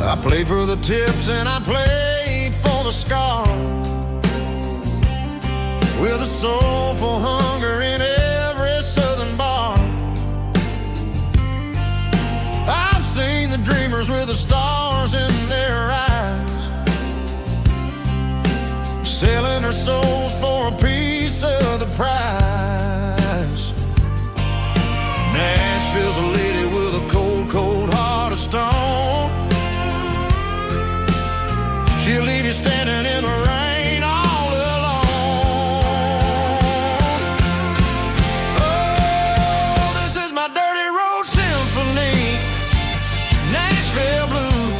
I played for the tips and I played for the scar, with a soul for hunger in every southern bar. I've seen the dreamers with the stars in their eyes, selling their souls for a piece of the prize. Nashville's a lady with a cold, cold heart of stone. She'll leave you standing in the rain all alone. Oh, this is my dirty road symphony, Nashville Blue,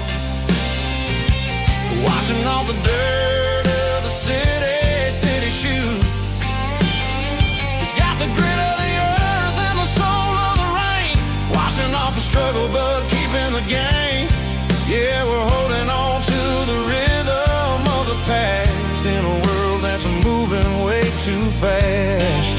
washing off the dirt of the city shoe. It's got the grit of the earth and the soul of the rain, washing off the struggle but keeping the game. Yeah, we're holding on to the rhythm of the past in a world that's moving way too fast.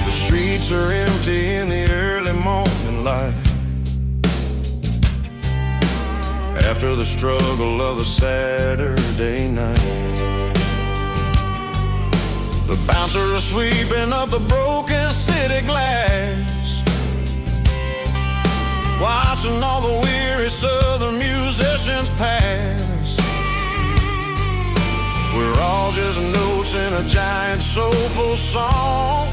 The streets are empty in the early morning light, after the struggle of the Saturday night. The bouncers are sweeping up the broken city glass, watching all the weary southern musicians pass. We're all just notes in a giant soulful song,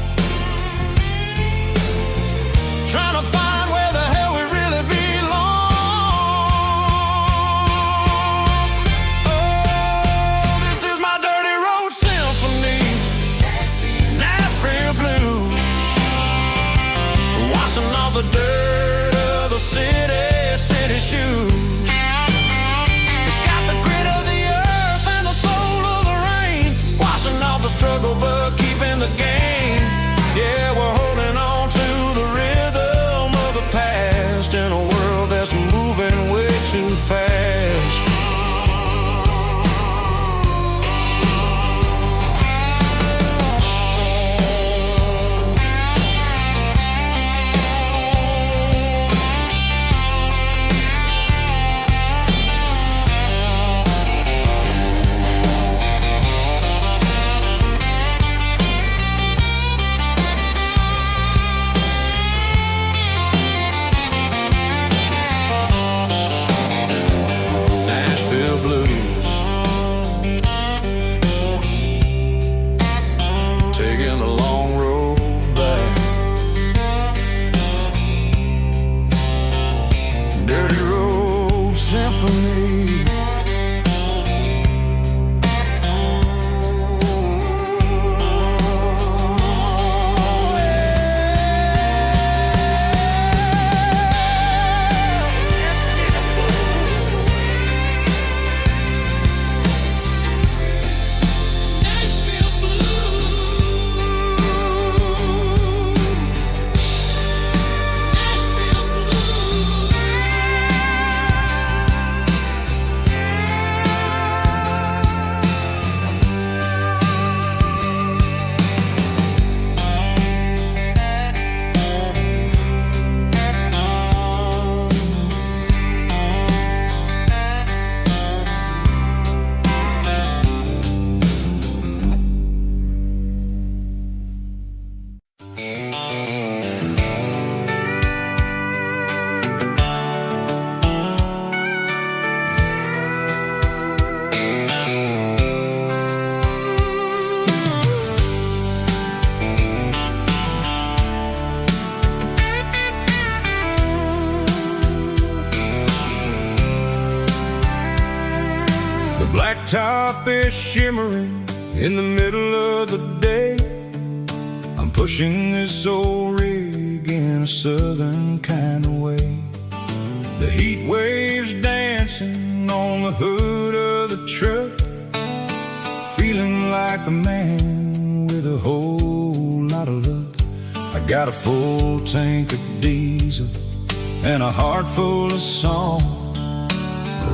trying to find where the hell we really belong. Oh, this is my dirty road symphony, Nashville Blue, washing off the dirt of the city shoe. It's got the grit of the earth and the soul of the rain, washing off the struggle but keeping the game. Yeah, we're holding on to the rhythm of the past in a world that's moving way too fast. Taking the long road back, dirty road symphony. Blacktop is shimmering in the middle of the day. I'm pushing this old rig in a southern kind of way. The heat waves dancing on the hood of the truck, feeling like a man with a whole lot of luck. I got a full tank of diesel and a heart full of song,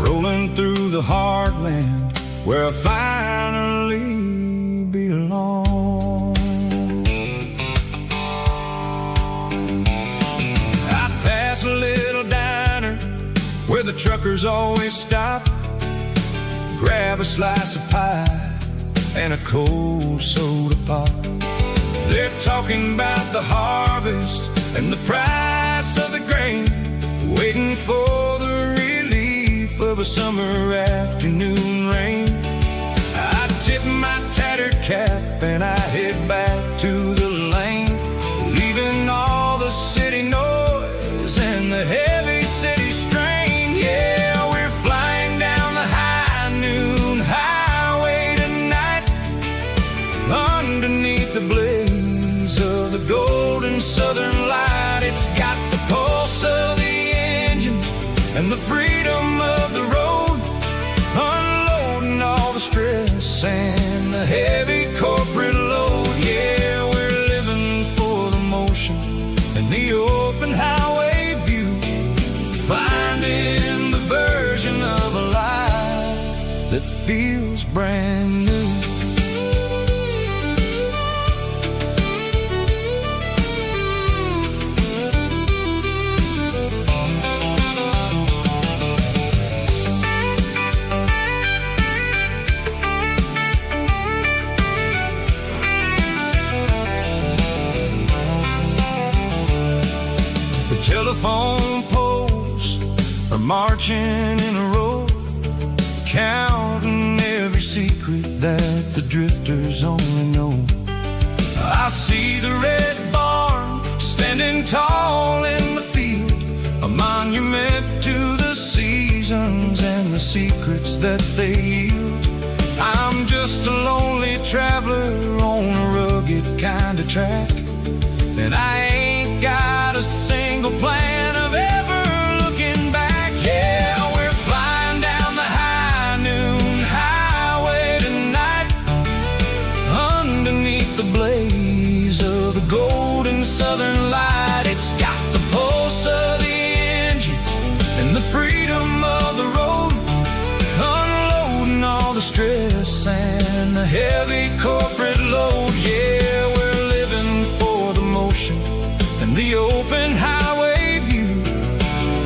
rolling through the heartland where I finally belong. truckers always stop, grab a slice of pie and a cold soda pop. They're talking about the harvest and the price of the grain, waiting for the relief of a summer afternoon rain. I tip my tattered cap and I head back to the lane, leaving all the city noise and the heavy city strain. Yeah, we're flying down the high noon highway tonight, underneath the blaze of the golden southern light. It's got the pulse of the engine and the freedom of the road, unloading all the stress and the heavy corporate load. Yeah, we're living for the motion and the open highway view, finding the version of a life that feels brand new. Telephone poles are marching in a row, counting every secret that the drifters only know. I see the red barn standing tall in the field, a monument to the seasons and the secrets that they yield. I'm just a lonely traveler on a rugged kind of track, and I ain't got a single plan of ever looking back. Yeah, we're flying down the high noon highway tonight, underneath the blaze of the golden southern light. It's got the pulse of the engine and the freedom of the road, unloading all the stress and the heavy corporate load. Yeah, we're living for the motion and the open highway view,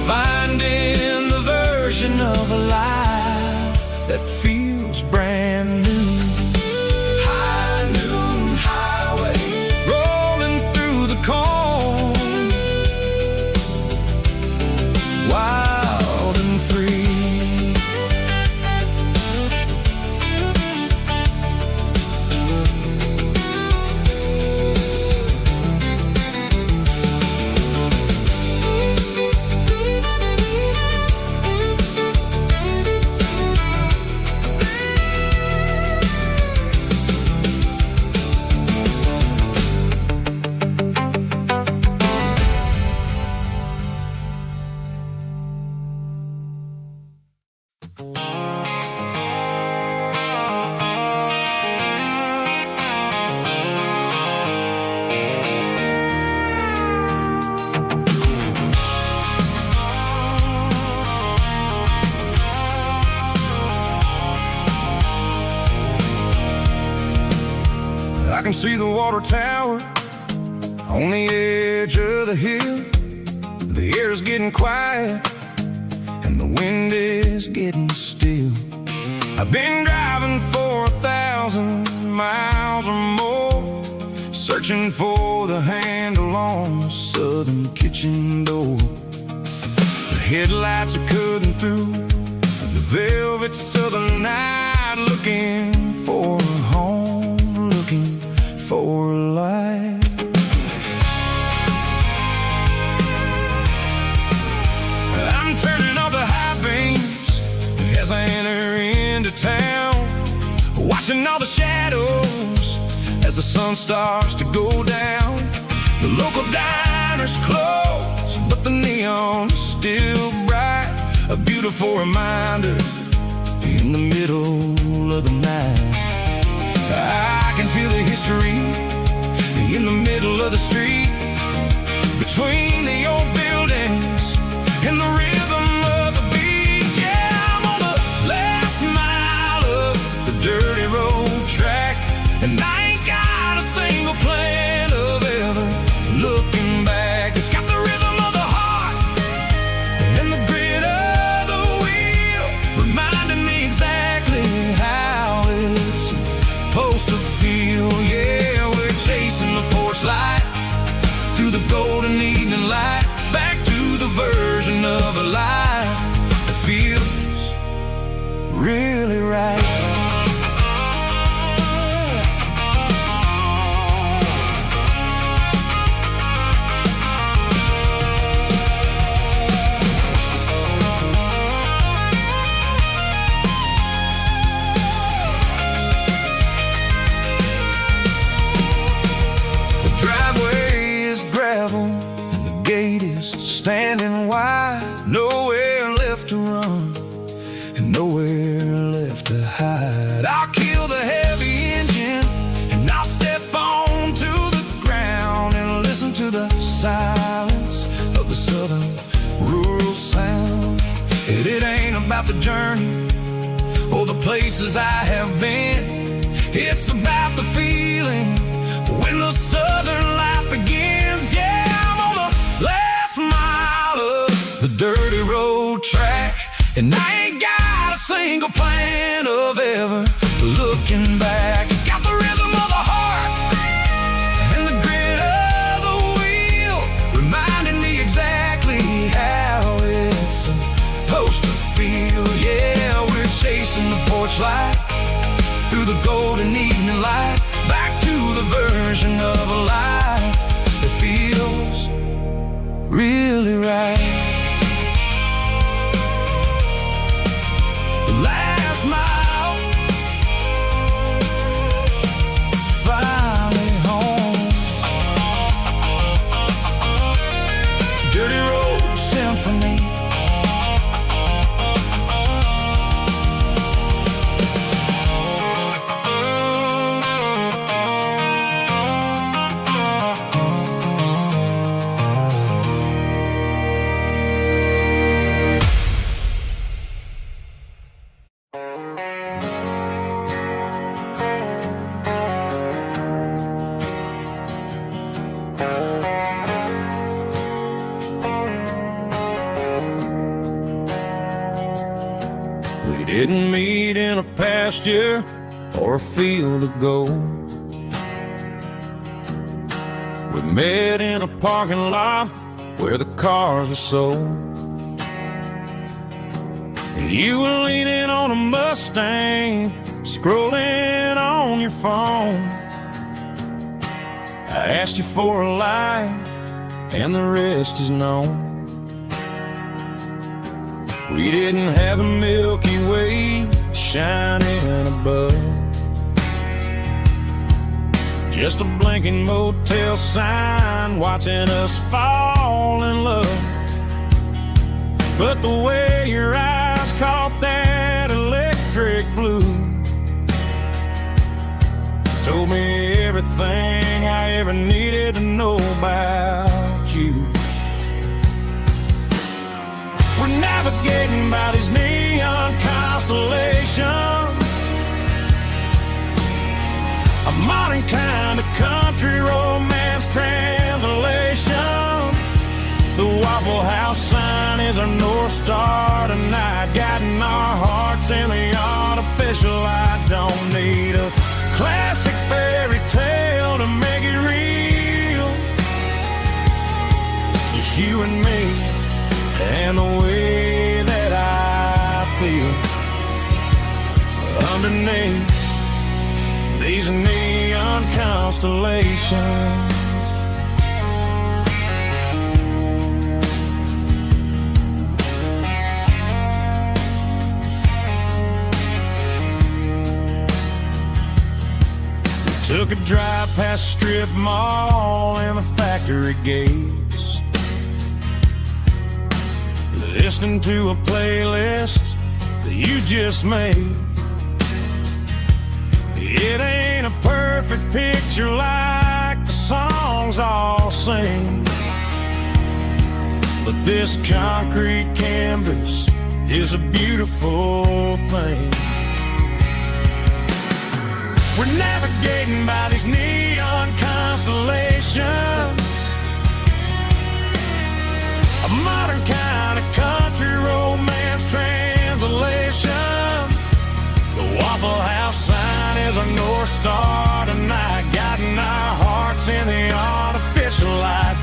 finding the version of a life that feels brand new. High noon highway, rolling through the corn, wild and free. I can see the water tower on the edge of the hill. The air's getting quiet and the wind is getting still. I've been driving for 1,000 miles or more, searching for the handle on the southern kitchen door. The headlights are cutting through the velvet southern night, looking for a home, looking for life. I'm turning off the high beams as I enter into town, watching all the shadows as the sun starts to go down. The local diner's closed, but the neon's still bright, a beautiful reminder in the middle of the night. I can feel the history in the middle of the street, between the old buildings and the rhythm of the beats. Yeah, I'm on the last mile of the dirty road track, and I ain't got a single plan of ever looking back. It's got the rhythm of the heart and the grit of the through the golden evening light, back to the version of a life that feels really right. Standing wide, nowhere left to run and nowhere left to hide. I'll kill the heavy engine and I'll step onto the ground and listen to the silence of the southern rural sound. It ain't about the journey or the places I have been. It's about the feeling when the southern life begins. Yeah, I'm on the last mile of the dirty road track, and I ain't got a single plan of ever looking back. It's got the rhythm of the heart and the grit of the wheel, reminding me exactly how it's supposed to feel. Yeah, we're chasing the porch light through the golden evening light, back to the version of a life that feels really right. The last mile, finally home. Dirty Road Symphony. We didn't meet in a pasture or a field of gold. We met in a parking lot where the cars are sold. You were leaning on a Mustang, scrolling on your phone. I asked you for a light, and the rest is known. We didn't have a Milky Way shining above, just a blinking motel sign watching us fall in love. But the way your eyes caught that electric blue told me everything I ever needed to know about you. We're navigating by these neon constellations, a modern kind of country romance translation. The Waffle House sign is our North Star tonight, guiding our hearts in the artificial light. Don't need a classic fairy tale to make it real, just you and me and the way that I feel underneath these neon constellations. We took a drive past strip mall and the factory gates, listening to a playlist that you just made. It ain't a perfect picture like the songs all sing, but this concrete canvas is a beautiful thing. We're navigating by these neon constellations, a modern kind of country romance translation. The Waffle House sign is our North Star tonight, guiding our hearts in the artificial light.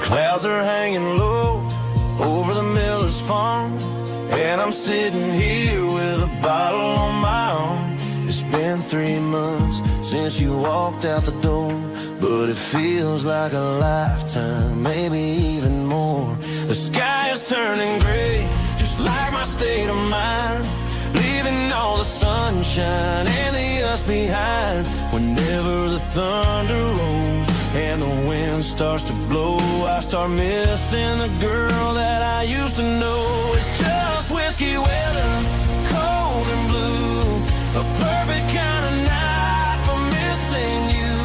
Clouds are hanging low over the miller's farm, and I'm sitting here with a bottle on my arm. It's been 3 months since you walked out the door, but it feels like a lifetime, maybe even more. The sky is turning gray, just like my state of mind, leaving all the sunshine and the us behind. Whenever the thunder rolls and the wind starts to blow, I start missing the girl that I used to know. It's just whiskey weather, cold and blue, a perfect kind of night for missing you.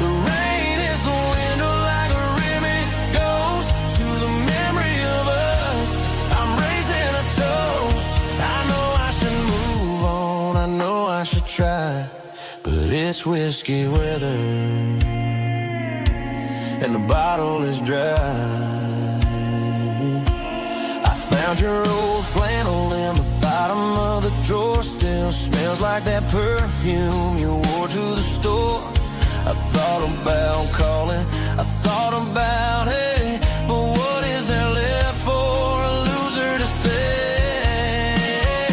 The rain is the window like a ribbon goes to the memory of us. I'm raising a toast. I know I should move on, I know I should try, but it's whiskey weather and the bottle is dry. I found your old flannel in the bottom of the drawer, still smells like that perfume you wore to the store. I thought about calling, I thought about, hey, but what is there left for a loser to say?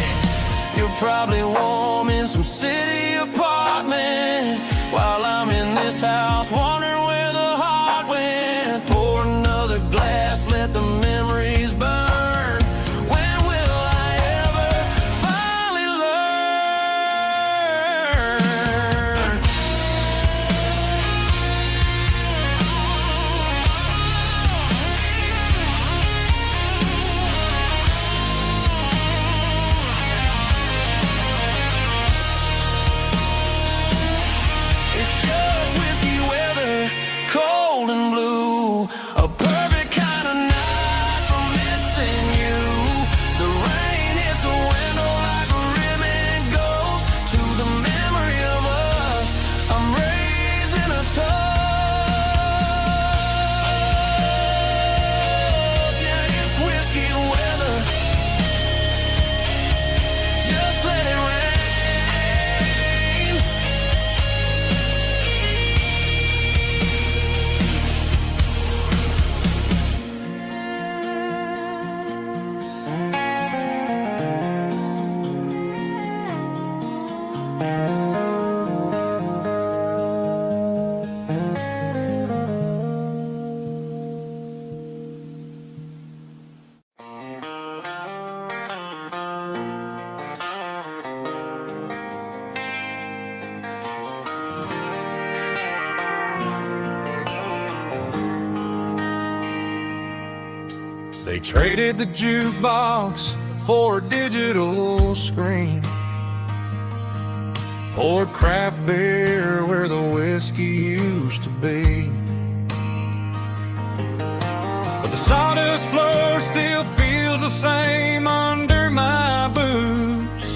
You're probably warm in some city apartment while I'm in this house wondering where the heart went. Pour another glass, let the memories burn. When will I ever finally learn? It's just whiskey weather, cold and blue, a perfect kind of night for missing you. The rain hits the window like a ribbon goes to the memory of us. I'm raising a toast. Yeah, it's whiskey weather, just let it rain. They traded the jukebox for a digital screen, poured craft beer where the whiskey used to be. But the sawdust floor still feels the same under my boots.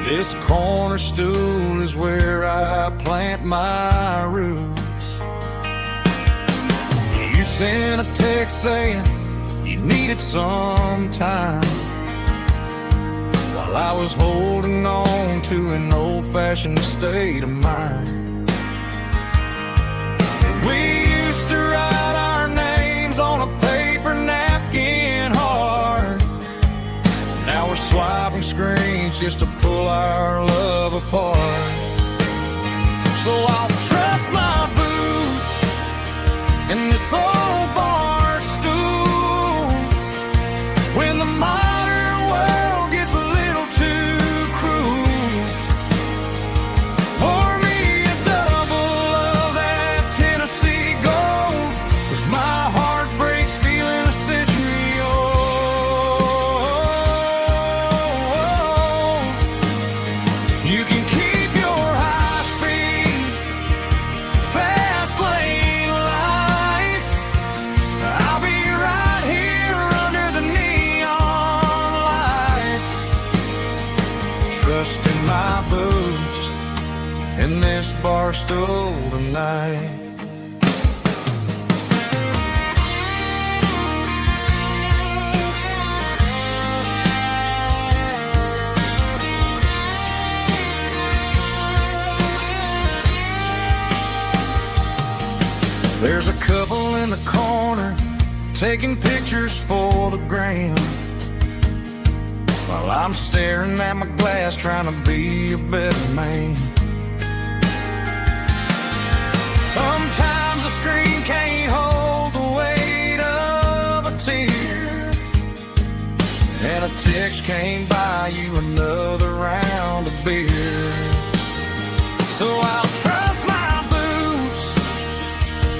This corner stool is where I plant my roots. You sent a text saying you needed some time, while I was holding on to an old-fashioned state of mind. We used to write our names on a paper napkin hard. Now we're swiping screens just to pull our love apart. So I'll trust my boots in this old bar stool when the modern world gets a little too cruel. Pour me a double of that Tennessee Gold, 'cause my heart breaks feeling a century old. You can keep your high speed, fast lane life. I'll be right here under the neon light, trusting my boots in this bar stool tonight. There's a couple in the corner taking pictures for the gram, while I'm staring at my glass trying to be a better man. Sometimes the screen can't hold the weight of a tear, and a text can't buy you another round of beer. So I'll trust my boots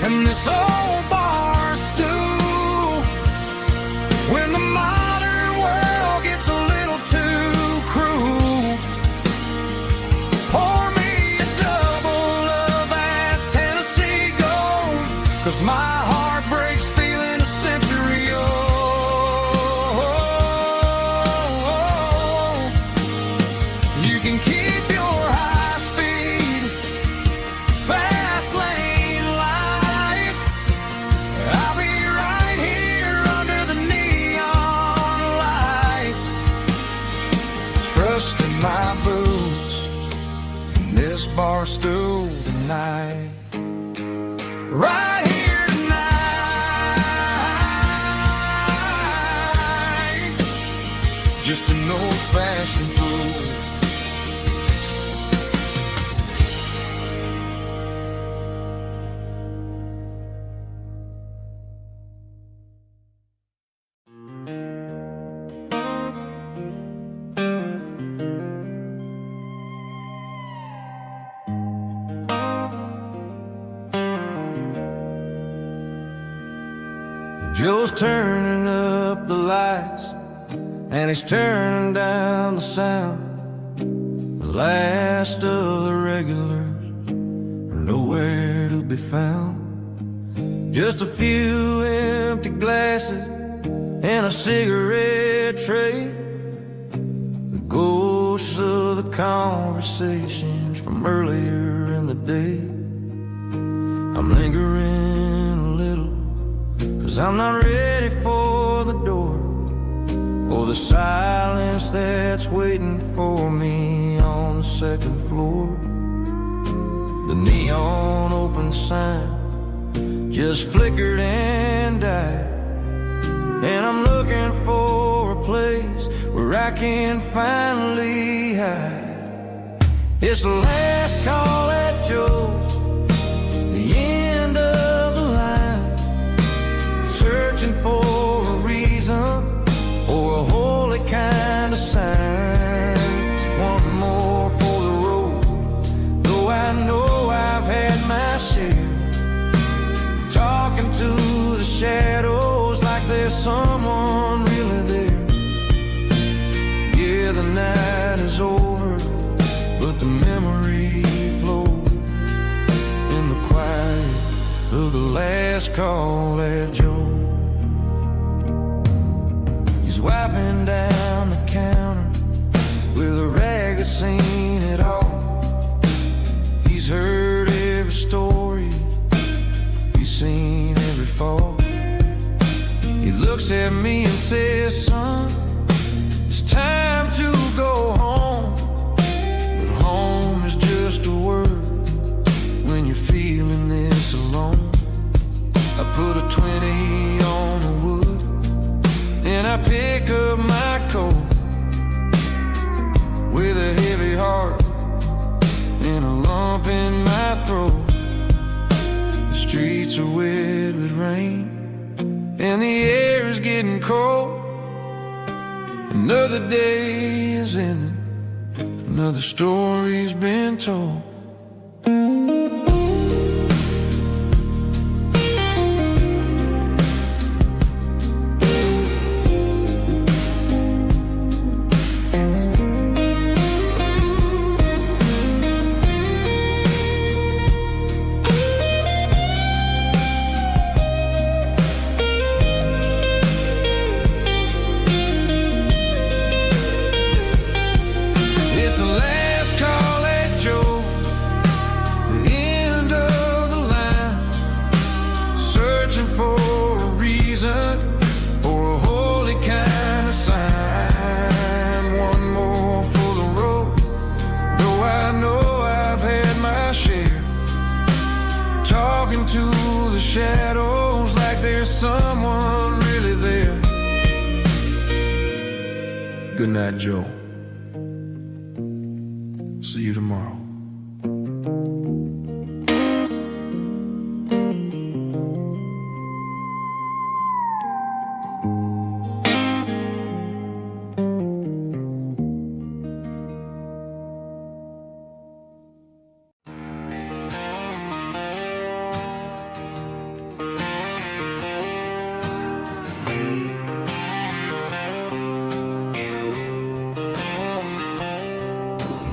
and this old bar stool when the modern world gets a little too cruel. Pour me a double of that Tennessee Gold, 'cause my heart breaks feeling a century old. You can keep your high speed, fast lane life. I'll be right here under the neon light, trusting my boots and this bar stool tonight. Right here tonight, just an old-fashioned fool. Joe's turning up the lights, and he's turning down the sound. The last of the regulars are nowhere to be found. Just a few empty glasses and a cigarette tray, the ghosts of the conversations from earlier in the day. I'm lingering a little, 'cause I'm not ready for the door, or the silence that's waiting for me on the second floor. The neon open sign just flickered and died, and I'm looking for a place where I can finally hide. It's the last call at Joe's, the end of the line, searching for a reason or a holy kind of sign. One more for the road, though I know I've had my share, talking to the shadows like there's someone really there. Yeah, the night is over, but the memory flows in the quiet of the last call at Joe. He's wiping down the counter with a rag that's seen it all. He's heard every story, he's seen every fall. He looks at me and says, "Son, it's time to go home." But home is just a word when you're feeling this alone. I put a 20 on the wood, and I pick up my coat with a heavy heart and a lump in my throat. The streets are wet with rain, and the air is getting cold. Another day is ending, another story's been told. Talking to the shadows like there's someone Good night, Joe. See you tomorrow.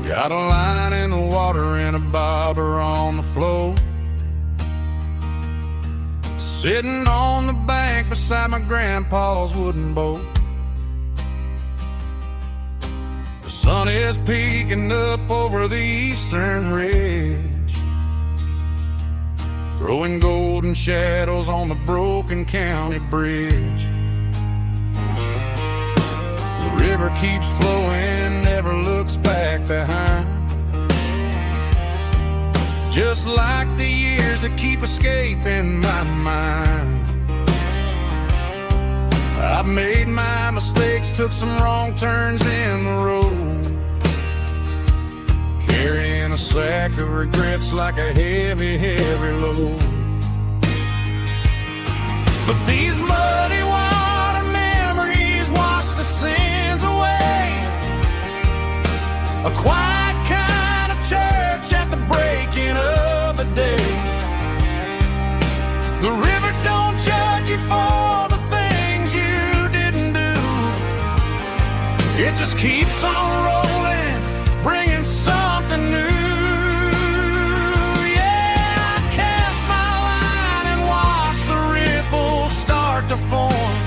Got a line in the water and a bobber on the floor. Sitting on the bank beside my grandpa's wooden boat. The sun is peeking up over the eastern ridge, throwing golden shadows on the broken county bridge. The river keeps flowing, never looks back behind, just like the years that keep escaping my mind. I've made my mistakes, took some wrong turns in the road, carrying a sack of regrets like a heavy, heavy load. But these muddy water memories wash the sins away. A quiet kind of church at the breaking of the day. The river don't judge you for the things you didn't do. It just keeps on rolling, bringing something new. Yeah, I cast my line and watch the ripples start to form,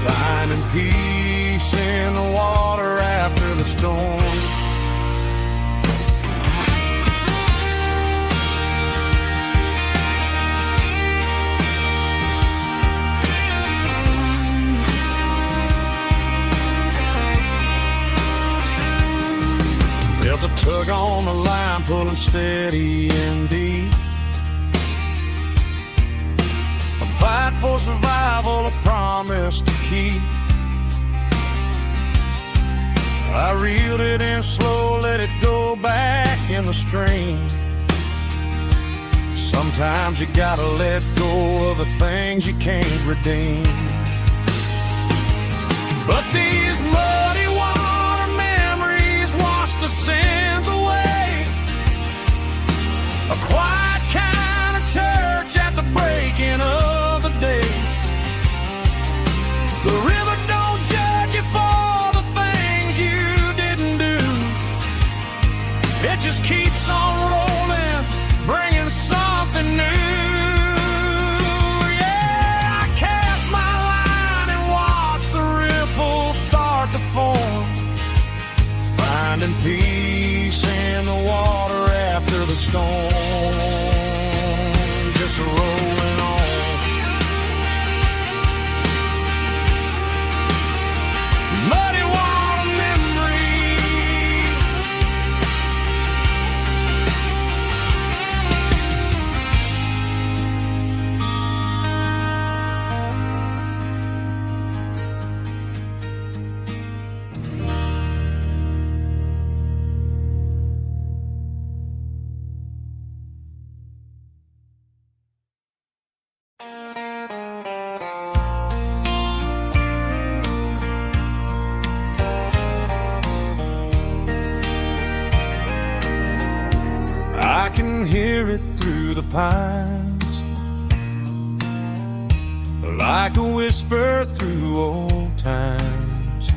finding peace in the water after the storm. Felt a tug on the line, pulling steady and deep. A fight for survival, a promise to keep. I reeled it in slow, let it go back in the stream. Sometimes you gotta let go of the things you can't redeem. But these muddy water memories wash the sins away. A quiet kind of church at the breaking of the day. The river don't judge you for the things you didn't do. It just keeps on rolling, bringing something new. Yeah, I cast my line and watch the ripples start to form, finding peace in the water after the storm. Just rolling on. Muddy water memory. I can hear it through the pines, like a whisper through old times,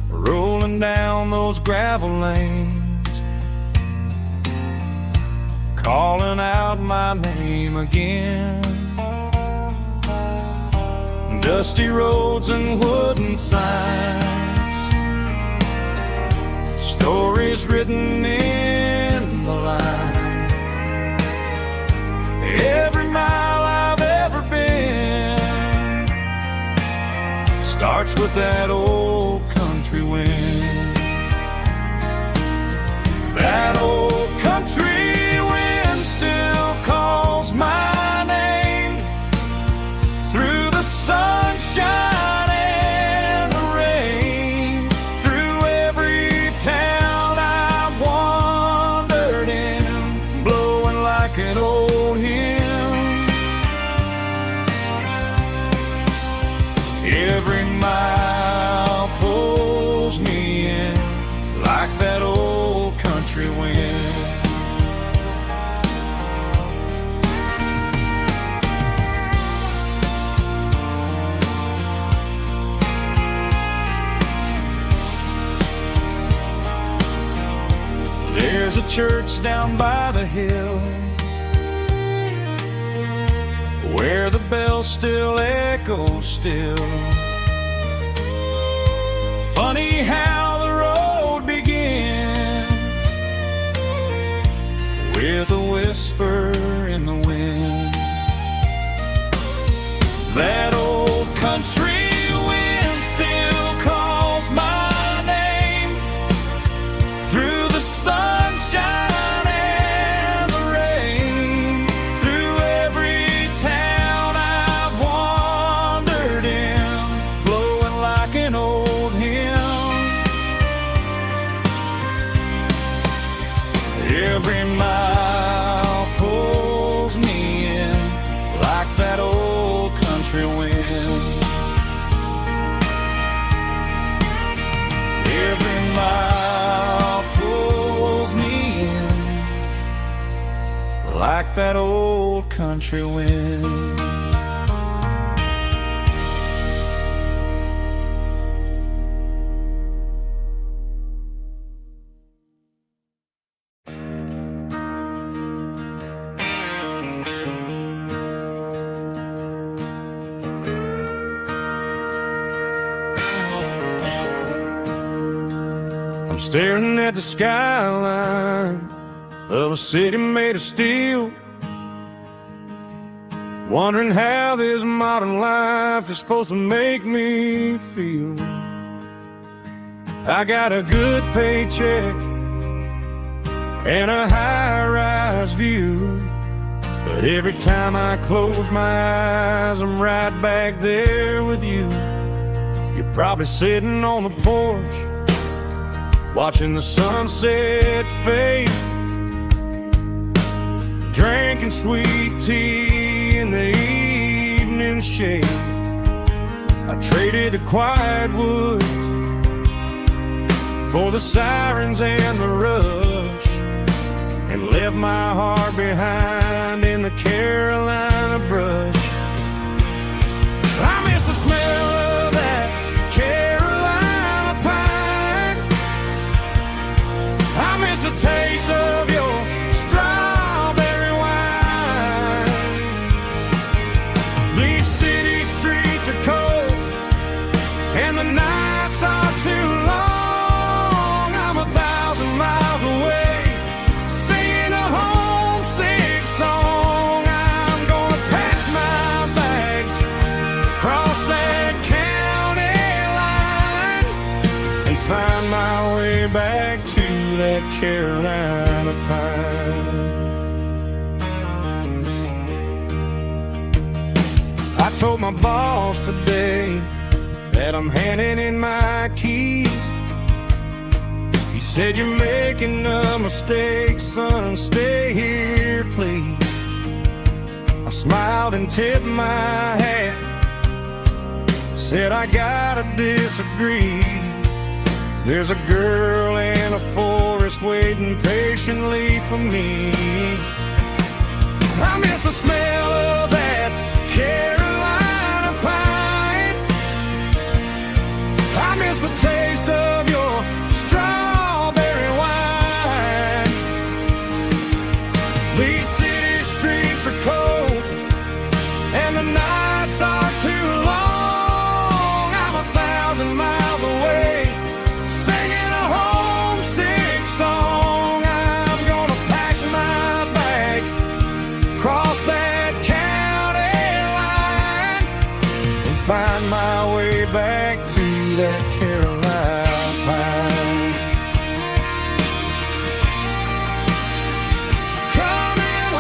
rolling down those gravel lanes, calling out my name again. Dusty roads and wooden signs, stories written in the line. Every mile I've ever been starts with that old country wind. That old country wind still calls my name through the sunshine and the There's a church down by the hill where the bells still echo still. Funny how the road begins with a whisper in the wind. That old country wind still calls my name through the sunshine and the rain, through every town I've wandered in, blowing like an old hymn. Every mile pulls me in like that old country wind. Every mile pulls me in like that old country wind. I'm staring at the skyline of a city made of steel, wondering how this modern life is supposed to make me feel. I got a good paycheck and a high-rise view, but every time I close my eyes, I'm right back there with you. You're probably sitting on the porch watching the sunset fade, drinking sweet tea in the evening shade. I traded the quiet woods for the sirens and the rush, and left my heart behind in the Carolina brush. I miss the smell of that Carolina pine. I miss the taste of your strawberry wine. These city streets are cold and the nights are too long. I'm 1,000 miles away singing a homesick song. I'm gonna pack my bags, cross that county line, and find my way back to that Carolina pine. I told my boss today that I'm handing in my keys. He said, "You're making a mistake, son, stay here, please." I smiled and tipped my hat, said, "I gotta disagree. There's a girl in a forest waiting patiently for me." I miss the smell of that Carolina pine. I miss the taste of your strawberry wine. These city streets are cold and the nights are too long. I'm 1,000 miles away singing a homesick song. I'm gonna pack my bags, cross that county line, and find my way back to that Carolina pine. Coming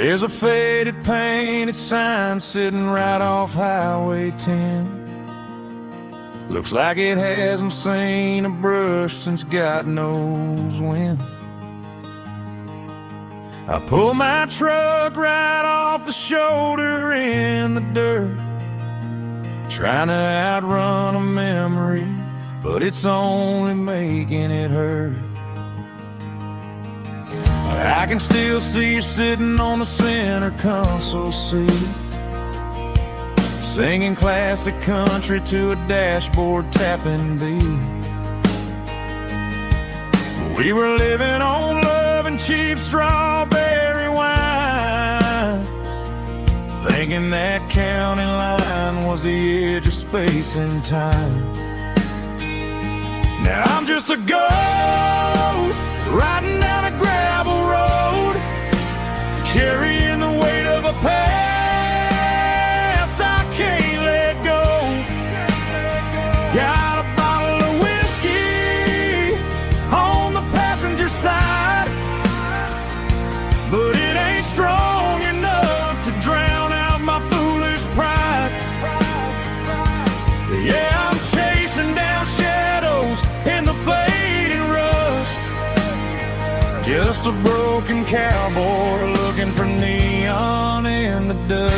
There's a faded painted sign sitting right off Highway 10. Looks like it hasn't seen a brush since God knows when. I pull my truck right off the shoulder in the dirt, trying to outrun a memory, but it's only making it hurt. I can still see you sitting on the center console seat, singing classic country to a dashboard tapping beat. We were living on love and cheap strawberry wine, thinking that county line was the edge of space and time. Now I'm just a ghost riding down a gravel road, carrying the weight of a past I can't let go. Got a bottle of whiskey on the passenger side, but it ain't strong enough to drown out my foolish pride. Yeah, I'm chasing down shadows in the fading rust, just a broken cowboy looking for neon in the dust.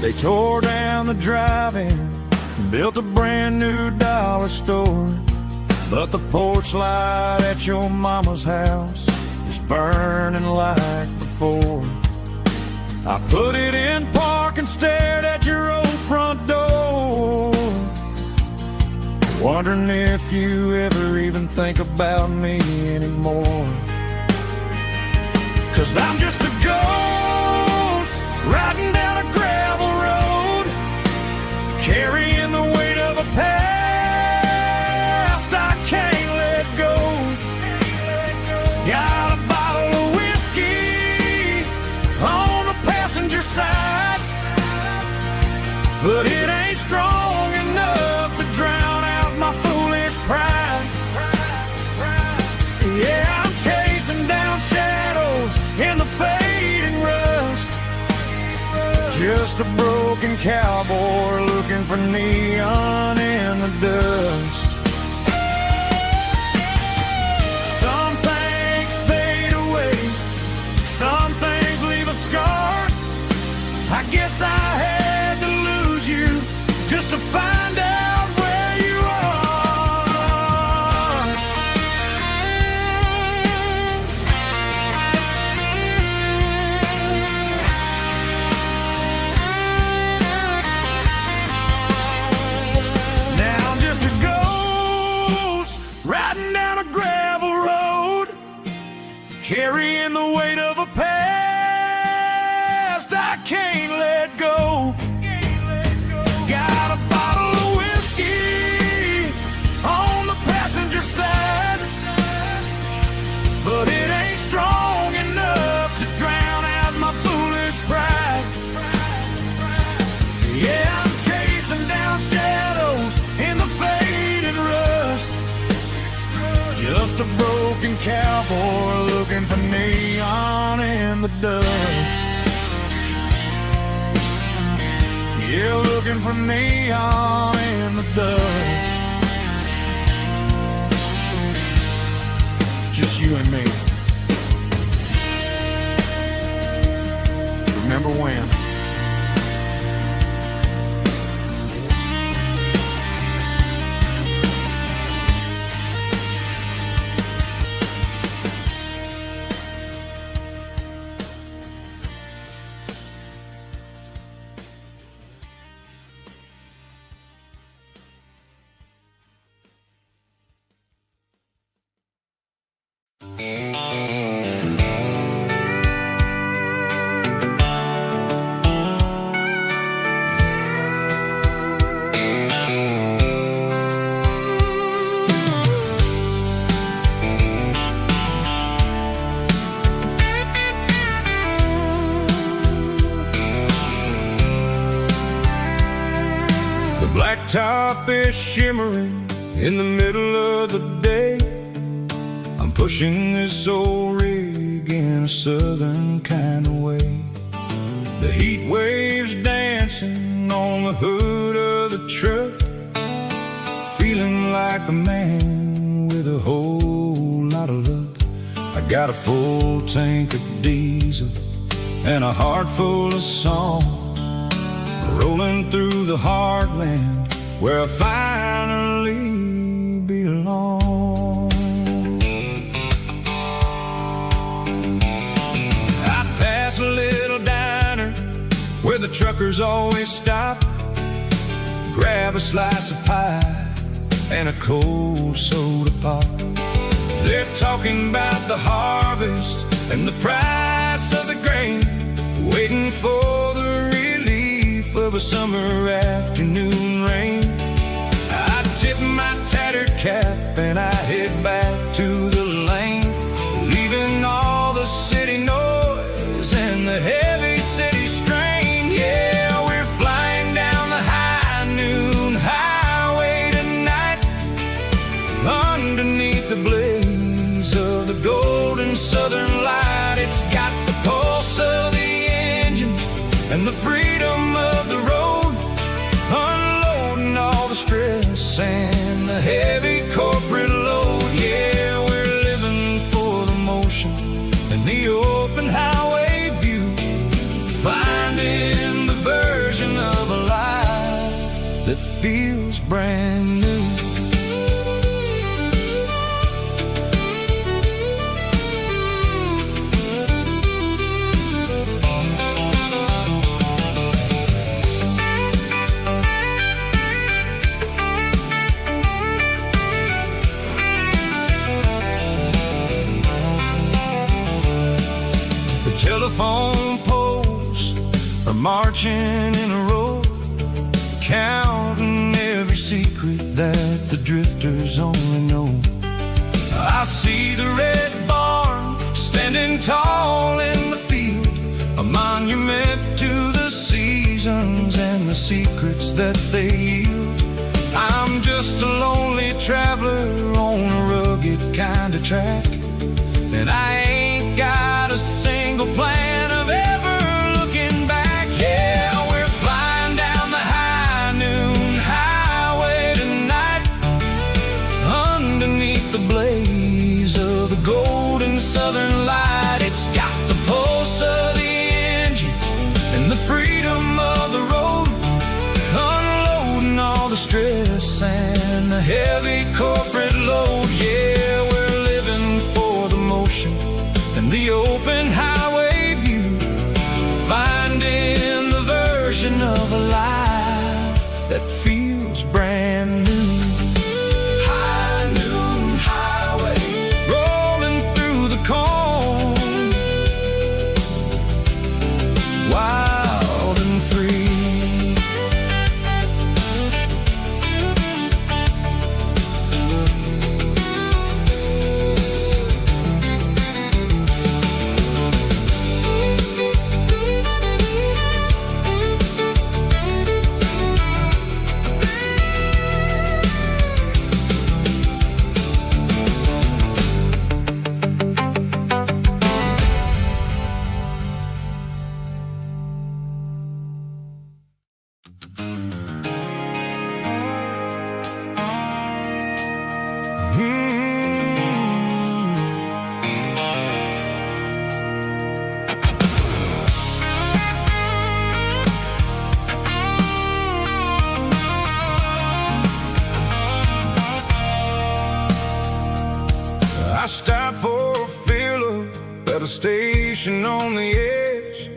They tore down the drive-in, built a brand new dollar store, but the porch light at your mama's house is burning like before. I put it in park and stared at your old front door, wondering if you ever even think about me anymore. 'Cause I'm just a ghost riding down a gravel road, carrying the weight of a past I can't let go. Got a bottle of whiskey on the passenger side, but it ain't strong enough to drown out my foolish pride. Yeah, I'm chasing down shadows in the fading rust, just a broken cowboy looking for neon in the dust. Some things fade away, some things leave a scar. I guess I had to lose you just to find out where you are. Now I'm just a ghost riding down a gravel road, carrying the weight of a past I can't let go. Got a bottle of whiskey on the passenger side, but it ain't strong enough to drown out my foolish pride. Yeah, I'm chasing down shadows in the fading rust, just a broken cowboy looking for neon in the dust. Yeah, looking for neon in the dust. Just you and me. Remember when? Blacktop is shimmering in the middle of the day. I'm pushing this old rig in a southern kind of way. The heat waves dancing on the hood of the truck, feeling like a man with a whole lot of luck. I got a full tank of diesel and a heart full of song, rolling through the heartland where I finally belong. I pass a little diner where the truckers always stop, grab a slice of pie and a cold soda pop. They're talking about the harvest and the price of the grain, waiting for the relief of a summer afternoon rain. I tip my tattered cap and I head back to the lane, leaving all the city noise and the heavy city strain. Yeah, we're flying down the high noon highway tonight, underneath the blaze of the golden southern light. It's got the pulse of the engine and the freedom of the road, unloading all the stress and the heavy corporate load. Yeah, we're living for the motion and the open highway view, finding the version of a life that feels brand new. Telephone poles are marching in a row, counting every secret that the drifters only know. I see the red barn standing tall in the field, a monument to the seasons and the secrets that they yield. I'm just a lonely traveler on a rugged kind of track, and I ain't got a single plan of ever looking back. Yeah, we're flying down the high noon highway tonight, underneath the blaze of the golden southern light. It's got the pulse of the engine and the freedom of the road, unloading all the stress and the heavy corporate load. Yeah, we're living for the motion and the open highway view, finding the version of a life that feels brand new. High noon highway, rolling through the corn, wild and free. I stopped for a fill-up at a station on the edge,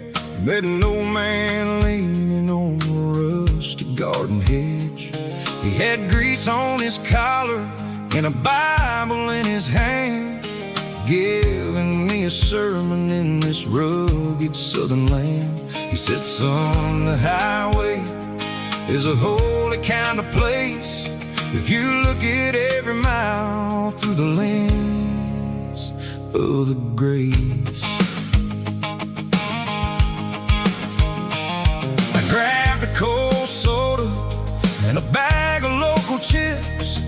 met an old man leaning on a rusty garden hedge. He had grease on his collar and a Bible in his hand, giving me a sermon in this rugged southern land. He said, son, the highway is a holy kind of place if you look at every mile through the lens of the grace. I grabbed a cold soda and a bag of local chips,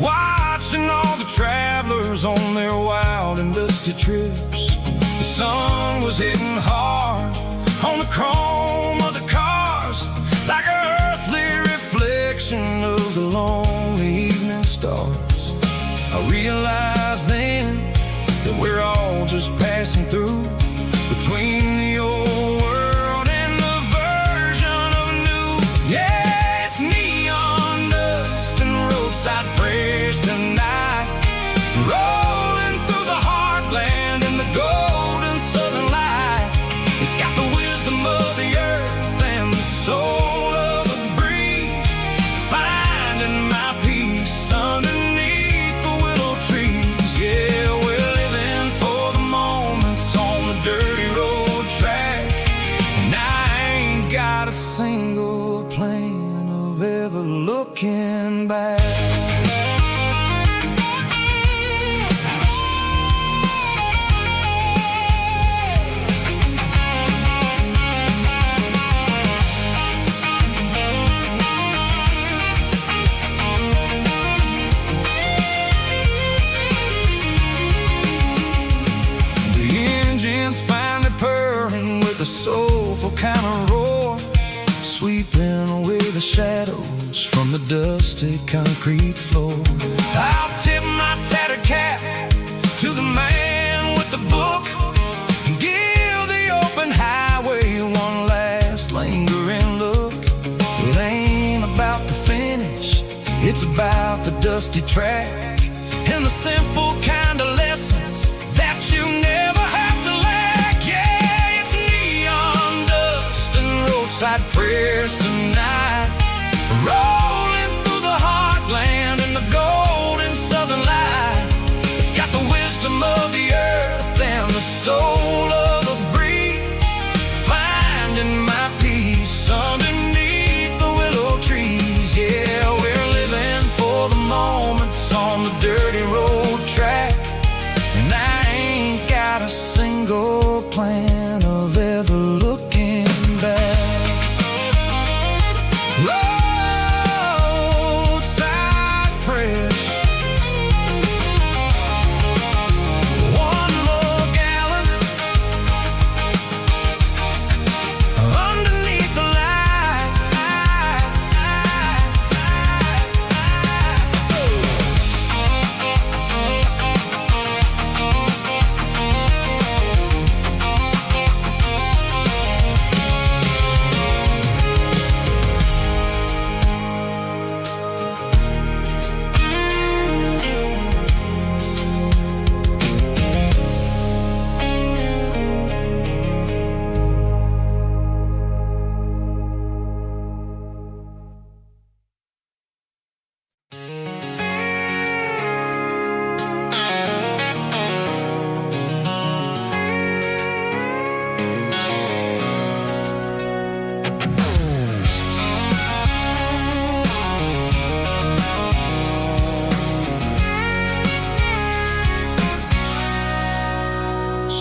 watching all the travelers on their wild and dusty trips. The sun was hitting hard on the chrome of the cars, like an earthly reflection of the lonely evening stars. I realized then that we're all just passing through, between the old world and the version of new. Yeah, it's neon dust and roadside prayers tonight, rolling through the heartland in the golden southern light. It's got the wisdom of the earth and the soul of the breeze, finding my peace underneath the willow trees. Yeah, we're living for the moments on the dirty road track, and I ain't got a single plan of ever looking back. A soulful kind of roar, sweeping away the shadows from the dusty concrete floor. I'll tip my tattered cap to the man with the book and give the open highway one last lingering look. It ain't about the finish, it's about the dusty track and the simple kind of lessons that you never have to lack. Yeah, it's neon dust and roadside prayers tonight, rolling through the heartland in the golden southern light. It's got the wisdom of the earth and the soul of the breeze, finding my peace underneath the willow trees. Yeah, we're living for the moments on the dirty road track, and I ain't got a single plan of ever looking back. Roadside prayers, one more gallon underneath the light.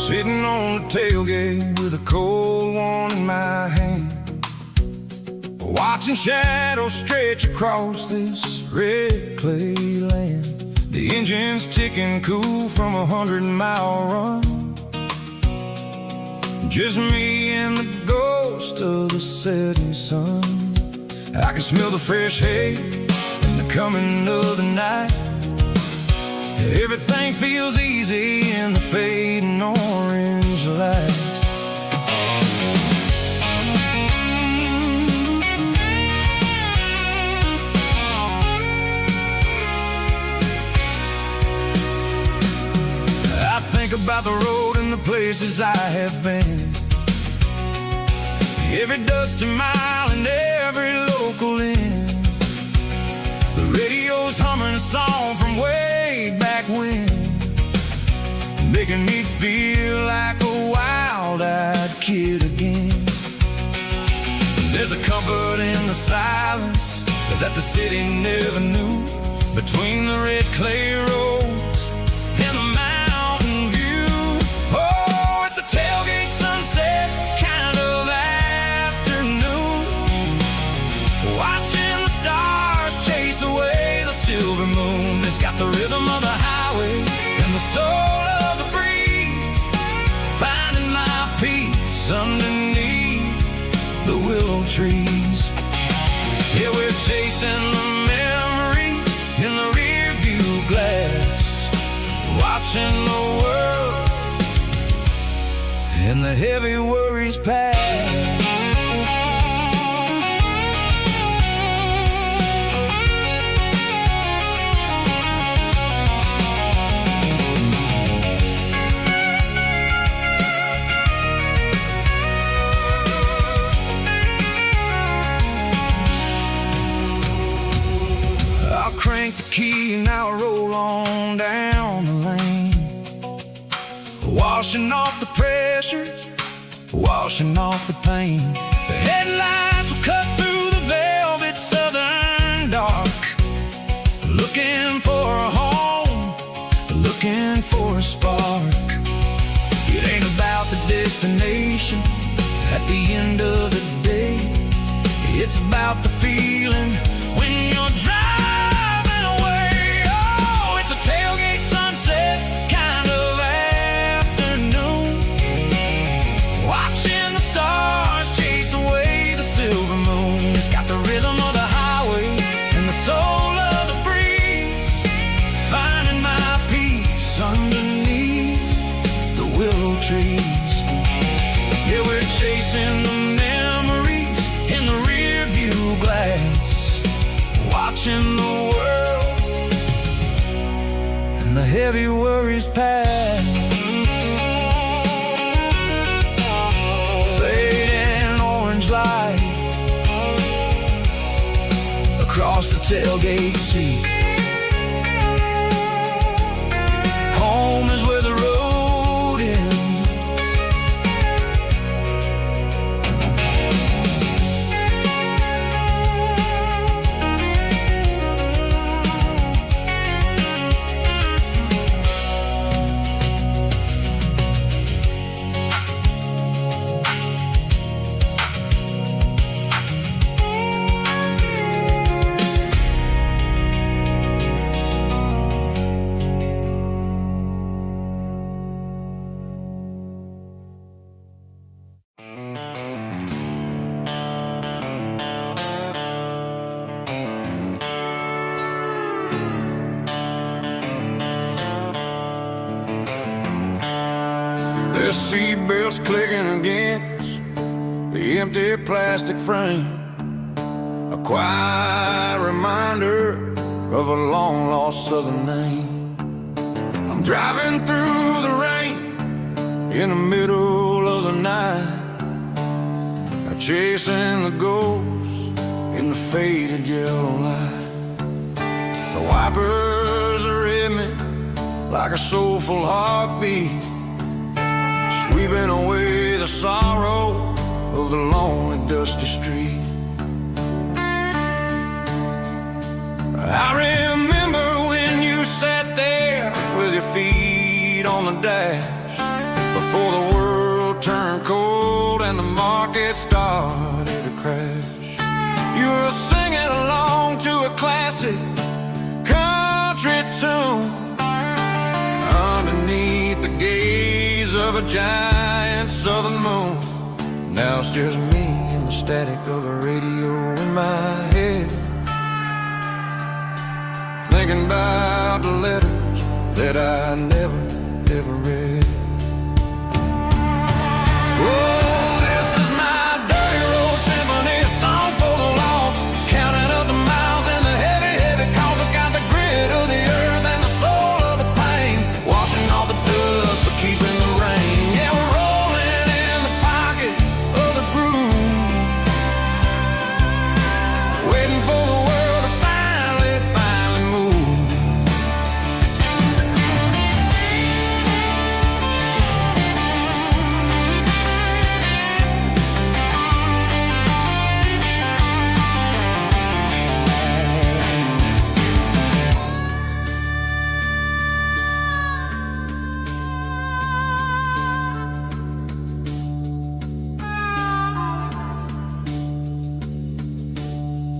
Sitting on the tailgate with a cold one in my hand, watching shadows stretch across this red clay land. The engine's ticking cool from a 100-mile run, just me and the ghost of the setting sun. I can smell the fresh hay and the coming of the night. Everything feels easy in the fading orange light. I think about the road and the places I have been, every dusty mile and every local inn. The radio's humming a song from way back when, making me feel like a wild-eyed kid again. There's a comfort in the silence that the city never knew, between the red clay roads and the mountain view. Oh, it's a tailgate sunset kind of afternoon, watching the stars chase away the silver moon. This and the heavy worries pass. I'll crank the key and I'll roll on down the lane, washing off the pressures, washing off the pain. The headlights will cut through the velvet southern dark, looking for a home, looking for a spark. It ain't about the destination at the end of the day, it's about the feeling when you're driving away. Oh, it's a tailgate sunset kind of afternoon, watching the stars chase away the silver moon. It's got the rhythm of the highway and the soul of the breeze, finding my peace underneath the willow trees. Yeah, we're chasing the memories in the rear view glass, watching the world and the heavy worries pass. Fading orange light across the tailgate seat. Home is where the road ends. The seatbelt's clicking against the empty plastic frame, a quiet reminder of a long-lost southern name. I'm driving through the rain in the middle of the night, chasing the ghosts in the faded yellow light. The wipers are in me like a soulful heartbeat, sweeping away the sorrow of the lonely, dusty street. I remember when you sat there with your feet on the dash, before the world turned cold and the market started to crash. You were singing along to a classic country tune underneath the gaze of a giant southern moon. Now it's just me and the static of the radio in my head, thinking about the letters that I never, ever read. Oh, this is my dirty road symphony, a song for the lost, counting up the miles and the heavy, heavy calls. It's got the grit of the earth and the soul of the pain, washing off the dust but keeping the rain. Yeah, we're rolling in the pocket of the groove, waiting for the world to finally move.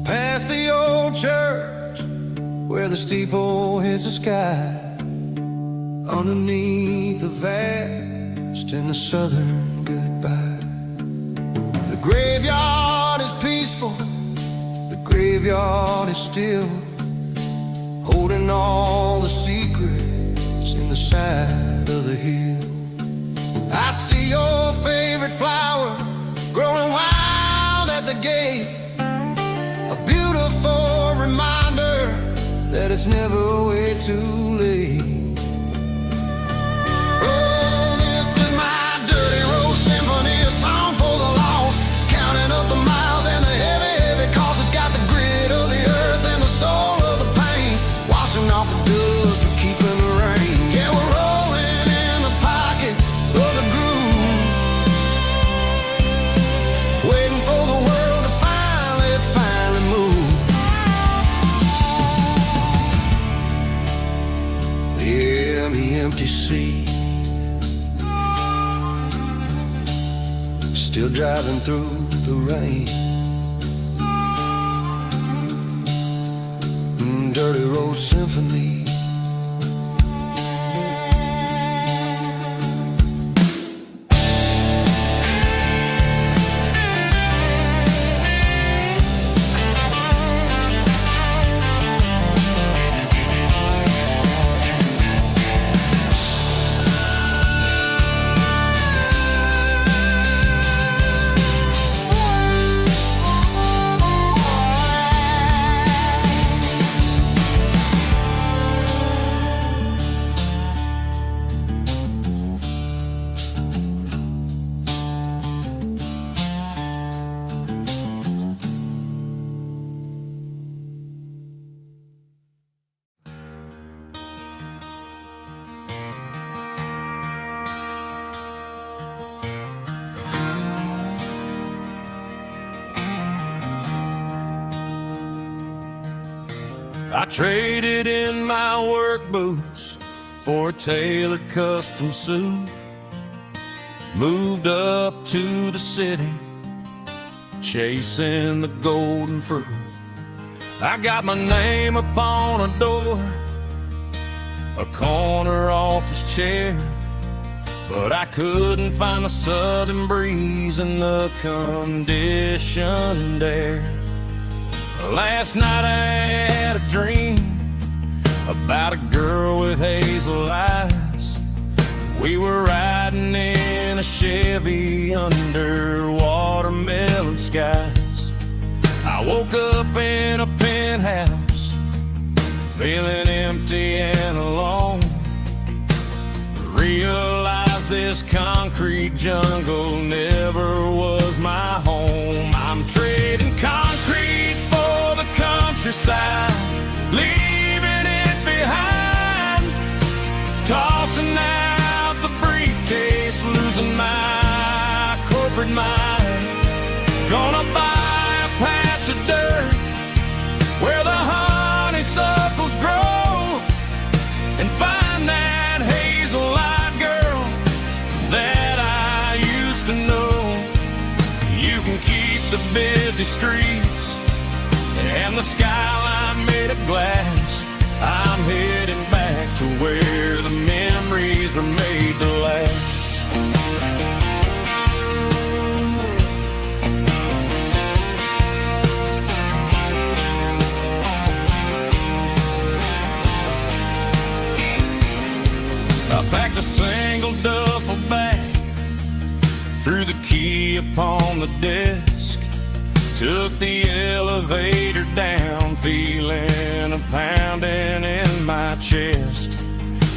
Past the old church where the steeple hits the sky, underneath the vast and the southern goodbye. The graveyard is peaceful, the graveyard is still, holding all the secrets in the side of the hill. I see your favorite flower growing wild at the gate, a beautiful reminder that it's never way too late. Oh, this is my dirty road symphony, a song for the lost, counting up the miles and the heavy cost. It's got the grit of the earth and the soul of the pain, washing off the dust but keeping the rain. Yeah, we're rolling in the pocket of the groove, waiting for the world to finally move. Yeah, the empty sea, still driving through the rain. Dirty road symphony. I traded in my work boots for a tailored custom suit. Moved up to the city, chasing the golden fruit. I got my name upon a door, a corner office chair, but I couldn't find the southern breeze in the conditioned air. Last night I had a dream about a girl with hazel eyes. We were riding in a Chevy under watermelon skies. I woke up in a penthouse, feeling empty and alone. Realized this concrete jungle never was my home. I'm trading concrete for the countryside, leaving it behind, tossing out the briefcase, losing my corporate mind. Gonna buy a patch of dirt where the honeysuckles grow and find that hazel-eyed girl that I used to know. You can keep the busy streets and the skyline made of glass. I'm heading back to where the memories are made to last. I packed a single duffel bag, threw the key upon the desk, took the elevator down, feeling a pounding in my chest.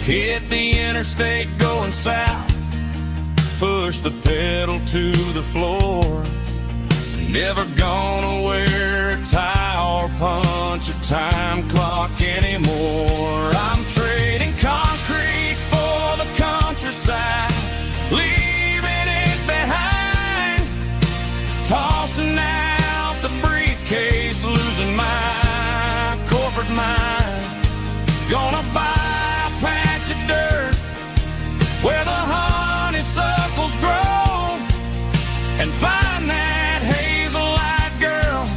Hit the interstate going south, pushed the pedal to the floor. Never gonna wear a tie or punch a time clock anymore. I'm trading concrete for the countryside, leaving it behind, tossing out the briefcase, losing my corporate mind. Gonna buy a patch of dirt where the honeysuckles grow and find that hazel-eyed girl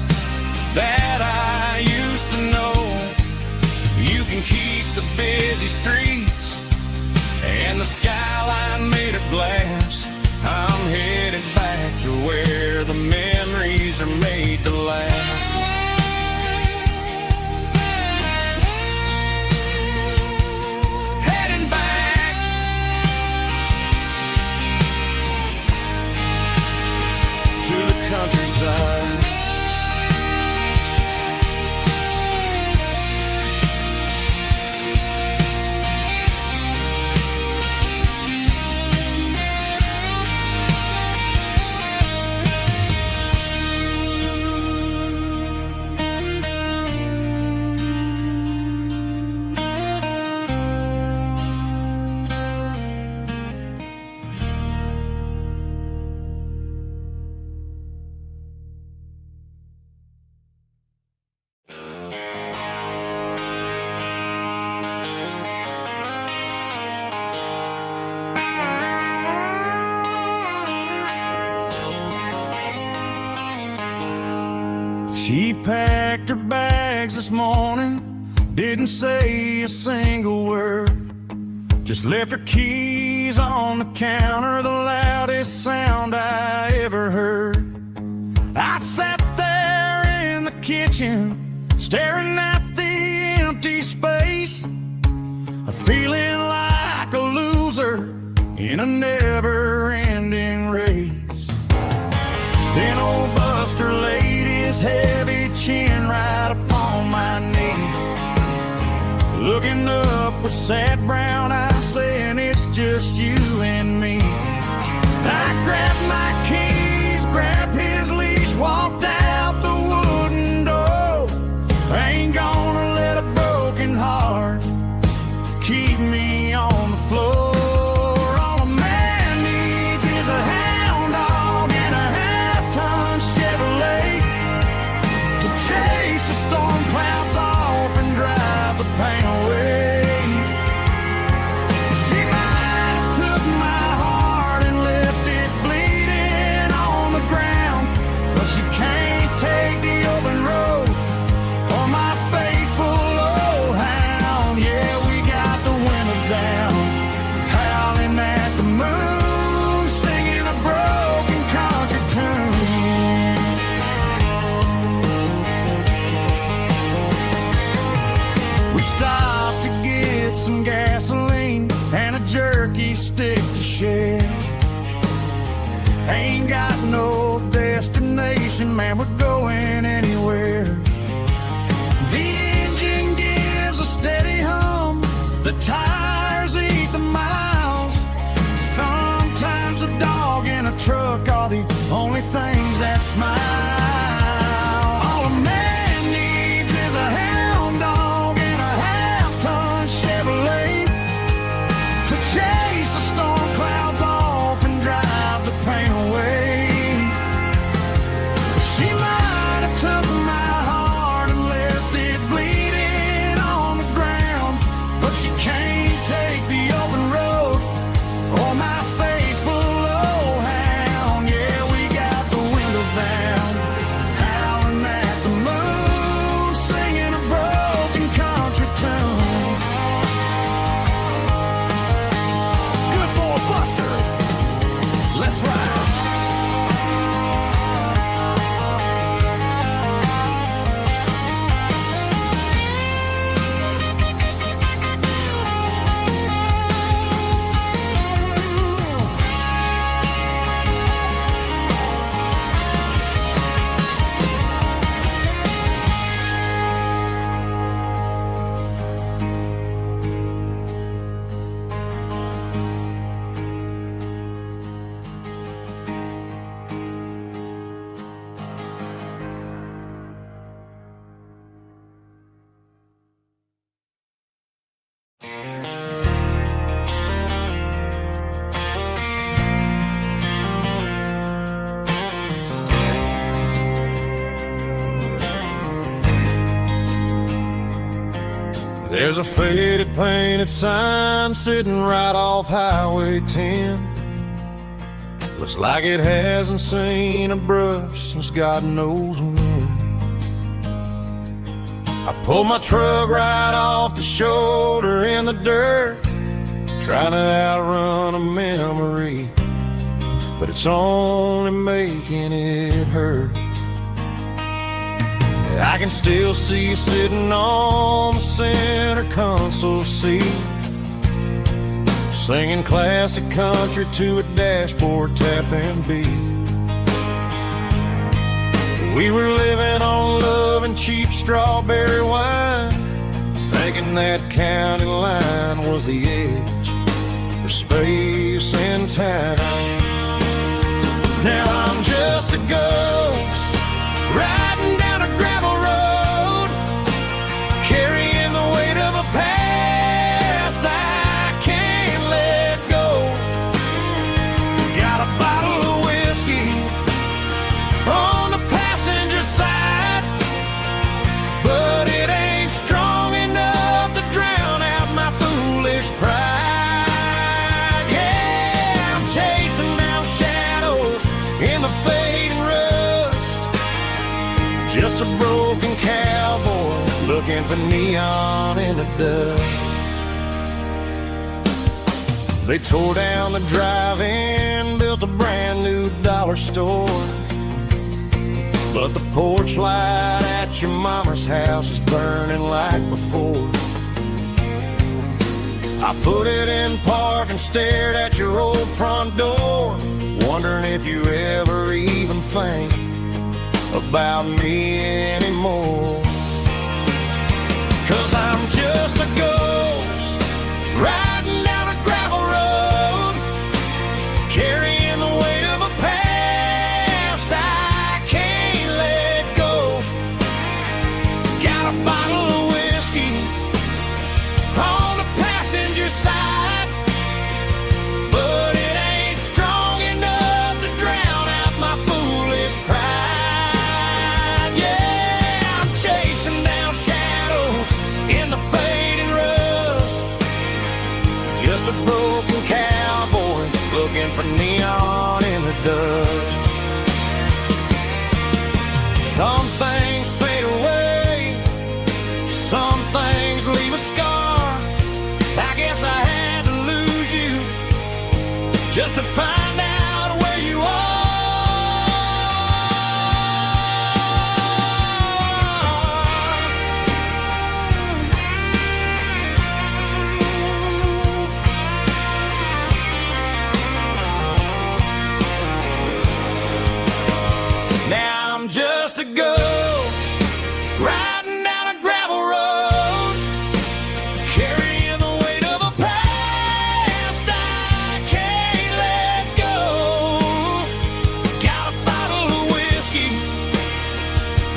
that I used to know. You can keep the busy streets and the skyline made of glass. I'm headed back to where the memories are made to last. Heading back She packed her bags this morning, didn't say a single word, just left her keys on the counter, the loudest sound I ever heard. I sat there in the kitchen, staring at the empty space, feeling like a loser in a never-ending race. Then old Buster laid his heavy chin right upon my knee, looking up with sad brown eyes, saying it's just you and me. I grabbed my keys, grabbed his leash, walked out the wooden door. I ain't gonna let a broken heart keep me on the floor. All a man needs is a hound dog and a half-ton Chevrolet to chase the storm clouds off and drive the pain away. She might have took my heart and left it bleeding on the ground, but she can't take the open road for my faithful old hound. Yeah, we got the windows down, howling at the moon, singing a broken country tune. We stopped to get some gasoline and a jerky stick to share. Ain't got no destination, man, we're going anywhere. The engine gives a steady hum, the tires eat the miles. Sometimes a dog and a truck are the only things that smile. All a man needs is a hound dog and a half-ton Chevrolet to chase the storm clouds off and drive the pain away. She might have took my heart and left it bleeding on the ground, but she can't take the open road or my faithful old hound. Yeah, we got the windows down, howling at the moon, singing a broken country tune. Good boy, Buster, let's ride. There's a faded painted sign sitting right off Highway 10. Looks like it hasn't seen a brush since God knows when. I pulled my truck right off the shoulder in the dirt, trying to outrun a memory, but it's only making it hurt. I can still see you sitting on the center console seat, singing classic country to a dashboard tapping beat. We were living on love and cheap strawberry wine, thinking that county line was the edge for space and time. Now I'm just a ghost riding down a gravel road, carrying the weight of a past I can't let go. Got a bottle of whiskey on the passenger side, but it ain't strong enough to drown out my foolish pride. Yeah, I'm chasing neon in the dust. They tore down the drive-in, built a brand new dollar store, but the porch light at your mama's house is burning like before. I put it in park and stared at your old front door, wondering if you ever even think about me anymore. 'Cause I'm just a ghost riding down a gravel road, carrying the weight of a past I can't let go. Got a bottle of whiskey on the passenger side, but it ain't strong enough to drown out my foolish pride. Yeah, I'm chasing down shadows in the fading rust, just a broken cowboy looking for neon in the dust. Some things fade away, some things leave a scar. I guess I had to lose you just to find out where you are. Now I'm just a ghost riding down a gravel road, carrying the weight of a past I can't let go. Got a bottle of whiskey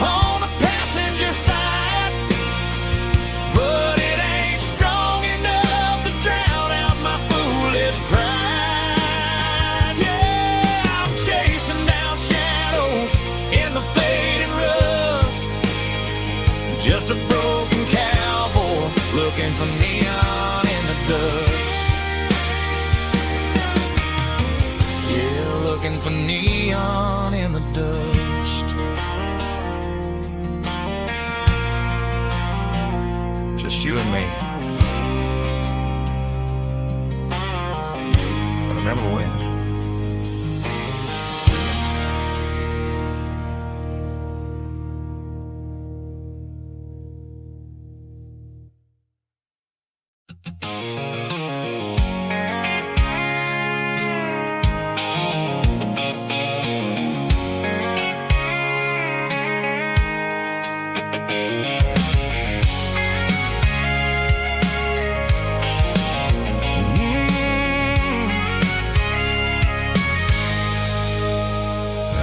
on the passenger side, but it ain't strong enough to drown out my foolish pride. Yeah, I'm chasing down shadows in the fading rust, just a broken cowboy looking for neon in the dust. Yeah, looking for neon in the dust. Just you and me. But remember when?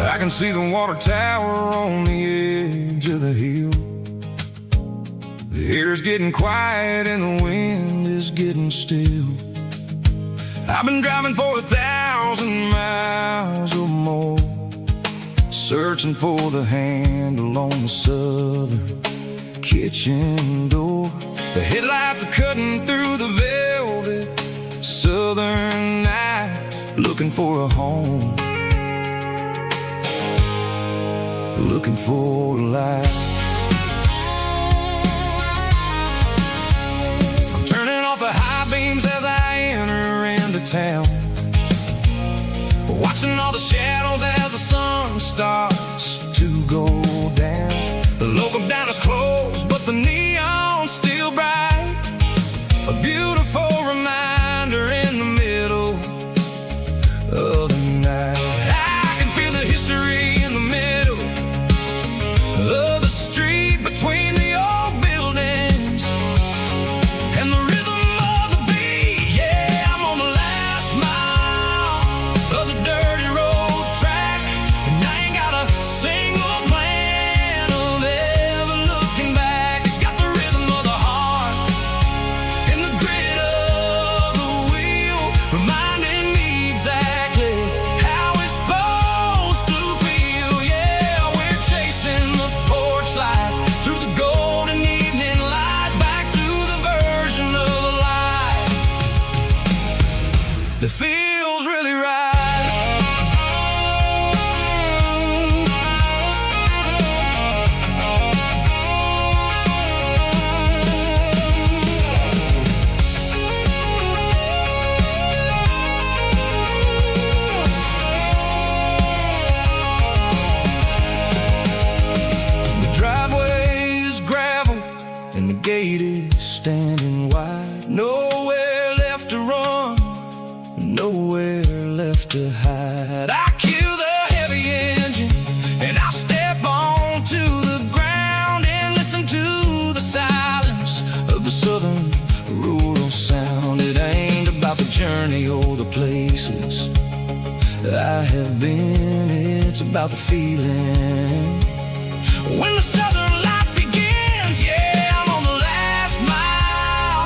I can see the water tower on the edge of the hill. The air's getting quiet and the wind is getting still. I've been driving for 1,000 miles or more, searching for the handle on the southern kitchen door. The headlights are cutting through the velvet southern night, looking for a home, looking for a life. I'm turning off the high beams as I enter into town, watching all the shadows as the sun starts to go down. The local diner's closed, but the neon's still bright, a beautiful reminder in the middle of the night. I can feel the history in the middle of the street, between the old buildings and the rhythm of the beat. Yeah, I'm on the last mile of the dirty road track, and I ain't got a single plan of ever looking back. It's got the rhythm of the heart and the grit of standing wide. Nowhere left to run, nowhere left to hide. I kill the heavy engine and I step onto the ground and listen to the silence of the southern rural sound. It ain't about the journey or the places I have been, it's about the feeling. When the southern life begins, yeah, I'm on the last mile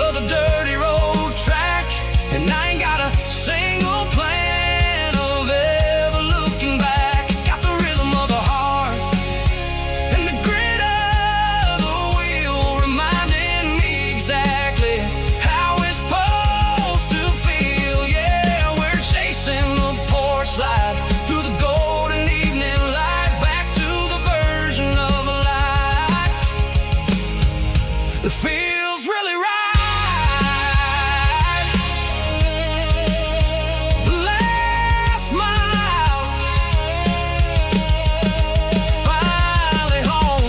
of the dirty road track, and I ain't got a single plan of ever looking back. It's got the rhythm of the heart and the grit of the wheel, reminding me exactly how it's supposed to feel. Yeah, we're chasing the porch light through the golden evening light, back to the version of a life that feels really right. The last mile, finally home.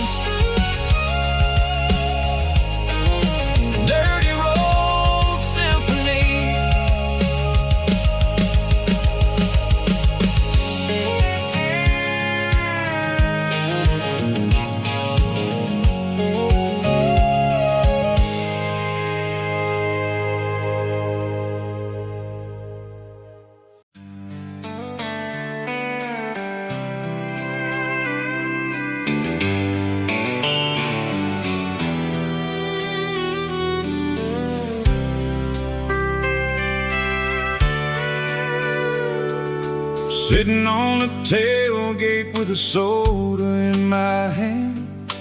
Dirty Road Symphony. Sitting on the tailgate with a soda in my hand,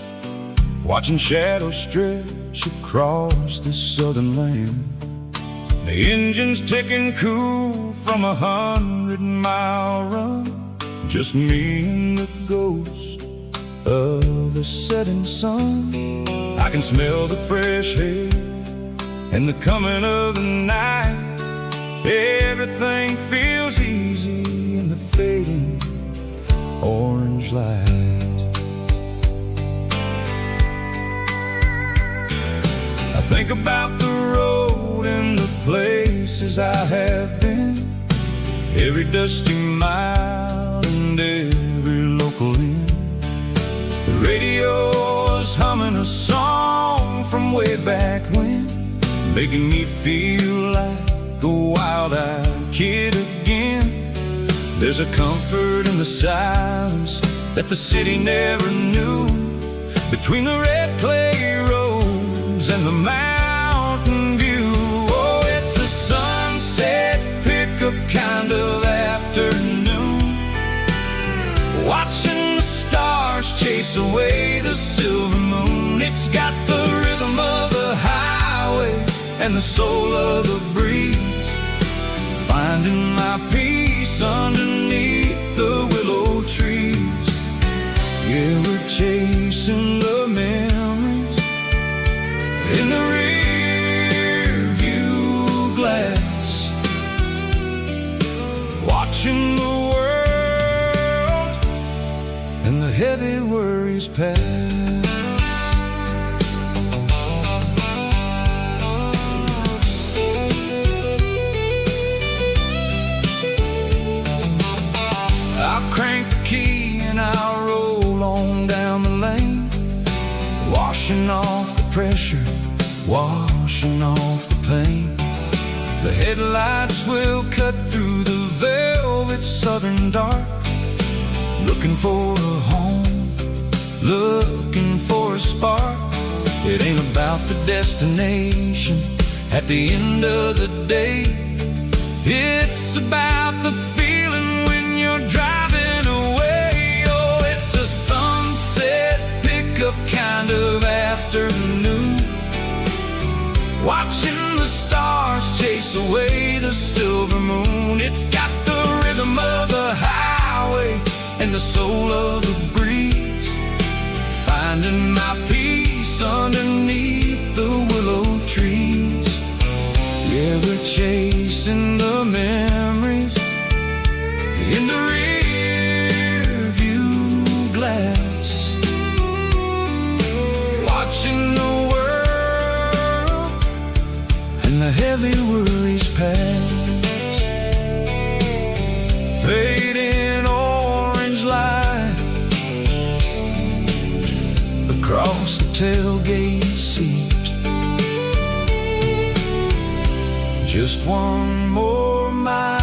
watching shadows stretch across this southern land. The engine's ticking cool from 100-mile run, just me and the ghost of the setting sun. I can smell the fresh air and the coming of the night. Everything feels easy in the fading orange light. I think about the road and the places I have been, every dusty mile and every local inn. The radio is humming a song from way back when, making me feel like a wild-eyed kid again. There's a comfort in the silence that the city never knew, between the red clay roads and the mountain view. Oh, it's a sunset pickup kind of afternoon, watching the stars chase away the silver moon. It's got the rhythm of the highway and the soul of the breeze, finding my peace underneath the willow trees. Yeah, we're chasing the memories in the rear view glass, watching the world and the heavy worries pass. I'll crank the key and I'll roll on down the lane, washing off the pressure, washing off the pain. The headlights will cut through the velvet southern dark, looking for a home, looking for a spark. It ain't about the destination at the end of the day, it's about the feeling when you're driving away. Oh, it's a sunset pickup kind of afternoon, watching the stars chase away the silver moon. It's got the rhythm of the highway and the soul of the breeze, finding my peace underneath the willow trees. Yeah, we're chasing the memories in the rear view glass, watching the world heavy worries past. Fading orange light across the tailgate seat. Just one more mile.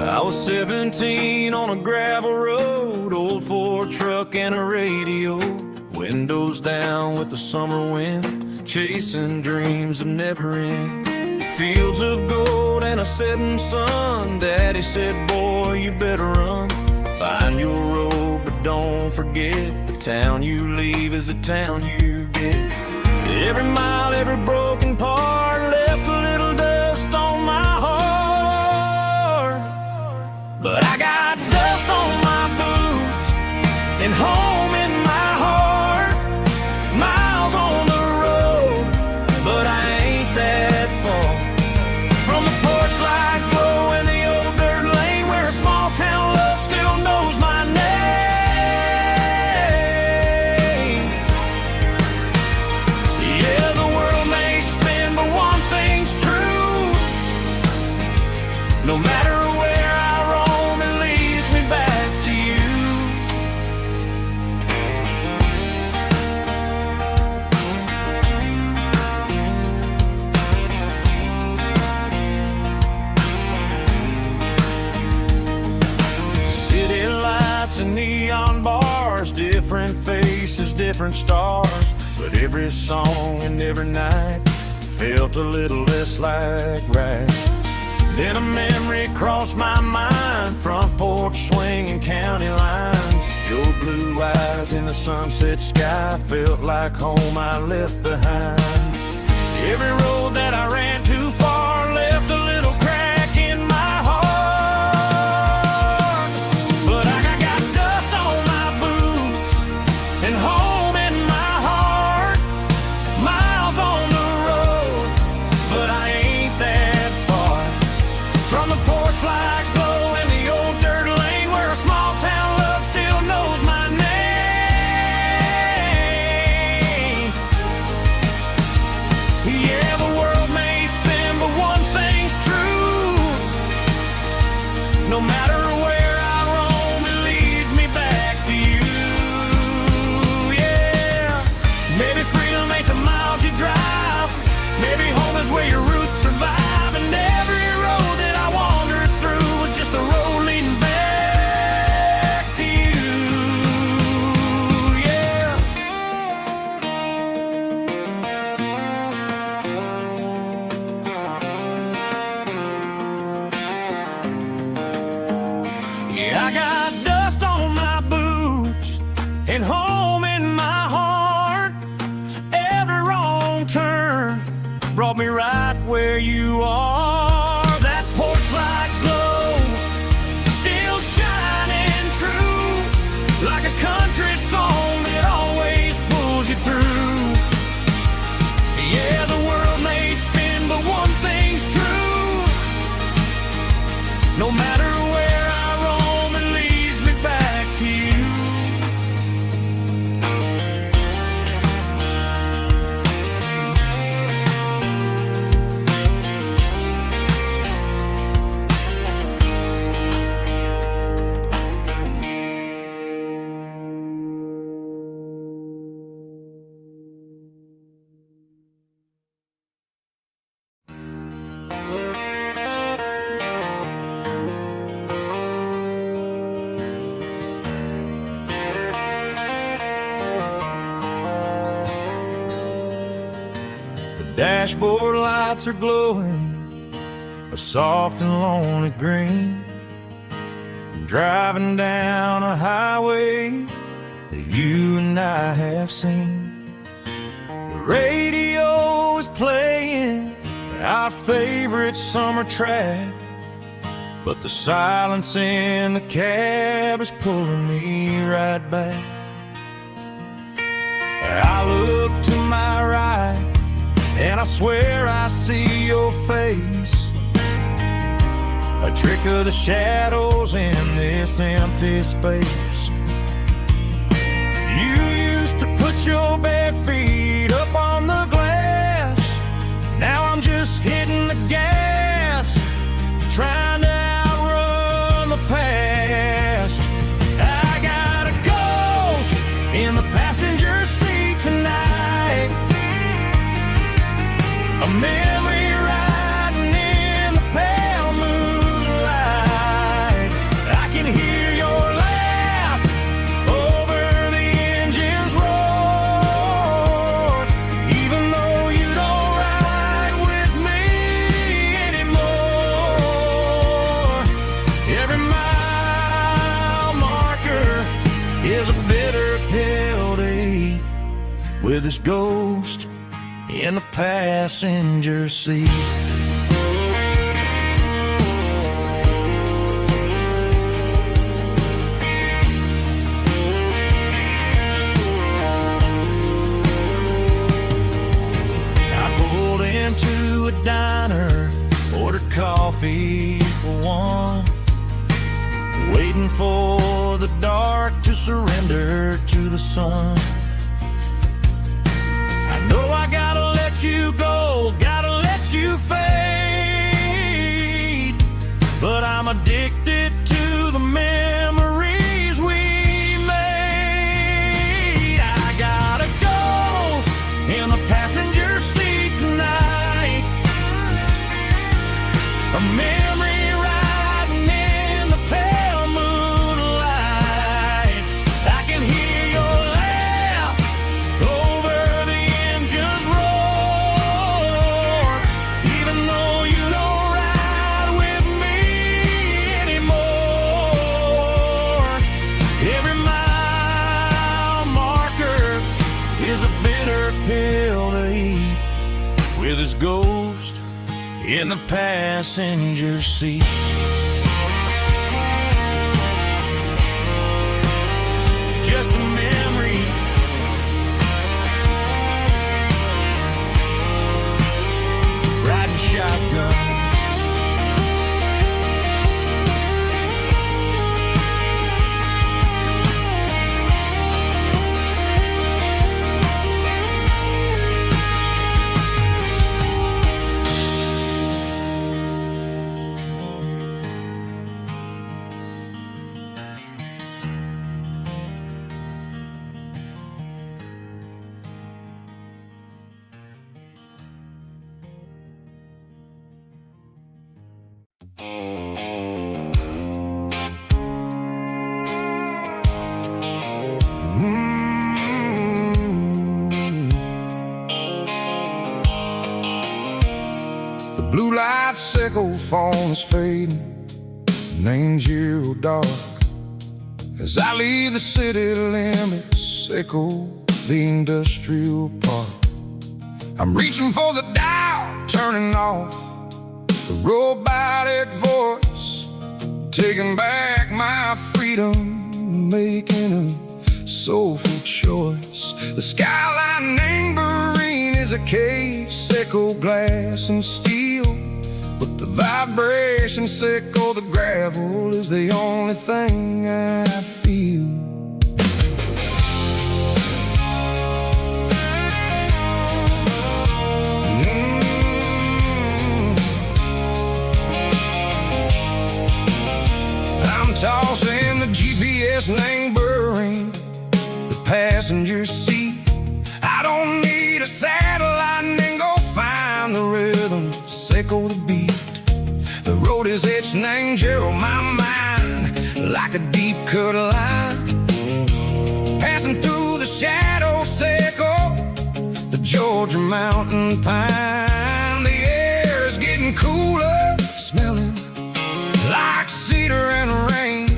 I was 17 on a gravel road, old Ford truck and a radio, windows down with the summer wind, chasing dreams of never end. Fields of gold and a setting sun. Daddy said, boy, you better run. Find your road, but don't forget, the town you leave is the town you get. Every mile, every broken part left a little dust on my heart. But I got dust on my boots and home in my heart. Miles on the road, but I ain't that far from the porch light glow and the old dirt lane where a small town love still knows my name. Yeah, the world may spin, but one thing's true. No matter where I roam, it leads me back to you. City lights and neon bars, different faces, different stars, but every song and every night felt a little less like right. Then a memory crossed my mind, front porch swinging county lines. Your blue eyes in the sunset sky felt like home I left behind. Every road that I ran too far left a little crack in my heart. But I got dust on my boots and home in my heart. Miles on the road, but I ain't that far from the porch light glow and the old dirt lane where a small town love still knows my name. Yeah, the world may spin, but one thing's true. No matter where I roam, it leads me back to you. Yeah, maybe freedom ain't the miles you drive. Maybe home is where your roots survive. And every road that I wandered through was just a road leading back to you. Yeah. Yeah, I got dust on my boots and home in my heart. Every wrong turn brought me right where you are. That porch light glow still shining true, like a country song that always pulls you through. Yeah, the world may spin, but one thing's true. No matter where I roam, it leads me back to you. Dashboard lights are glowing a soft and lonely green. I'm driving down a highway that you and I have seen. The radio is playing our favorite summer track, but the silence in the cab is pulling me right back. I look to my right, and I swear I see your face, a trick of the shadows in this empty space. You used to put your bare feet up on the glass. Now I'm just hitting the gas, trying to outrun the past. I got a ghost in the passenger seat tonight, a memory riding in the pale moonlight. I can hear your laugh over the engine's roar, even though you don't ride with me anymore. Every mile marker is a bitter pill to eat, with this ghost in the passenger seat. I pulled into a diner, ordered coffee for one, waiting for the dark to surrender to the sun. I know I gotta let you go, gotta let you fade, but I'm addicted to the memories we made. I got a ghost in the passenger seat tonight, a memory riding in the pale moonlight. I can hear your laugh over the engine's roar, even though you don't ride with me anymore. Every mile marker is a bitter pill to eat, with his ghost in the passenger seat. Just a memory, riding shotgun. The blue light sickle phone is fading, named zero dark. As I leave the city limits, sickle the industrial park. I'm reaching for the dial, turning off the robotic voice, taking back my freedom, making a soulful choice. The skyline named Barine is a case, sickle glass and steel, but the vibration sickle, the gravel, is the only thing I feel. I'm tossing the GPS named Barine, the passenger seat. I don't need a satellite and go find the rhythm, sickle the beat. The road is etched named Gerald, my mind, like a deep cut line, passing through the shadow sickle, the Georgia mountain pine. The air is getting cooler, smelling like cedar and rain,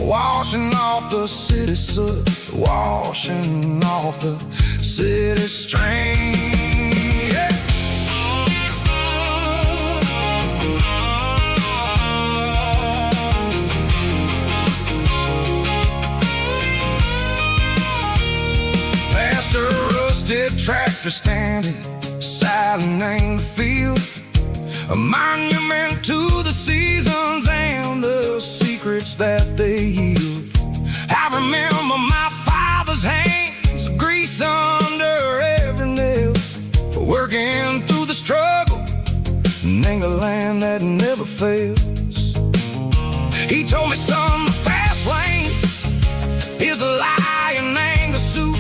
washing off the city soot, washing off the city strain. Yeah. tractor standing silent in the field, a monument to the seasons and the secrets that they yield. I remember my father's hands, grease under every nail, for working through the struggle and the land that never fails. He told me, son, the fast lane is a lion and the suit.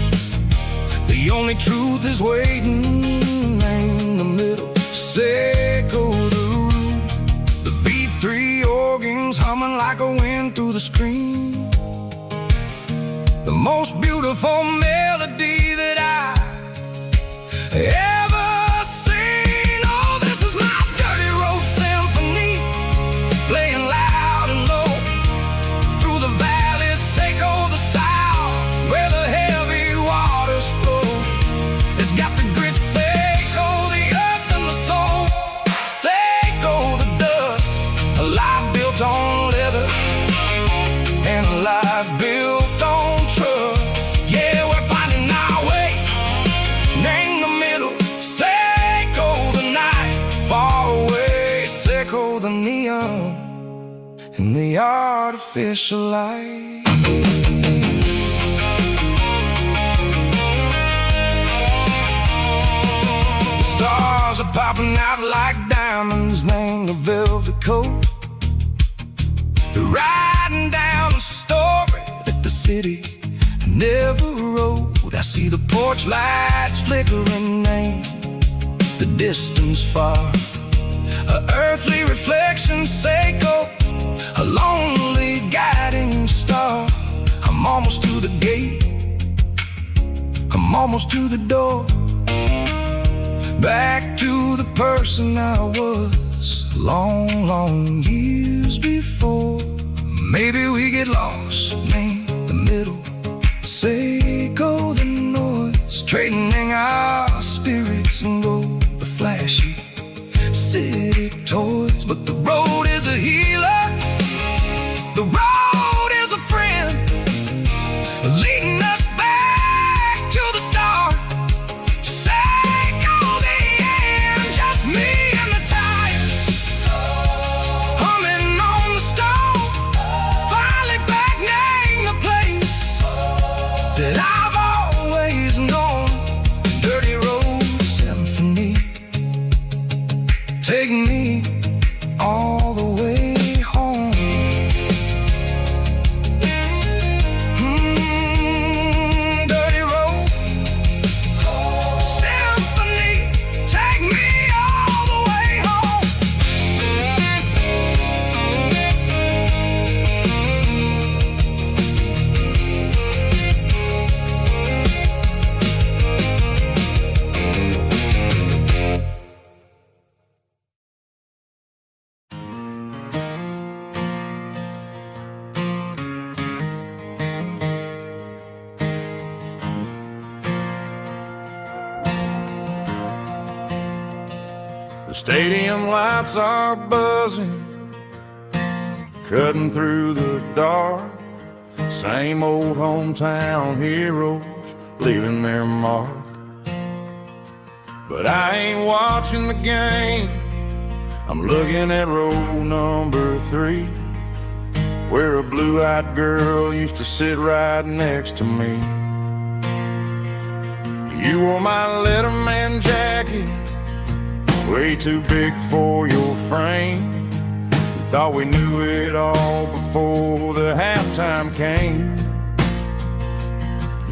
The only truth is waiting in the middle. Seco the root, the B3 organs humming like a wind through the screen. The most beautiful melody that I ever seen. Oh, this is my dirty road symphony, playing loud and low through the valleys, Seco the south, where the heavy waters flow. It's got the grit, Seco the earth and the soul, Seco the dust, a life built on leather and a life built on trust. Yeah, we're finding our way in the middle. Seco the night, far away. Seco the neon and the artificial light. The stars are popping out like diamonds, named the velvet coat. They're riding down a story that the city never wrote. I see the porch lights flickering in the distance far, a earthly reflection, Seco, a lonely guiding star. I'm almost to the gate, I'm almost to the door, back to the person I was long, long years before. Maybe we get lost in the middle, Seco the noise, trading our spirits and go the flashy city toys. But the road is a healer, the road is a friend, leading us back to the start. Seco the end, just me and the tires, humming on the stove, finally back name the place that I've always known. Dirty road symphony, take me all the way home. Dirty road symphony, take me all the way home. The stadium lights are buzzing, cutting through the dark. Same old hometown heroes leaving their mark. But I ain't watching the game, I'm looking at row number 3, where a blue-eyed girl used to sit right next to me. You wore my Letterman jacket, way too big for your frame. We thought we knew it all before the halftime came.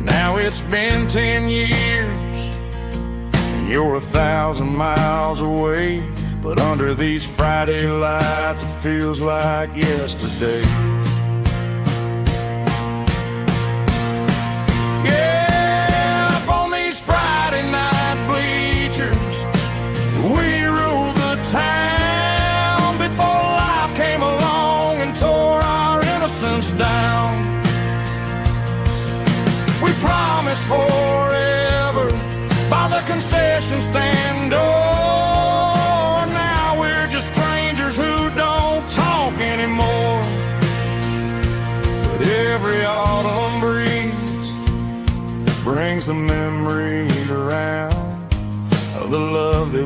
Now it's been 10 years and you're 1,000 miles away, but under these Friday lights it feels like yesterday. Yeah, up on these Friday night bleachers, we rule the town before life came along and tore our innocence down. We promised forever by the concession stand door. Now we're just strangers who don't talk anymore.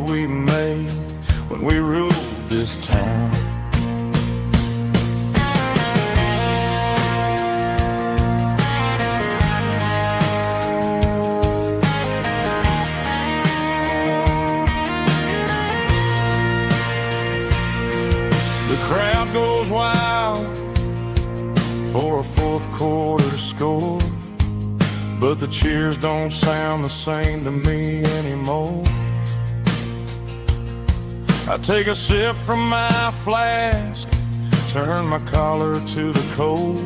that we made when we ruled this town. The crowd goes wild for a fourth quarter score, but the cheers don't sound the same to me anymore. I take a sip from my flask, turn my collar to the cold.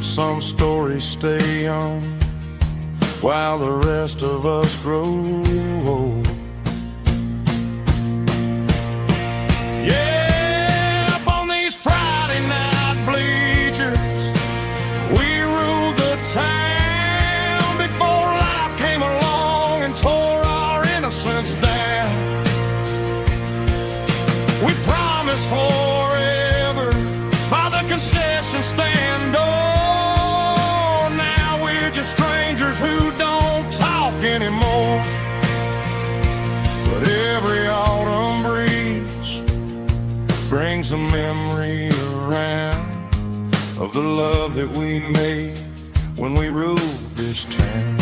Some stories stay young while the rest of us grow old. Yeah, up on these Friday night bleachers, we ruled the town before life came along and tore our innocence down. We promised forever by the concession stand door. Now we're just strangers who don't talk anymore. But every autumn breeze brings a memory around of the love that we made when we ruled this town.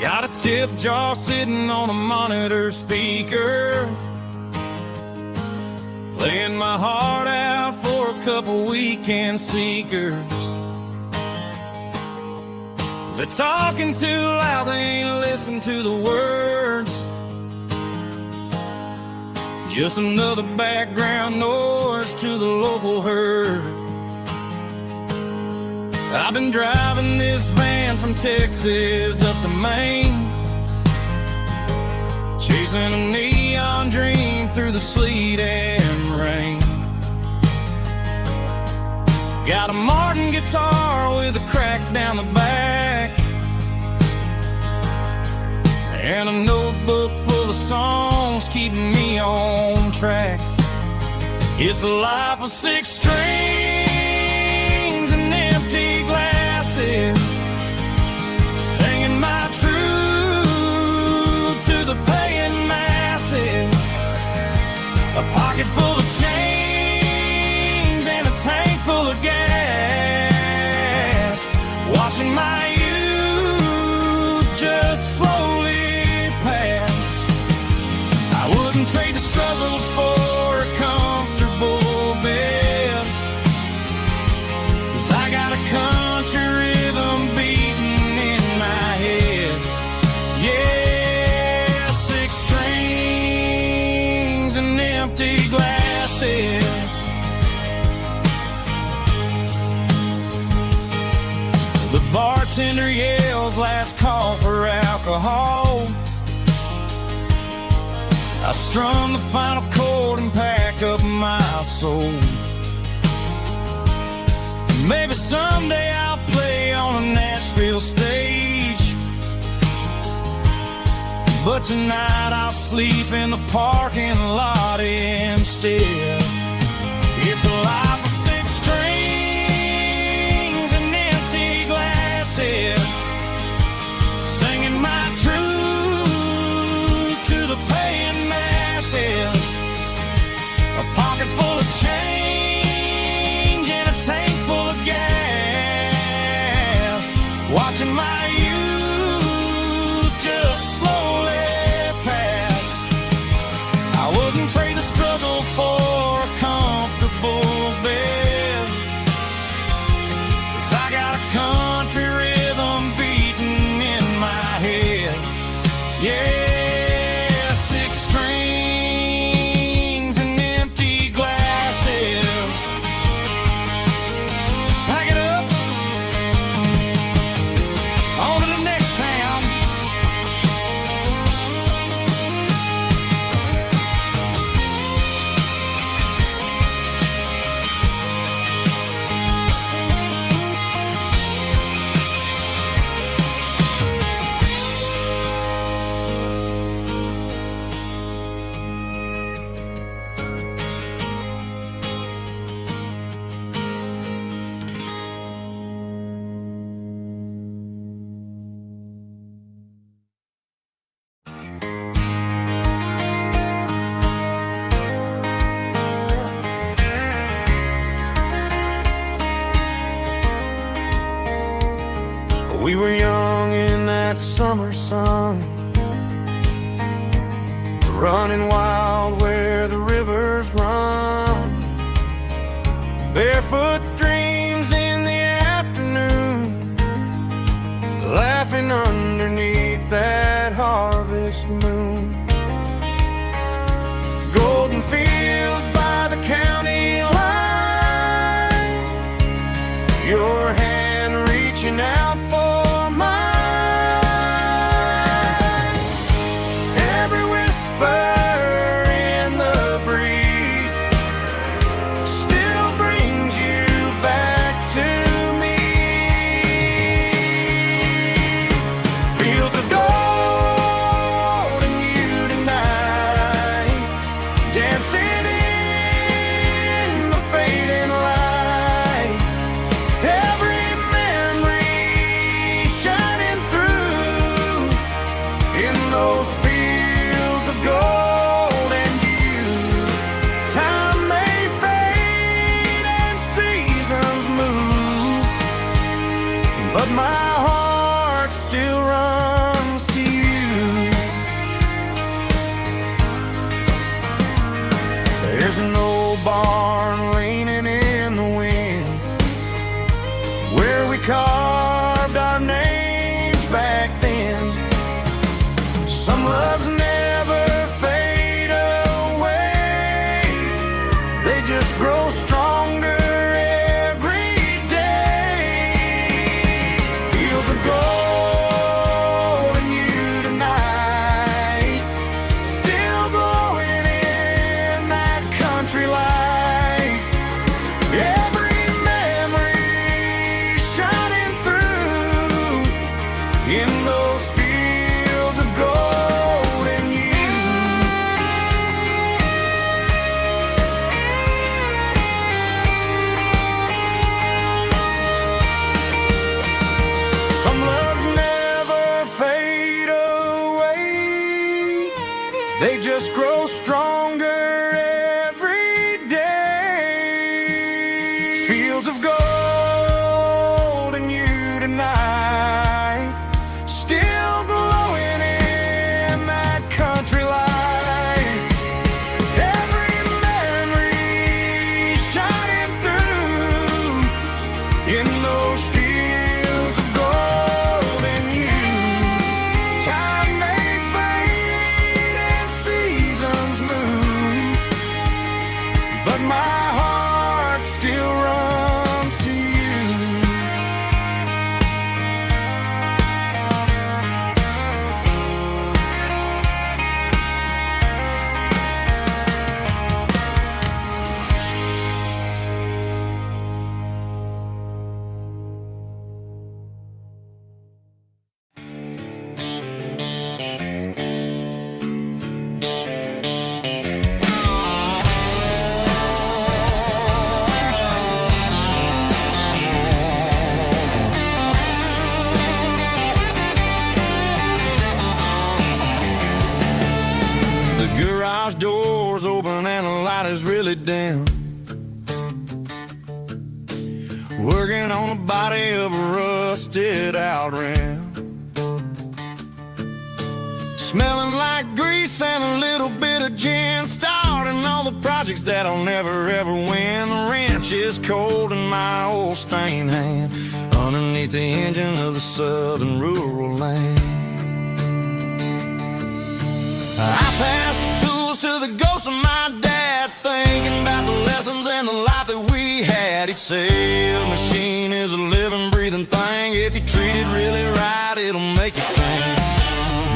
Got a tip jar sitting on a monitor speaker, playing my heart out for a couple weekend seekers. They're talking too loud, they ain't listen to the words. Just another background noise to the local herd. I've been driving this van from Texas up to Maine, chasing a neon dream through the sleet and rain. Got a Martin guitar with a crack down the back, and a notebook full of songs keeping me on track. It's a life of 6 strings and empty glasses, singing my truth to the paying masses. A pocket full of change and a tank full of gas, watching my youth just slowly pass. I wouldn't trade the struggle for a comfortable bed, 'cause I got a country rhythm beating in my head. Yeah, 6 strings and empty glasses. The bartender yells last call for alcohol. I strum the final chord and pack up my soul. Maybe someday I'll play on a Nashville stage, but tonight I'll sleep in the parking lot instead. It's a life of six strings and empty glasses, singing my truth to the paying masses. A pocket full of change and a tank full of gas, watching my youth just slowly pass. I wouldn't trade the struggle for a comfortable bed, 'cause I got a country rhythm beating in my head. Yeah, six strings and empty glasses. Pack it up, on to the next town. We were young in that summer sun, running wild where the rivers run, barefoot dreams in the afternoon, laughing underneath that harvest moon. Golden fields by the county line, your hand reaching out for mine. Every whisper in the breeze still brings you back to me. Fields of gold and you tonight, dancing in the fading light. Every memory shining through in those fields of gold and you. Time may fade and seasons move, but my heart still runs to you. There's an old barn leaning in the wind, where we carved our names back then. Some loves never fade away, they just grow stronger every day. Fields of gold and you tonight, still glowing in that country light. Every memory shining through in those fields of gold and you. Some loves never fade away, they just grow stronger every day. Fields of gold and you tonight, still glowing in that country light. Every memory shining through in those fields of gold and you. Time may fade and seasons is really dim. Working on the body of a rusted out rim. Smelling like grease and a little bit of gin. Starting all the projects that'll never ever win. The wrench is cold in my old stained hand underneath the engine of the southern rural land. I pass the tools to the ghost of my dad, thinking about the lessons and the life that we had. He'd say a machine is a living, breathing thing. If you treat it really right, it'll make you sing.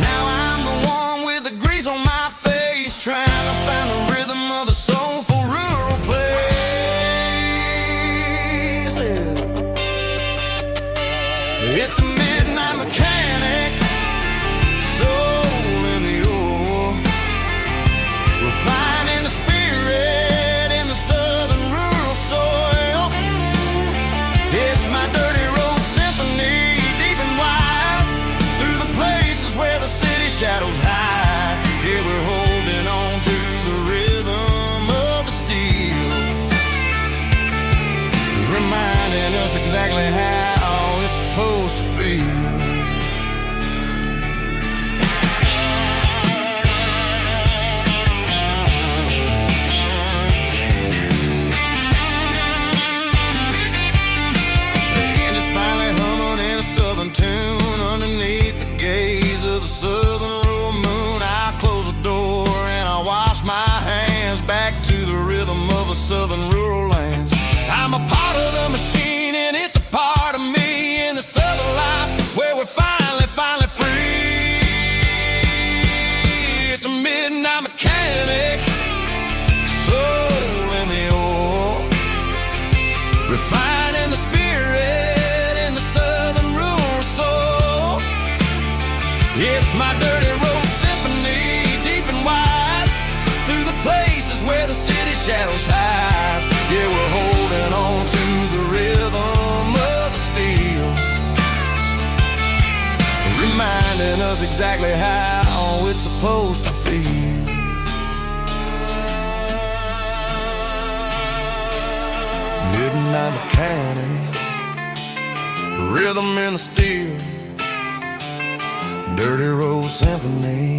Now I'm the one with the grease on my face, trying to find the rhythm of a soulful rural place. It's a midnight mechanic, soul in the ore, refining the spirit in the southern rural soil. It's my dirty road symphony, deep and wide, through the places where the city shadows hide. Yeah, we're holding on to the rhythm of the steel, reminding us exactly how it's supposed to feel. Tune underneath the gaze of the southern rural moon. I close the door and I wash my hands back to the rhythm of the southern rural lands. I'm a part of the machine and it's a part of me in the southern life where we're finally free. It's a midnight mechanic, soul in the ore, refining the spirit in the southern rural soul. It's my dirty road symphony, deep and wide, through the places where the city shadows hide. Yeah, we're holding on to the rhythm of the steel, reminding us exactly how it's supposed to feel. Midnight mechanic, rhythm in the steel, dirty road symphony.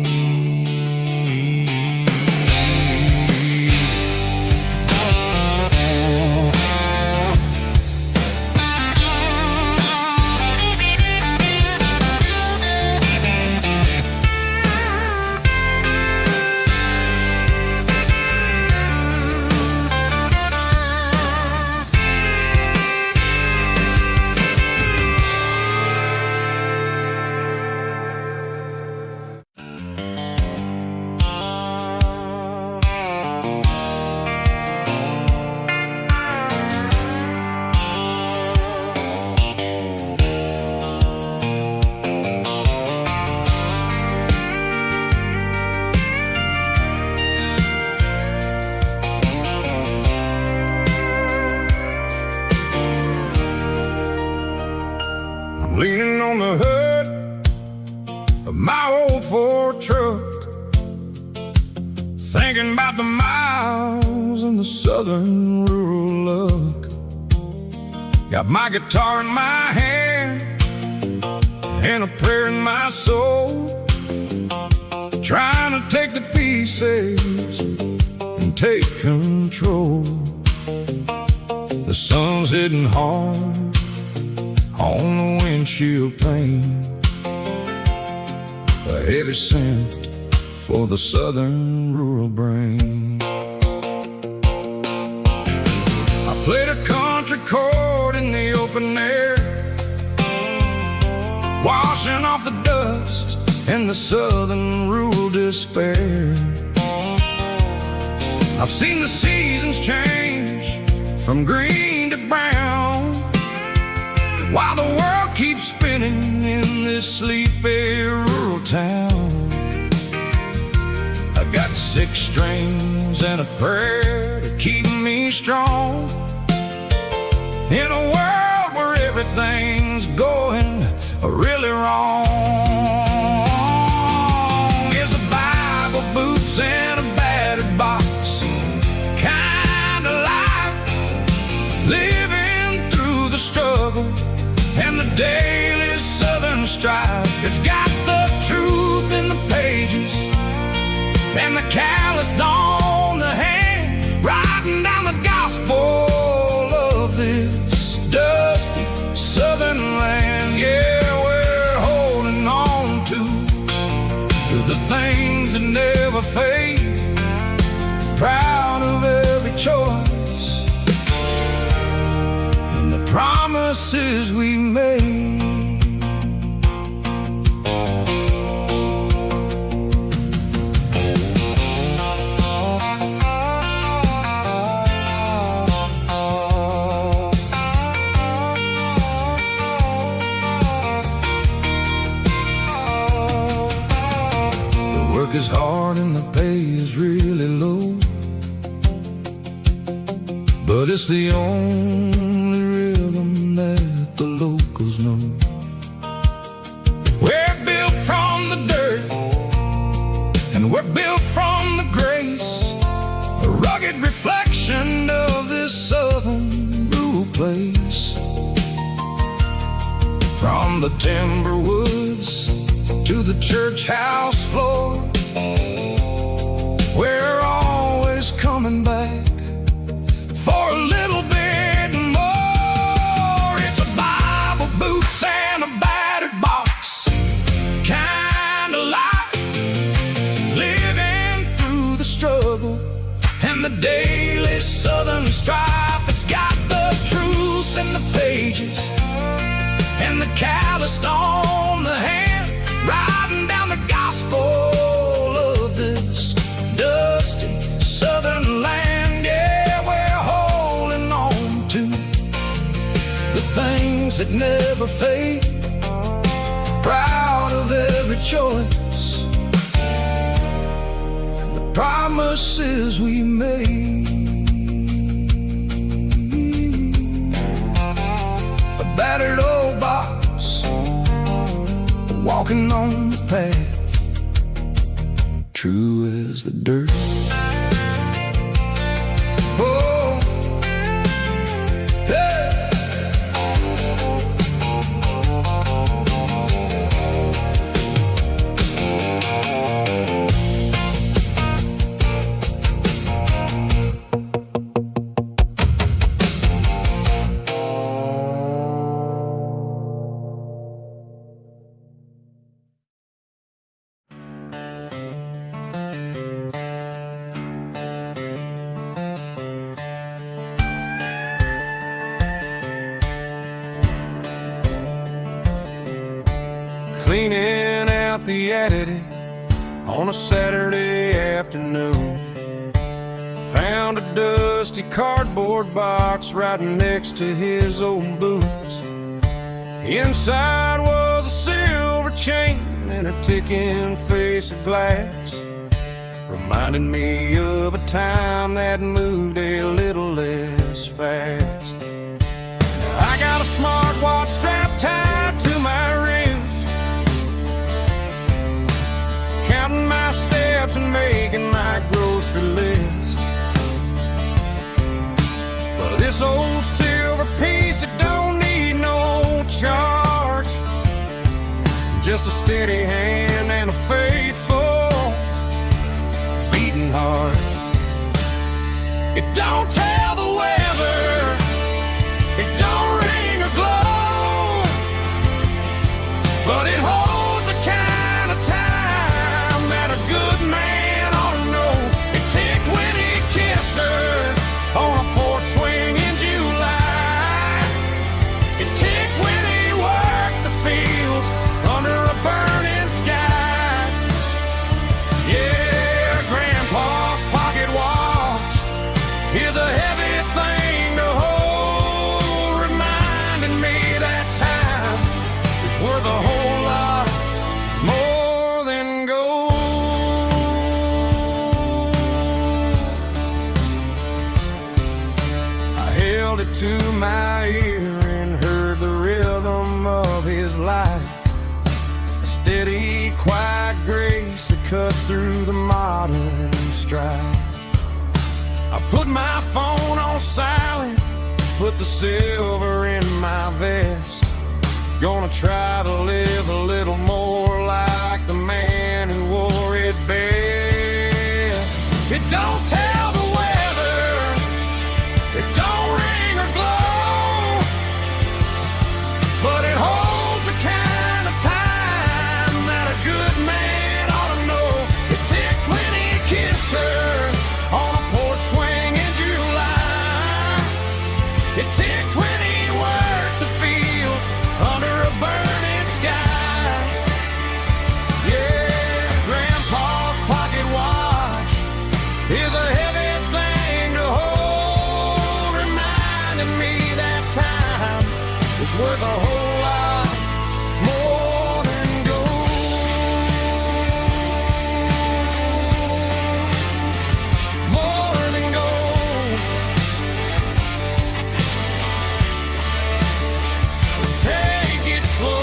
Leaning on the hood of my old Ford truck, thinking about the miles and the southern rural look. Got my guitar in my hand and a prayer in my soul, trying to take the pieces and take control. The sun's hitting hard on the windshield pane, a heavy scent for the southern rural brain. I played a country chord in the open air, washing off the dust and the southern rural despair. I've seen the seasons change from green to brown, while the world keeps spinning in this sleepy rural town. I got 6 strings and a prayer to keep me strong in a world where everything's going really wrong. It's a Bible, boots, and a battered box, strife. It's got the truth in the pages and the calloused on the hand, writing down the gospel of this dusty southern land. Yeah, we're holding on to the things that never fade, proud of every choice and the promises we made. Work is hard and the pay is really low, but it's the only rhythm that the locals know. We're built from the dirt and we're built from the grace, a rugged reflection of this southern rural place. From the timber woods to the church house floor, we're always coming back for a little bit more. It's a Bible, boots, and a battered box kind of life, living through the struggle and the daily southern strife. It's got the truth in the pages and the calloused on the hand, writing down the gospel of this dusty southern land. Yeah, we're holding on to the things that never fade, proud of every choice and the promises we made. A battered old box, walking on the path, true as the dirt. Oh, hey. Cleaning out the attic on a Saturday afternoon, found a dusty cardboard box right next to his old boots. Inside was a silver chain and a ticking face of glass, reminding me of a time that moved a little less fast. I got a smartwatch strapped tied to my wrist, counting my steps and making my grocery list. But this old silver piece, it don't need no charge, just a steady hand and a faithful beating heart. It don't tell the weather, it don't ring or glow, but it holds the kind of time that a good man ought to know. It ticked when he kissed her on a porch swing in July. It ticked when he worked the fields under a burning sky. Yeah, Grandpa's pocket watch is a heavy thing to hold, reminding me that time is worth a whole lot more than gold. I held it to my ear and heard the rhythm of his life, a steady, quiet grace that cut through the modern strife. I put my phone on silent, put the silver in my vest, Gonna try to live a little more like the man who wore it best. It don't tell the weather, it don't ring or glow, but it holds the kind of time that a good man ought to know. It ticked when he kissed her on a porch swing in July. It ticked when he worked the fields under a burning sky. Yeah, Grandpa's pocket watch is a heavy thing to hold, reminding me that time is worth a whole lot more than gold. More than gold. Take it slow.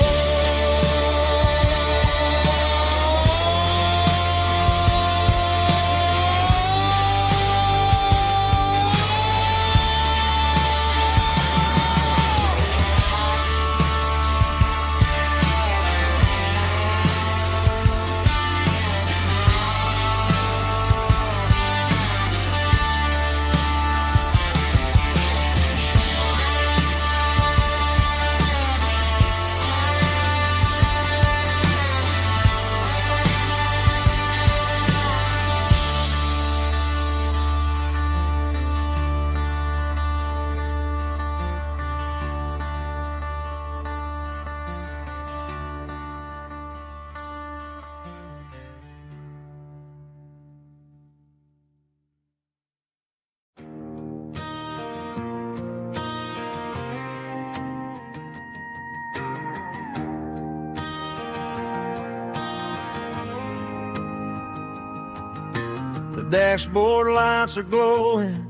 The dashboard lights are glowing,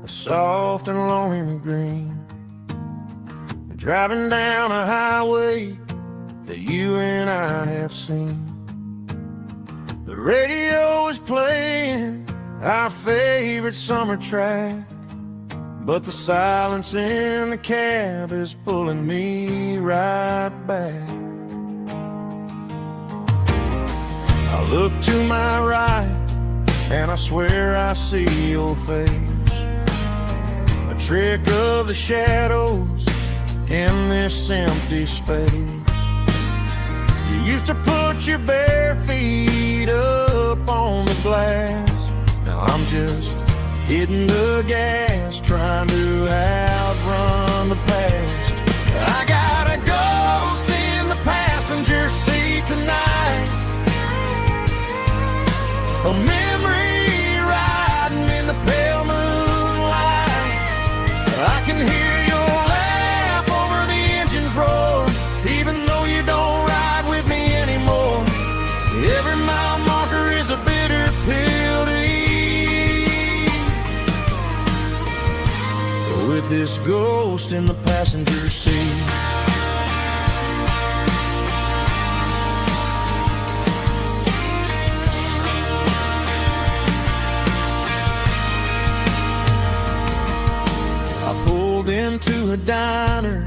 a soft and lonely green. Driving down a highway that you and I have seen. The radio is playing our favorite summer track, but the silence in the cab is pulling me right back. I look to my right and I swear I see your face, a trick of the shadows in this empty space. You used to put your bare feet up on the glass. Now I'm just hitting the gas, trying to outrun the past. I got a ghost in the passenger seat tonight, a memory riding in the pale moonlight. I can hear your laugh over the engine's roar, even though you don't ride with me anymore. Every mile marker is a bitter pill to eat, with this ghost in the passenger seat. Into a diner,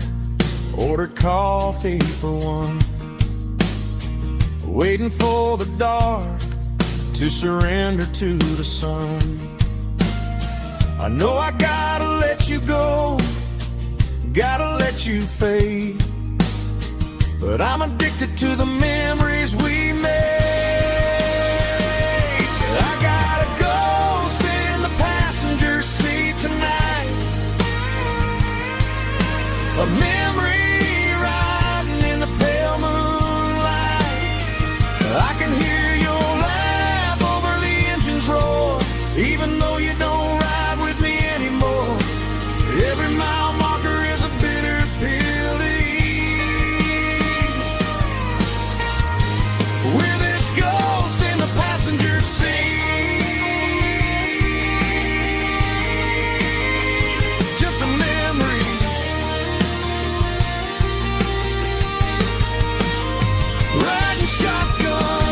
ordered coffee for one, waiting for the dark to surrender to the sun. I know I gotta let you go, gotta let you fade, but I'm addicted to the memories we made. I got a ghost in the passenger seat tonight, a memory riding in the pale moonlight. I can hear your laugh over the engine's roar, even though you don't ride with me anymore. Every mile marker is a bitter pill to eat, with this ghost in the passenger seat. Just a memory, riding shotgun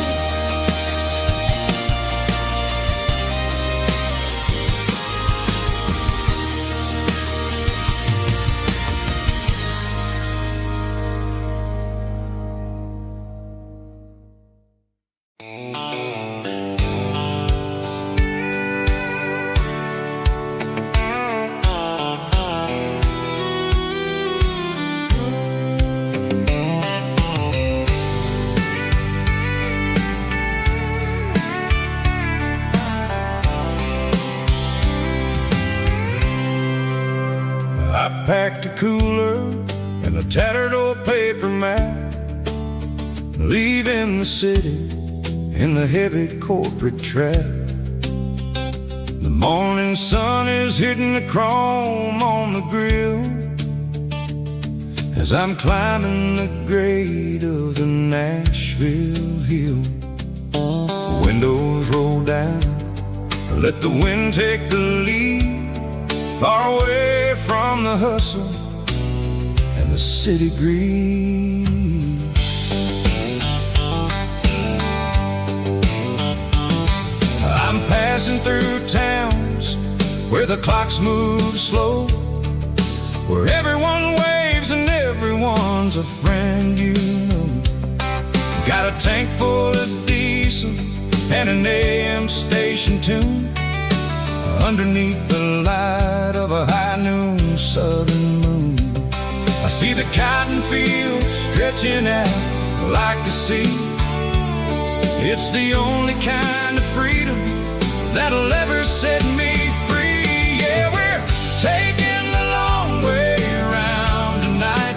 leaving the city in the heavy corporate trap. The morning sun is hitting the chrome on the grill as I'm climbing the grade of the Nashville hill. Windows roll down, let the wind take the lead, far away from the hustle and the city greed. I'm passing through towns where the clocks move slow, where everyone waves and everyone's a friend you know. Got a tank full of diesel and an AM station tune underneath the light of a high noon southern moon. I see the cotton fields stretching out like a sea. It's the only kind of freedom that'll ever set me free. Yeah, we're taking the long way around tonight,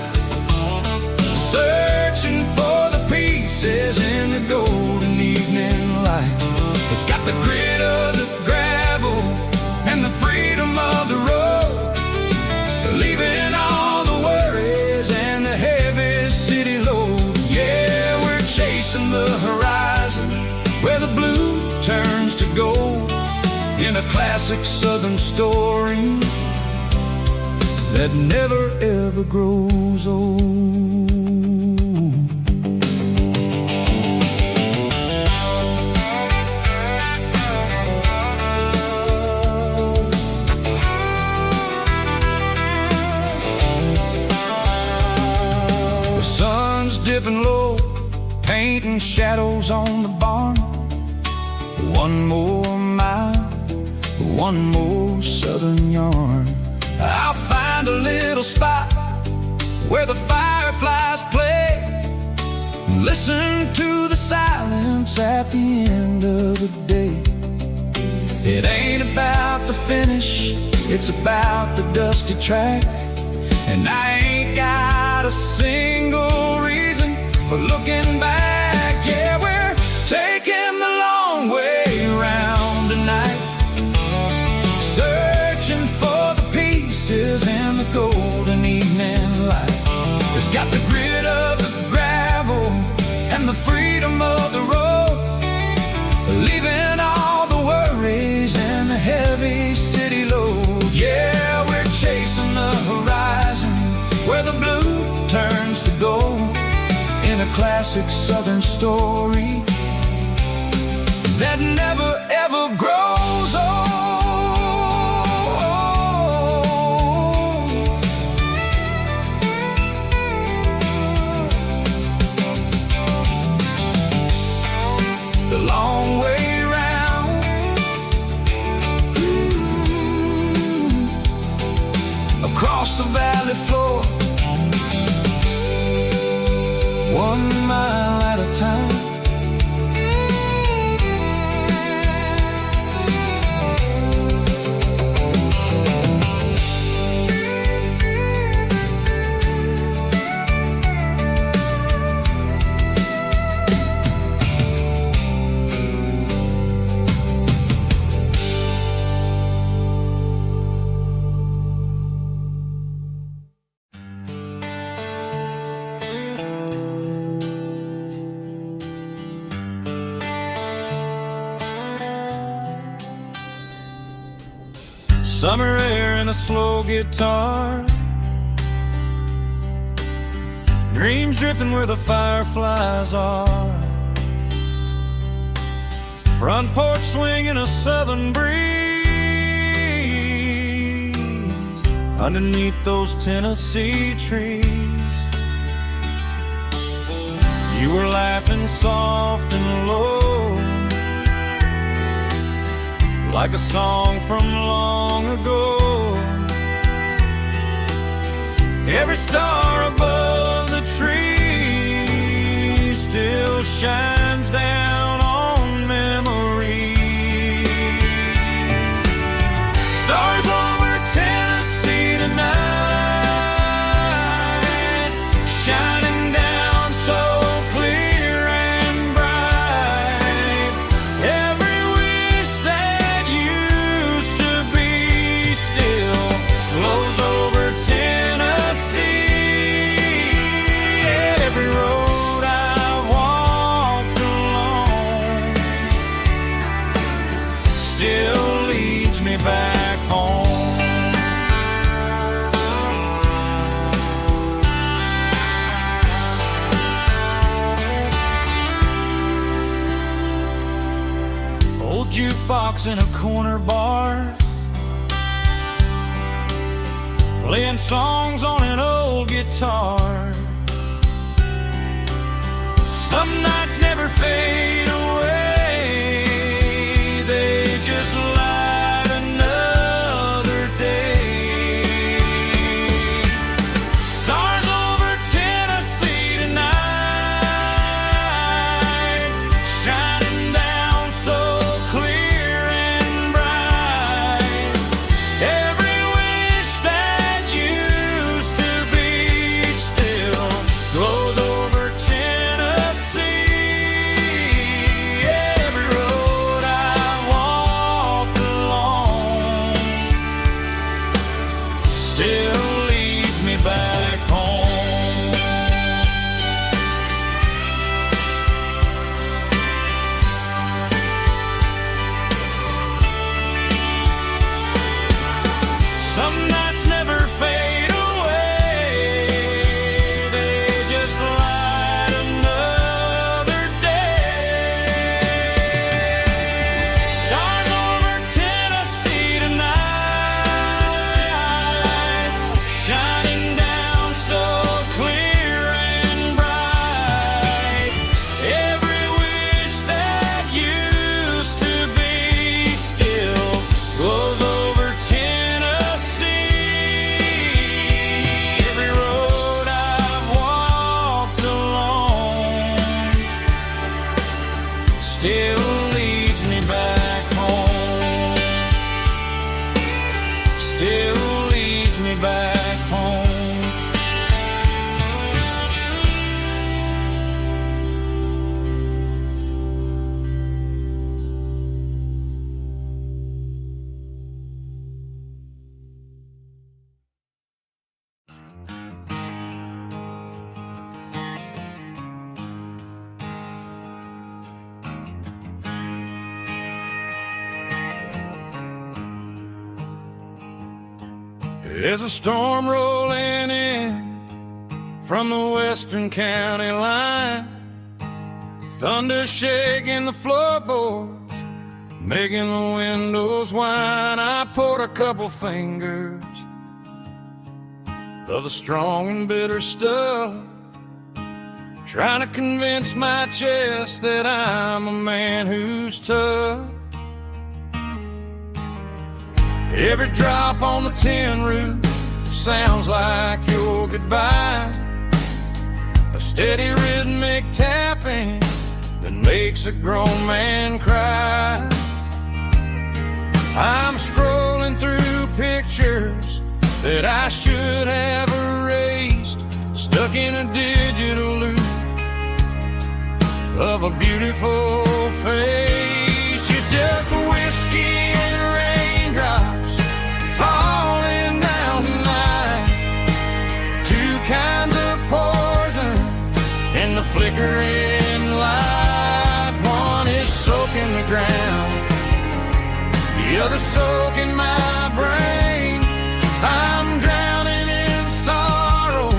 searching for the pieces in the golden evening light. It's got the grit of the gravel and the freedom of the road, leaving all the worries and the heavy city load. Yeah, we're chasing the horizon where the blue turns to gold, in a classic southern story that never ever grows old. The sun's dipping low, painting shadows on the barn. One more mile, one more southern yarn. I'll find a little spot where the fireflies play, and listen to the silence at the end of the day. It ain't about the finish, it's about the dusty track. And I ain't got a single reason for looking back. Yeah, we're taking the long way around tonight, searching for the pieces in the golden evening light. It's got the grit of the gravel and the freedom of the road, leaving all the worries and the heavy city load. Yeah, we're chasing the horizon where the blue turns to gold, in a classic southern story that never ever grows old. The long way round, across the valley floor, 1 mile at a time. Summer air and a slow guitar, dreams drifting where the fireflies are, front porch swinging a southern breeze underneath those Tennessee trees. You were laughing soft and low, like a song from long ago. Every star above the tree still shines down on memories. Stars over Tennessee tonight, shining down so clear jukebox in a corner bar, playing songs on an old guitar. Some nights never fade away, they just light another day. Stars over Tennessee tonight, shining down so clear and bright. Every wish that used to be still glows over Tennessee. Every road I've walked along still leads me back home. Some nights never fade away, they just light another day. Stars over Tennessee tonight, shining down so clear and bright. Every wish that used to be still glows over Tennessee. Every road I've walked along still leads me back home. Still leads me back home. There's a storm rolling in from the western county line, thunder shaking the floorboards, making the windows whine. I poured a couple fingers of the strong and bitter stuff, trying to convince my chest that I'm a man who's tough. Every drop on the tin roof sounds like your goodbye, a steady rhythmic tapping that makes a grown man cry. I'm scrolling through pictures that I should have erased, stuck in a digital loop of a beautiful face. It's just whiskey and raindrops falling down tonight, two kinds of poison in the flickering light. One is soaking the ground, the other soaking my brain. I'm drowning in sorrow,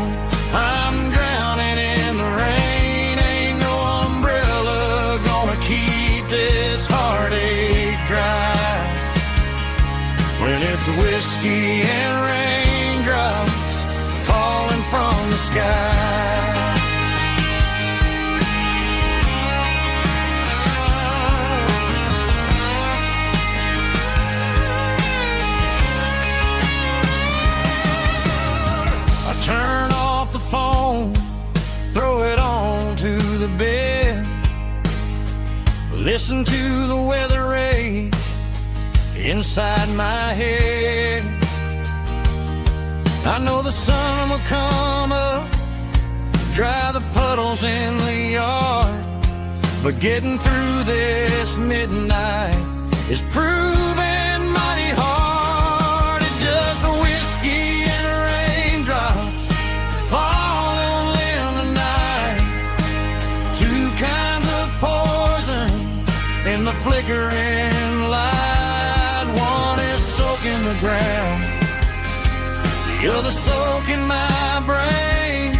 I'm drowning in the rain. Ain't no umbrella gonna keep this heartache dry when it's whiskey and raindrops falling from the sky. I turn off the phone, throw it on to the bed, listen to the weather rage inside my head. I know the sun will come up, dry the puddles in the yard, but getting through this midnight is proving mighty hard. It's just the whiskey and raindrops falling in the night, two kinds of poison in the flickering light. One is soaking the ground, the other soaking my brain.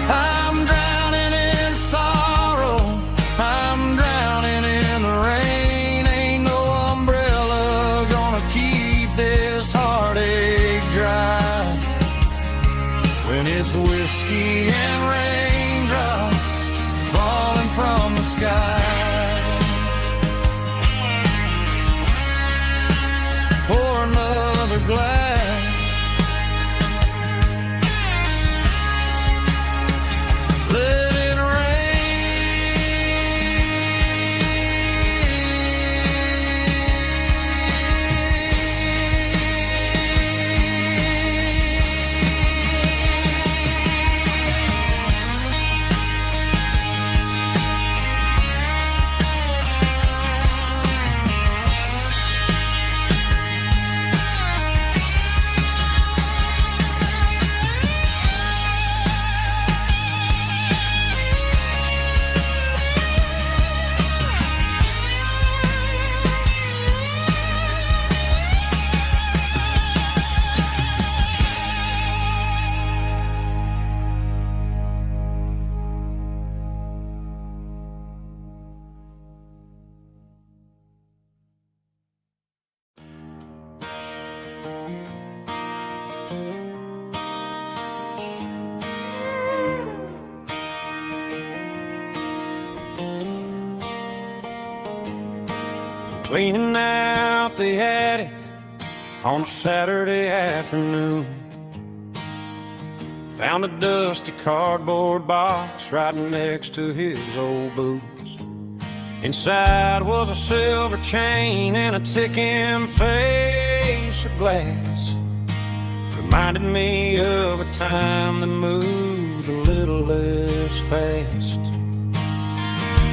I'm drowning in sorrow, I'm drowning in the rain. Ain't no whiskey and raindrops falling from the sky. Pour another glass. Let it Cleaning out the attic on a Saturday afternoon. Found a dusty cardboard box right next to his old boots. Inside was a silver chain and a ticking face of glass. Reminded me of a time that moved a little less fast.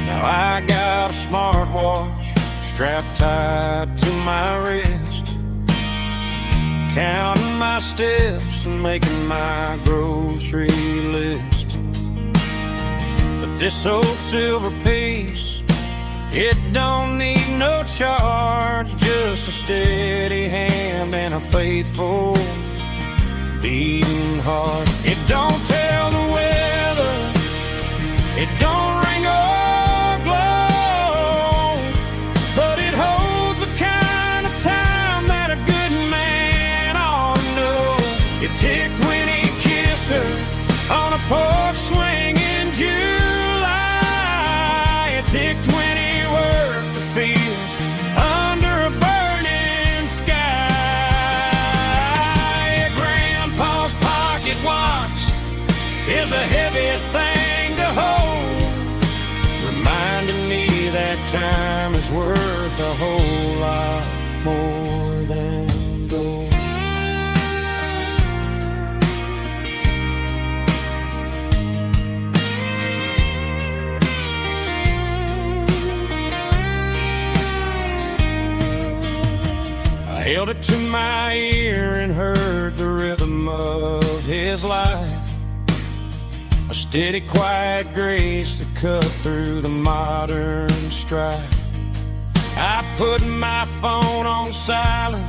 Now I got a smartwatch strapped tight to my wrist, counting my steps and making my grocery list. But this old silver piece, it don't need no charge, just a steady hand and a faithful beating heart. It don't tell the weather, it don't ring or glow, but it holds the kind of time that a good man ought to know. It ticked when he kissed her on a porch swing in July. It ticked when he worked the fields under a burning sky. Grandpa's pocket watch is a heavy thing to hold, reminding me that time is worth a whole lot more than gold. I held it to my ear and heard the rhythm of his life, a steady, quiet grace that cut through the modern strife. I put my phone on silent,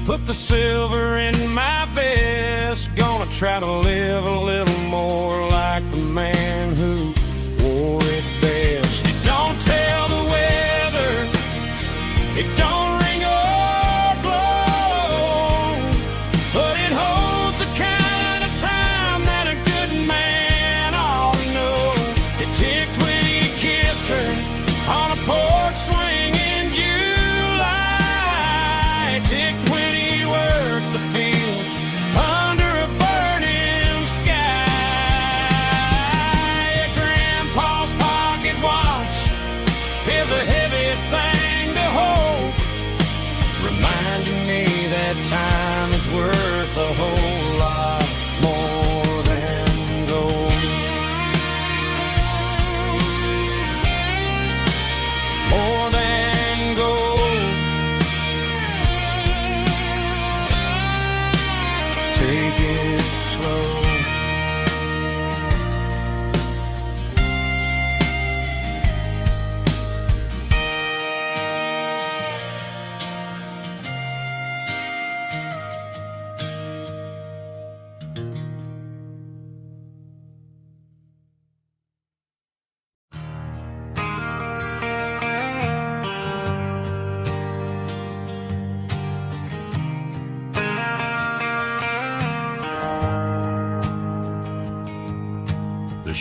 put the silver in my vest. Gonna try to live a little more like the man who wore it best. It don't tell the weather, it don't ring or glow, but it holds the kind of time that a good man ought to know. It ticked when he kissed her on a porch swing in July. It ticked when he worked the fields under a burning sky.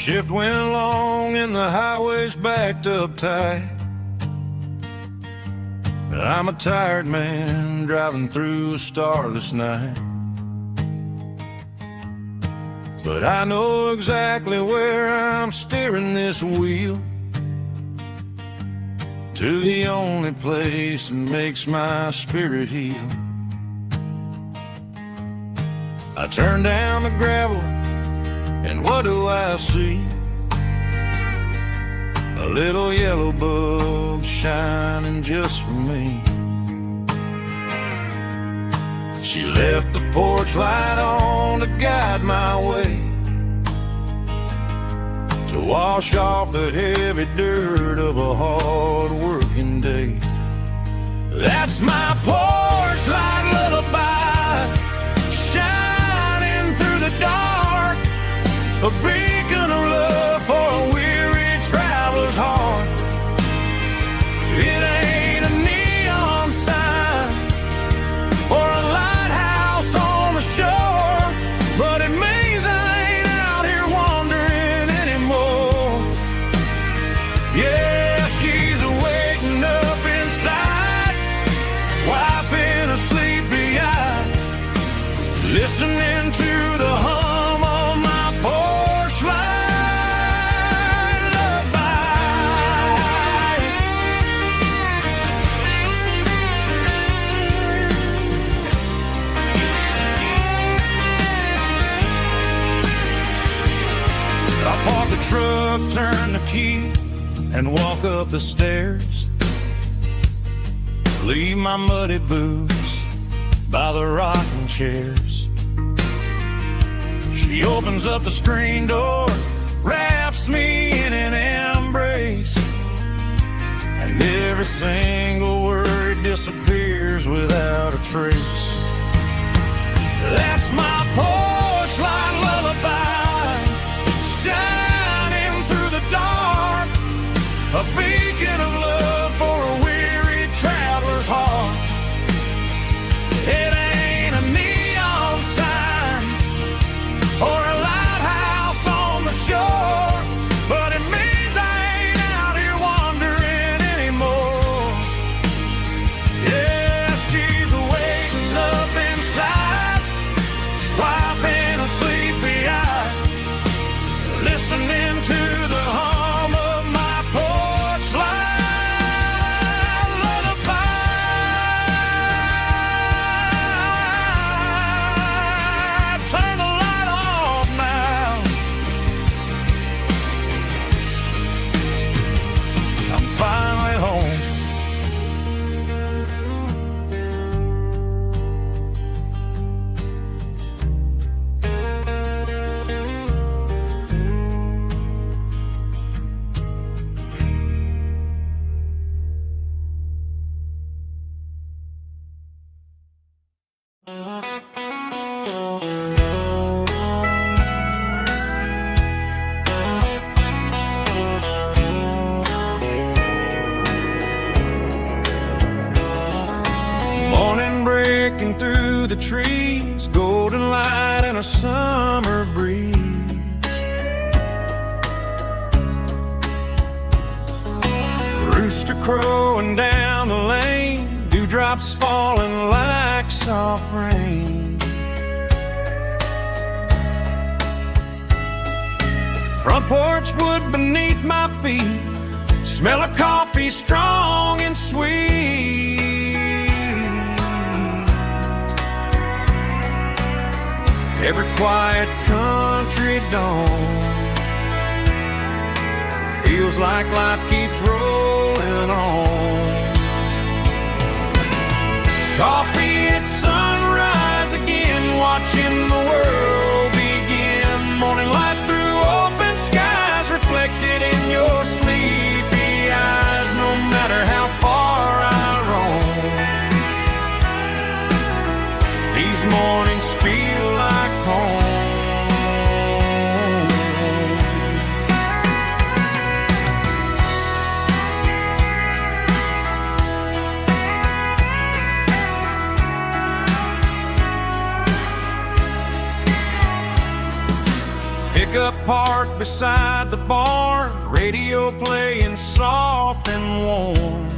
shift went long and the highway's backed up tight. I'm a tired man driving through a starless night. But I know exactly where I'm steering this wheel, to the only place that makes my spirit heal. I turn down the gravel, and what do I see? A little yellow bulb shining just for me. She left the porch light on to guide my way, to wash off the heavy dirt of a hard-working day. That's my porch light lullaby, shining through the dark, a beacon of love for a weary traveler's heart. It ain't a neon sign or a lighthouse on the shore, but it means I ain't out here wandering anymore. Yeah, she's waiting up inside, wiping a sleepy eye, listening to the hum of my porch light lullaby. I park the truck, turn the key, and walk up the stairs. Leave my muddy boots by the rocking chairs. She opens up the screen door, wraps me in an embrace, and every single word disappears without a trace. That's my porch light lullaby, shining through the dark, a beacon of love for a weary traveler's heart. It ain't a neon sign or a lighthouse on the shore, but it means I ain't out here wandering anymore. Yeah, she's waiting up inside, wiping a sleepy eye, listening to the hum of my porch light lullaby. Turn the light off now. I'm finally home. Morning breaking through the trees, golden light and a summer breeze. Rooster crowing down the lane, dewdrops falling like soft rain. Front porch wood beneath my feet, smell of coffee strong and sweet. Every quiet country dawn feels like life keeps rolling on. Coffee at sunrise again, watching the world begin. Morning light through open skies, reflected in your sleepy eyes. No matter how far I roam, these mornings feel like home. truck parked beside the barn, radio playing soft and warm.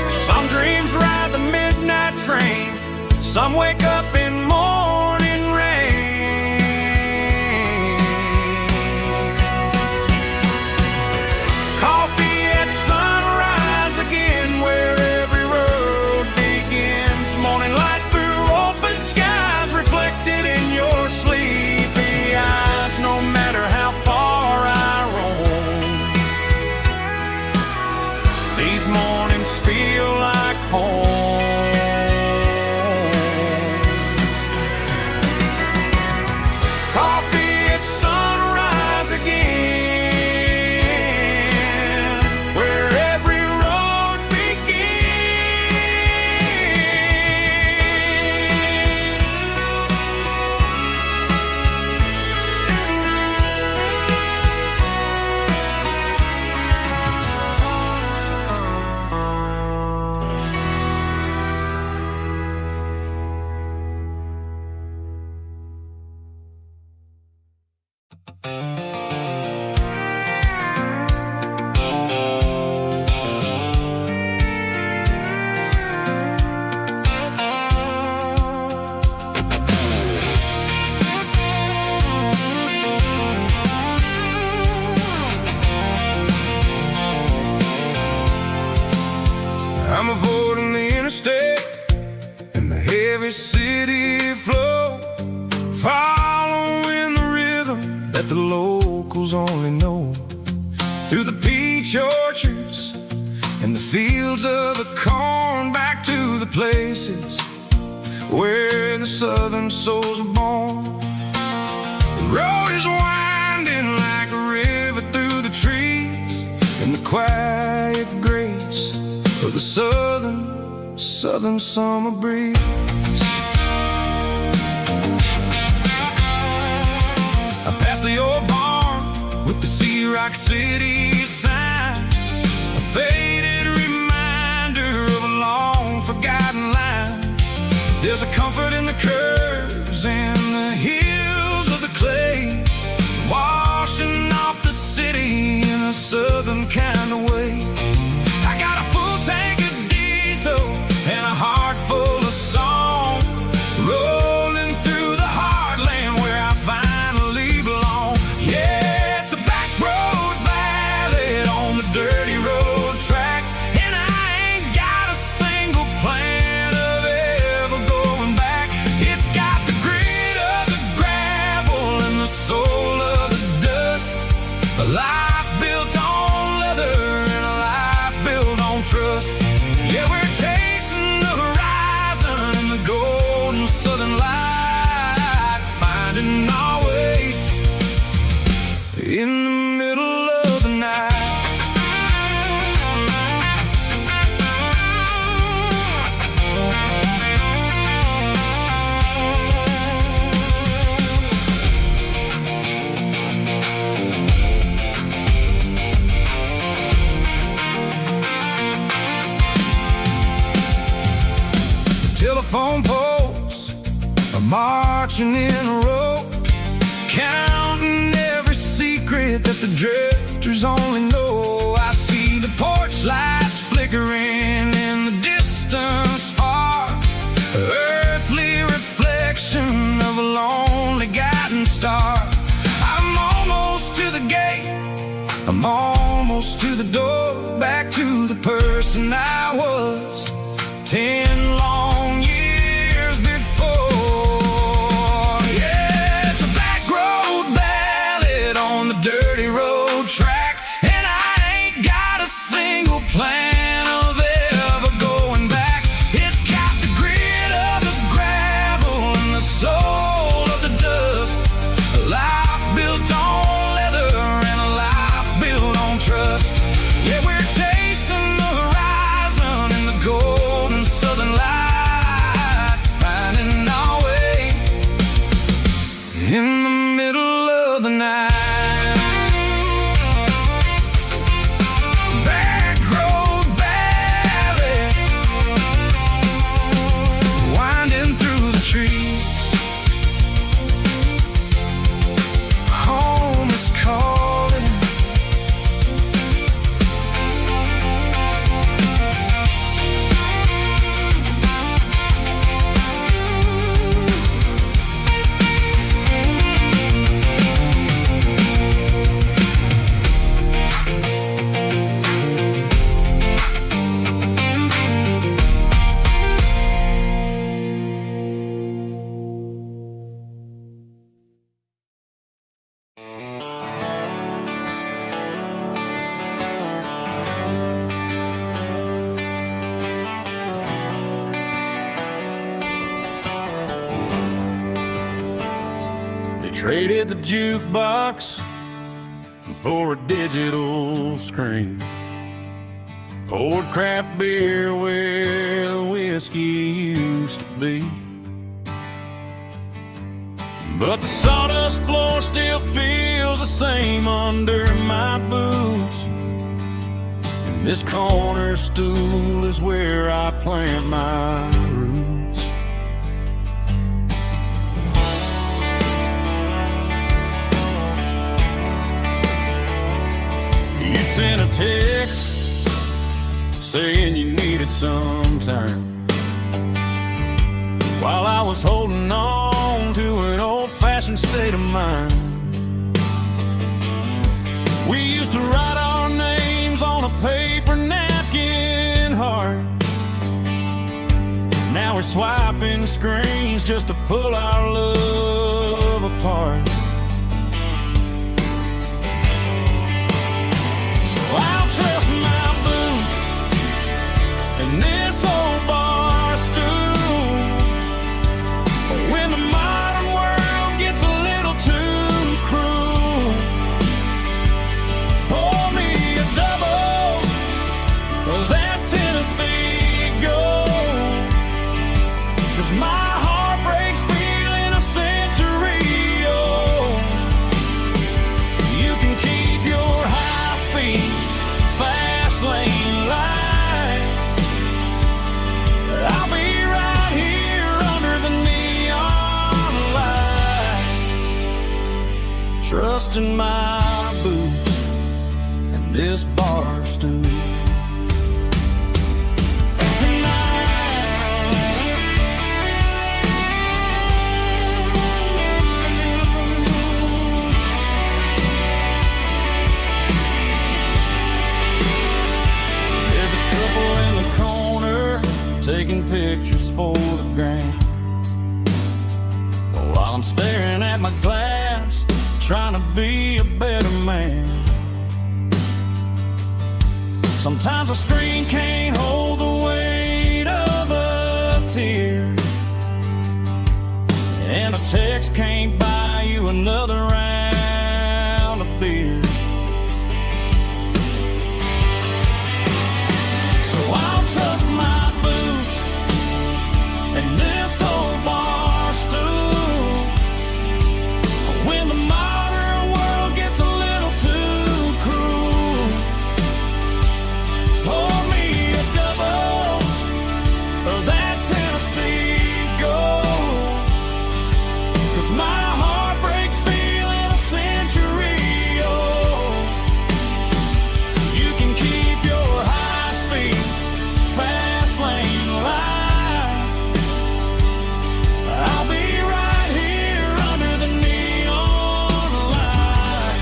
Some dreams ride the midnight train, some wake up in morning rain. Coffee at sunrise again, where every road begins. Morning light through open skies, reflected in your sleepy eyes. No matter how far I roam, these mornings feel like home. Coffee at sunrise again, where every road I'm avoiding the interstate and the heavy city flow, following the rhythm that the locals only know. Through the peach orchards and the fields of the corn, back to the places where the southern souls were born. The road is winding like a river through the trees, and the quiet grace of the southern summer breeze. I passed the old barn with the Sea Rock City sign, a faded reminder of a long forgotten line. There's a comfort in the curves and the hills of the clay, washing off the city in a southern kind of way. I got a full tank of diesel and a heart full of song, rolling through the heartland where I finally belong. Yeah, it's a back road ballad on the dirty road track, and I ain't got a single plan of ever going back. It's got the grit of the gravel and the soul of the dust, a life built on leather and a life built on trust. Yeah, we're chasing the horizon and the golden southern light, finding our way in the middle of the night. Telephone poles are marching in a row, counting every secret that the drifters only know. I see the porch lights flickering in the distance far, earthly reflection of a lonely guiding star. I'm almost to the gate, I'm almost to the door, back to the person I was 10 long years before. Yeah, it's a back road ballad on the dirty road track, and I ain't got a single plan of ever going back. It's got the grit of the gravel and the soul of the dust, a life built on leather and a life built on trust. Yeah, we're chasing the horizon and the golden southern light, finding our way in the middle of the night. Traded the jukebox for a digital screen. Poured craft beer where the whiskey used to be. But the sawdust floor still feels the same under my boots. And this corner stool is where I plant my roots. You sent a text saying you needed some time, while I was holding on to an old-fashioned state of mind. We used to write our names on a paper napkin hard. Now we're swiping screens just to pull our love apart. So I'll trust my boots and this old bar stool. When the modern world gets a little too cruel, pour me a double of that Tennessee Gold. 'Cause my heart breaks feeling a century old. You can keep your high-speed, fast lane light. I'll be right here under the neon light, trusting my boots and this bar stool. There's a couple in the corner taking pictures for the gram, while I'm staring at my glass, trying to be a better man. Sometimes a screen can't hold the weight of a tear, and a text can't buy you another round of beer. So I'll trust my boots and this old bar stool. When the modern world gets a little too cruel, pour me a double of that Tennessee Gold. 'Cause my heart breaks feeling a century old. You can keep your high-speed, fast lane light. I'll be right here under the neon light,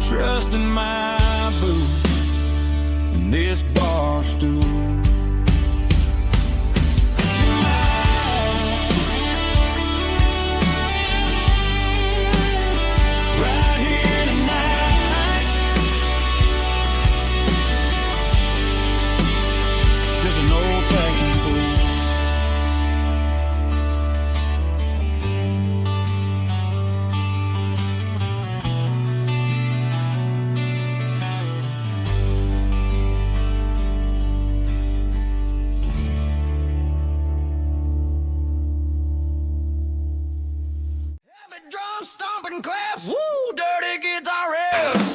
trusting my boots and this bar stool. Right here tonight, just an old-fashioned fool. Heavy drum stomping claps, woo, dirty guitar riffs.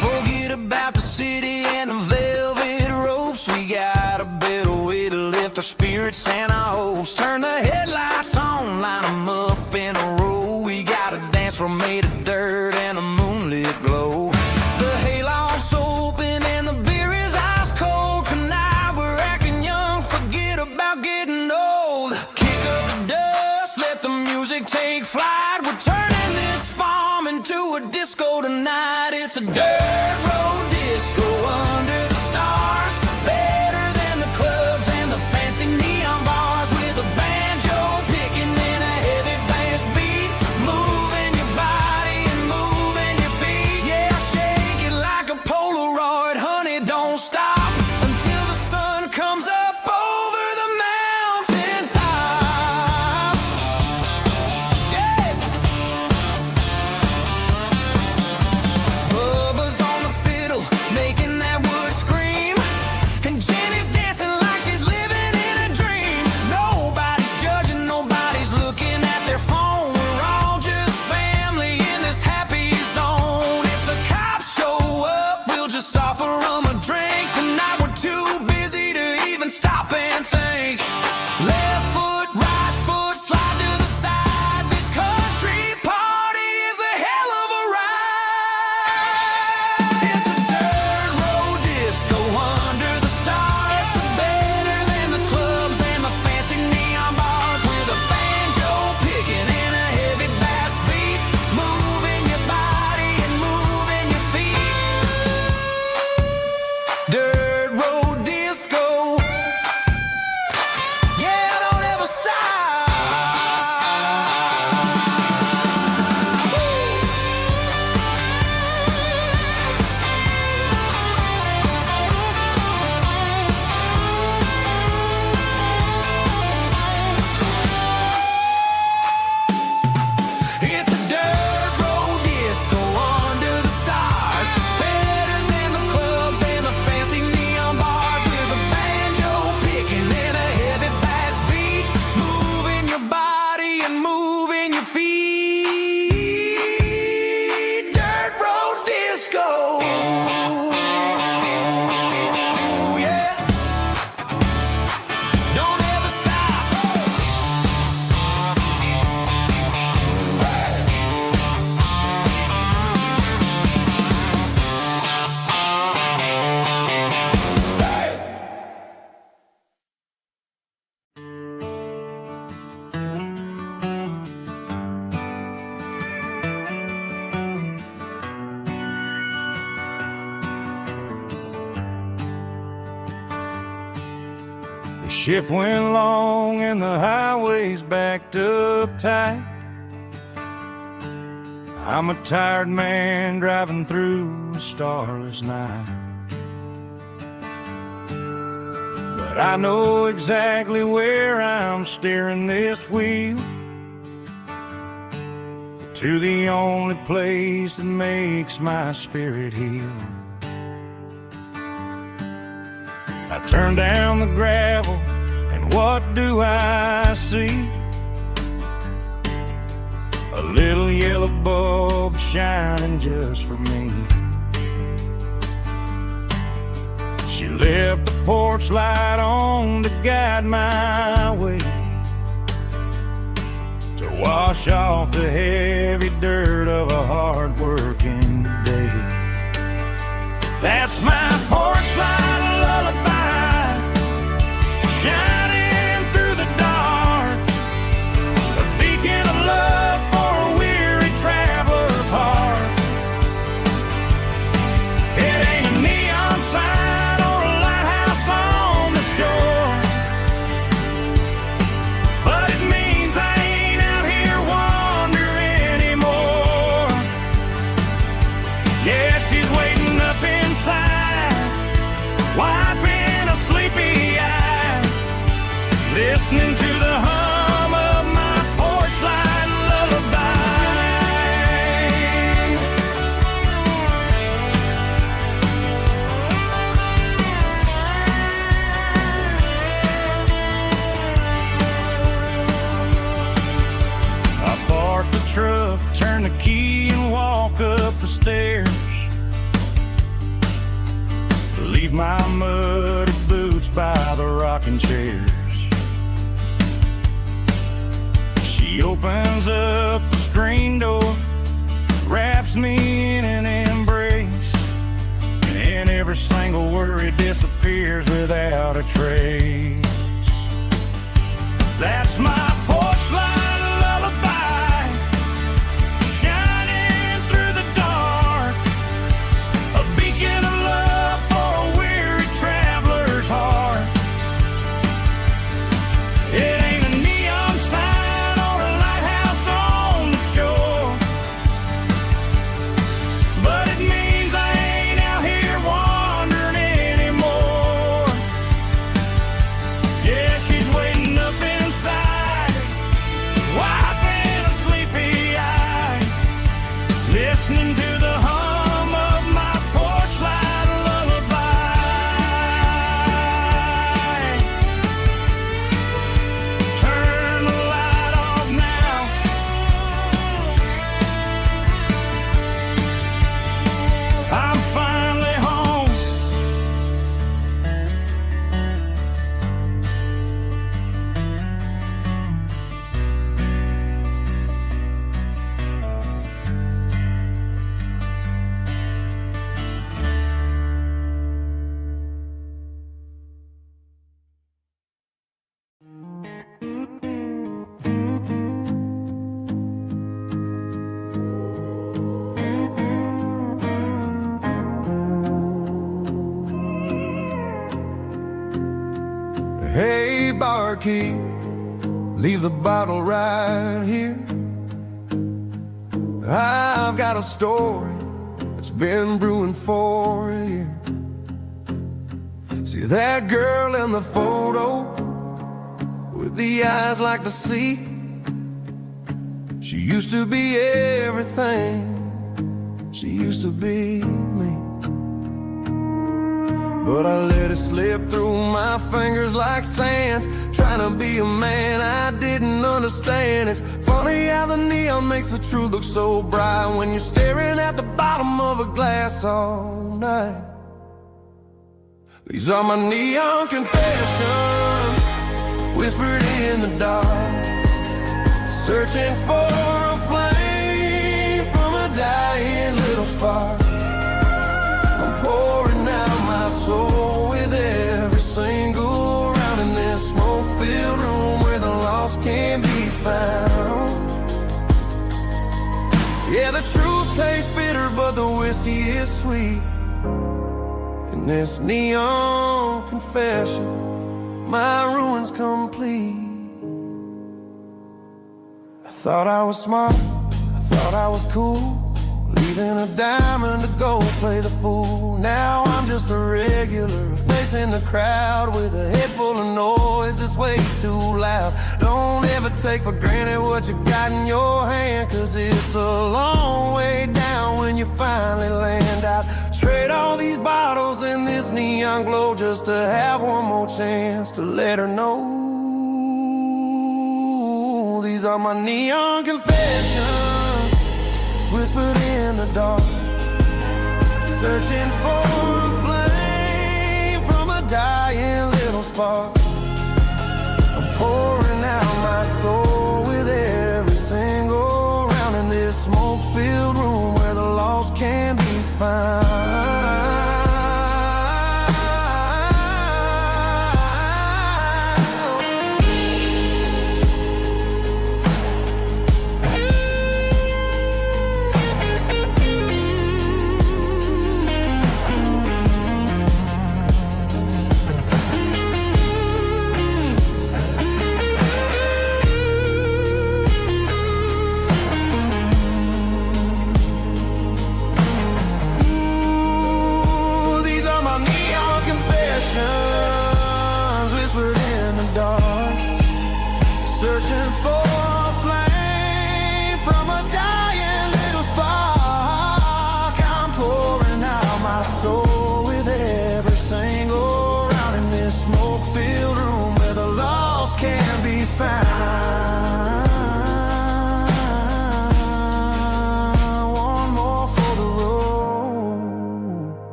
Forget about the city and the velvet ropes. We got a better way to lift our spirits and our hopes. Turn the headlights on, line 'em up in a row. We got a dance floor made of dirt and a moonlit glow. The hayloft's open and the beer is ice cold. Tonight we're acting young, forget about getting old. Kick up the dust, let the music take flight. We're turning this farm into a disco tonight. It's a dirt road disco under the stars. Better than the clubs and the fancy neon bars. With a banjo picking in a heavy bass beat, moving your Shift went long and the highway's backed up tight. I'm a tired man driving through a starless night. But I know exactly where I'm steering this wheel, to the only place that makes my spirit heal. I turn down the gravel, and what do I see? A little yellow bulb shining just for me. She left the porch light on to guide my way, to wash off the heavy dirt of a hard-working day. That's my porch light lullaby, shining through the dark, a beacon of love for a weary traveler's heart. It ain't a neon sign or a lighthouse on the shore, but it means I ain't out here wandering anymore. Yeah, she's waiting up inside, wiping a sleepy eye, listening to the hum of my porch light lullaby. I park the truck, turn the key and walk up the stairs, leave my muddy boots by the rocking chairs. She opens up the screen door, wraps me in an embrace, and every single worry disappears without a trace. That's my porch light lullaby, shining through the dark, a beacon of love for a weary traveler's heart. It ain't a neon sign or a lighthouse on the shore, but it means I ain't out here wandering anymore. Yeah, she's waiting up inside, wiping a sleepy eye, listening to the hum of my porch light lullaby. Turn the light off now, I'm finally home. Hey, barkeep, leave the bottle right here. I've got a story that's been brewing for a year. See that girl in the photo with the eyes like the sea? She used to be everything, she used to be me. But I let it slip through my fingers like sand, trying to be a man I didn't understand. It's funny how the neon makes the truth look so bright when you're staring at the bottom of a glass all night. These are my neon confessions, whispered in the dark, searching for a flame from a dying little spark. I'm pouring out my soul with every single round in this smoke-filled room where the lost can be found. Yeah, the truth tastes bitter, but the whiskey is sweet. In this neon confession, my ruin's complete. I thought I was smart, I thought I was cool, leaving a diamond to go play the fool. Now I'm just a regular, facing the crowd with a head full of noise that's way too loud. Don't ever take for granted what you got in your hand, 'cause it's a long way down when you finally land out. Trade all these bottles and this neon glow just to have one more chance to let her know. These are my neon confessions, whispered in the dark, searching for a flame from a dying little spark. I'm pouring out my soul with every single round in this smoke-filled room where the lost can be found. Whispered in the dark, searching for a flame from a dying little spark. I'm pouring out my soul with every single round in this smoke-filled room where the lost can be found. One more for the road,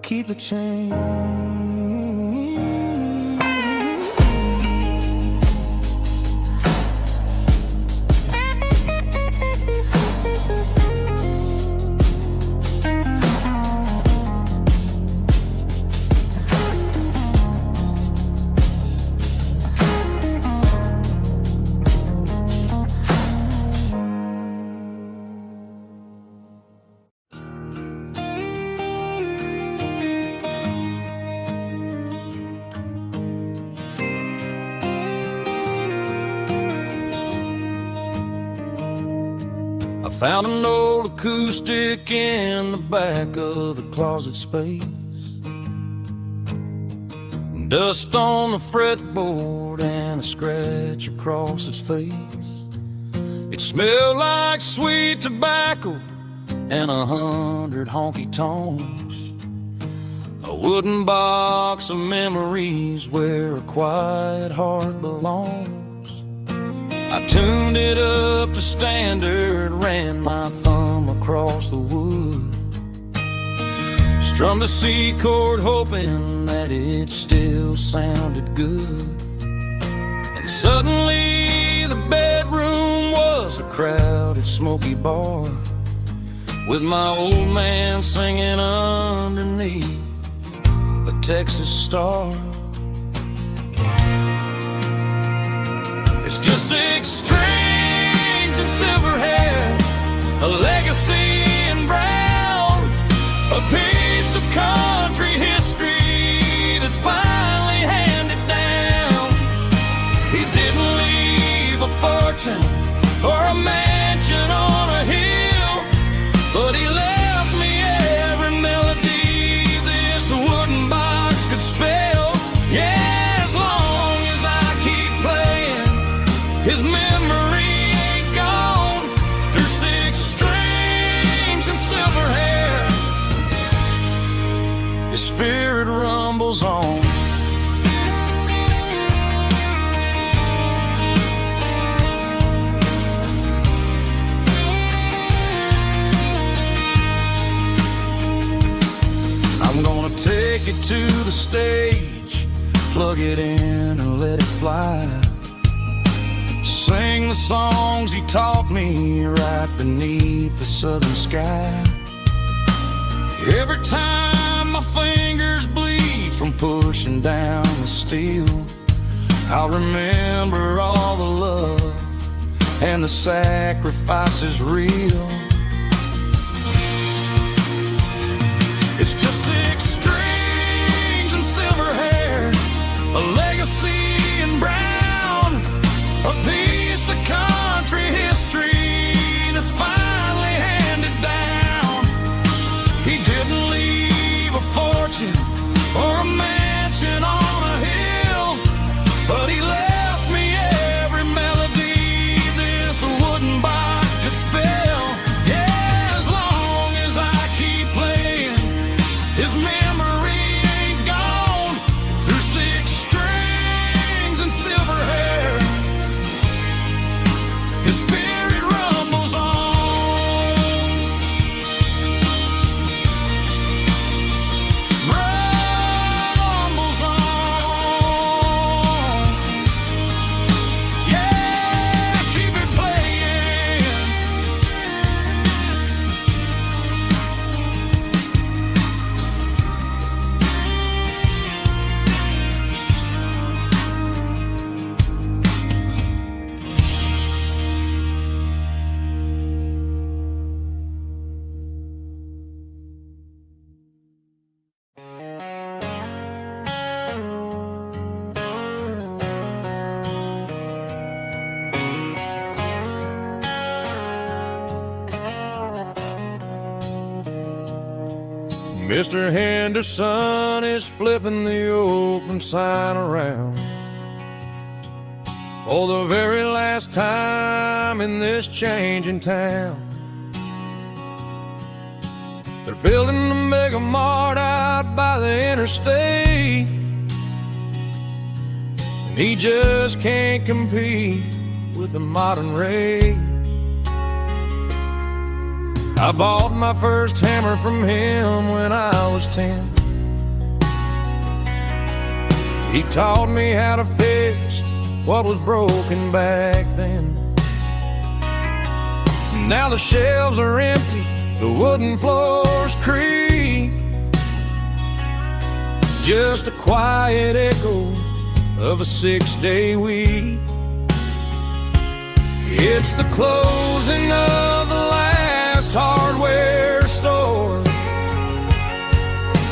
keep the change. I found an old acoustic in the back of the closet space. Dust on the fretboard and a scratch across its face. It smelled like sweet tobacco and 100 honky tonks. A wooden box of memories where a quiet heart belongs. I tuned it up to standard, ran my thumb across the wood, strummed a C chord hoping that it still sounded good. And suddenly the bedroom was a crowded smoky bar, with my old man singing underneath the Texas star. It's just 6 strings and silver hair, a legacy in brown, a piece of country history that's finally handed down. He didn't leave a fortune or a mansion on a hill, but he left me every melody this wooden box could spell. Yeah, as long as I keep playing, his memory ain't gone. Through 6 strings and silver hair, his spirit rumbles on. I'm gonna take it to the stage, plug it in and let it fly. Sing the songs he taught me right beneath the southern sky. Every time my fingers bleed from pushing down the steel, I'll remember all the love and the sacrifices real. It's just 6 strings and silver hair, a legacy Didn't leave a fortune or a mansion on a hill, but he left me every melody this wooden box could spell. Yeah, as long as I keep playing, his memory ain't gone. Through 6 strings and silver hair, his spirit rumbles on. Rumbles on. Yeah, keep it playing. Mr. Henderson is flipping the open sign around for the very last time in this changing town. They're building a mega mart out by the interstate, and he just can't compete with the modern rate. I bought my first hammer from him when I was 10. He taught me how to fix what was broken back then. Now the shelves are empty, the wooden floors creak, just a quiet echo of a 6-day week. It's the closing of the last hardware store.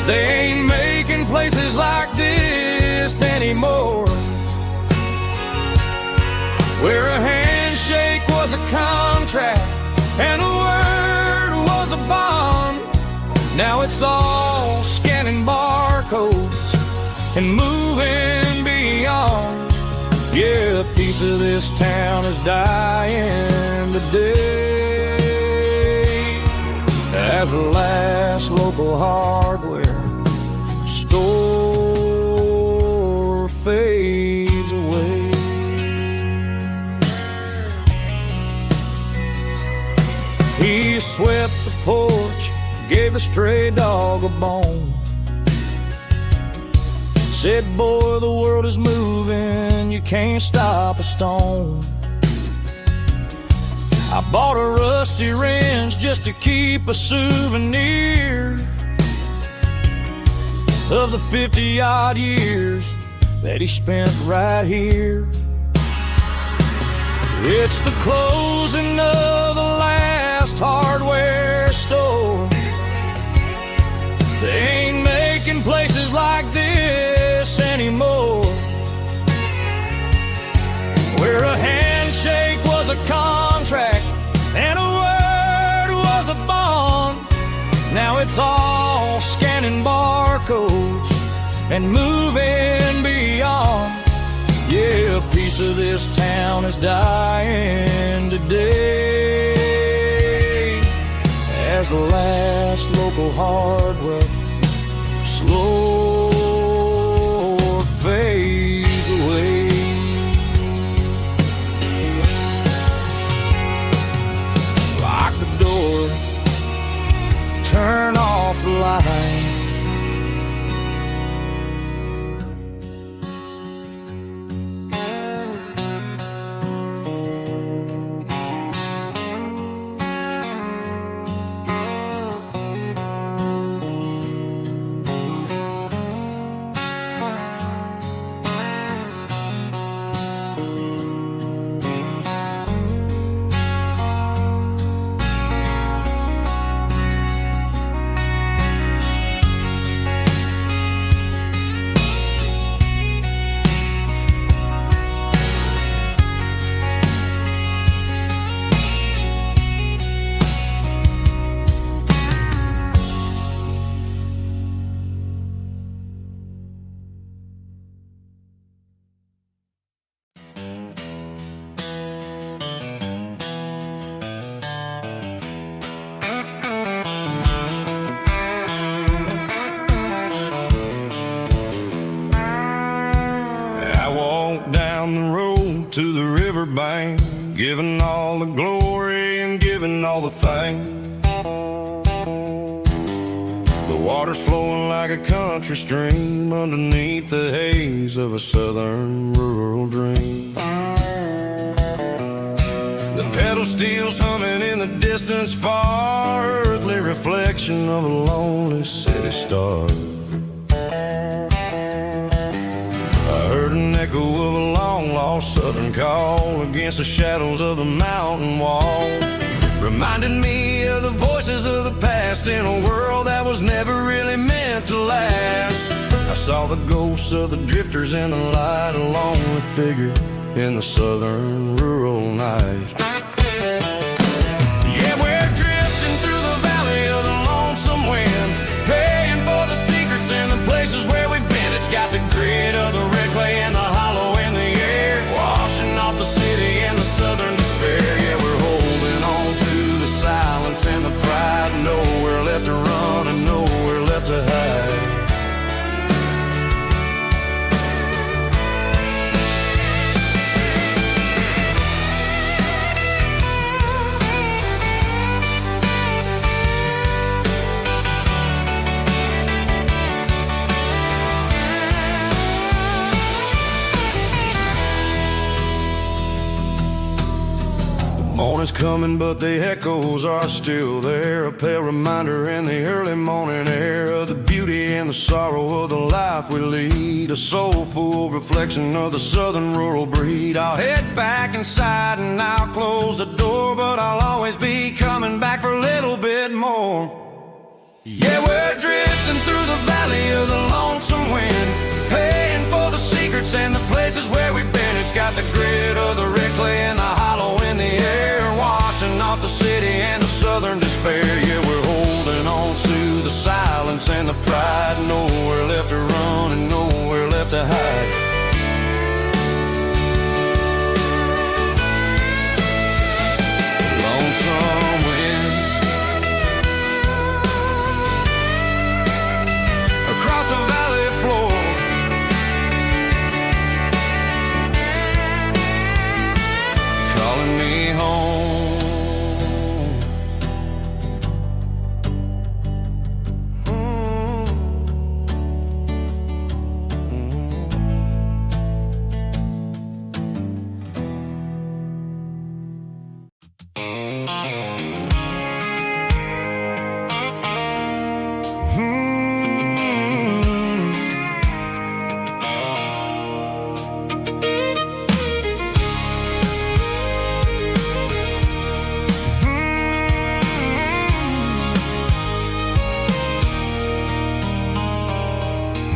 They ain't making places like this anymore, where a handshake was a contract and a word was a bond. Now it's all scanning barcodes and moving beyond. Yeah, a piece of this town is dying today as the last local hardware store fades away. He swept the porch, gave the stray dog a bone, said, boy, the world is moving, you can't stop a stone. I bought a rusty wrench just to keep a souvenir of the 50-odd years that he spent right here. It's the closing of the last hardware store. They ain't making places like this anymore, where a handshake was a contract and a word was a bond. Now it's all scanning barcodes and moving beyond. Yeah, a piece of this town is dying today as the last local hardware slow fades away. Lock the door, turn off the light. Giving all the glory and giving all the thanks. The water's flowing like a country stream underneath the haze of a southern rural dream. The pedal steel's humming in the distance far, earthly reflection of a lonely city star. I heard an echo of a long-lost southern call against the shadows of the mountain wall. Reminded me of the voices of the past in a world that was never really meant to last. I saw the ghosts of the drifters in the light, a lonely figure in the southern rural night. Yeah, we're drifting through the valley of the lonesome wind, paying for the secrets and the places where we've been. It's got the grit of the red clay and the hollow in the air, washing off the city and the southern despair. Yeah, we're holding on to the silence and the pride, nowhere left to run and nowhere left to hide. Morning's coming, but the echoes are still there. A pale reminder in the early morning air of the beauty and the sorrow of the life we lead. A soulful reflection of the southern rural breed. I'll head back inside and I'll close the door, but I'll always be coming back for a little bit more. Yeah, we're drifting through the valley of the lonesome wind, paying for the secrets and the places where we've been. It's got the grit of the red clay and the hollow in the air, washing off the city and the southern despair. Yeah, we're holding on to the silence and the pride, nowhere left to run and nowhere left to hide. Lonesome wind across the valley floor, calling me home.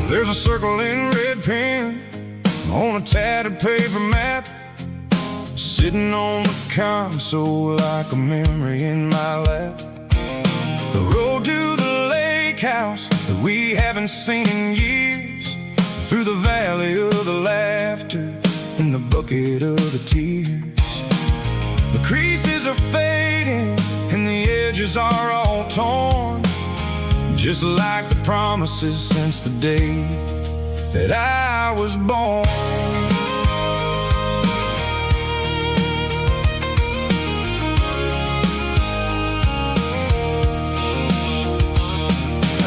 There's a circle in red pen on a tattered paper map, sitting on the console like a memory in my lap. The road to the lake house that we haven't seen in years, through the valley of the laughter and the bucket of the tears. The creases are fading and the edges are all torn, just like the promises since the day that I was born.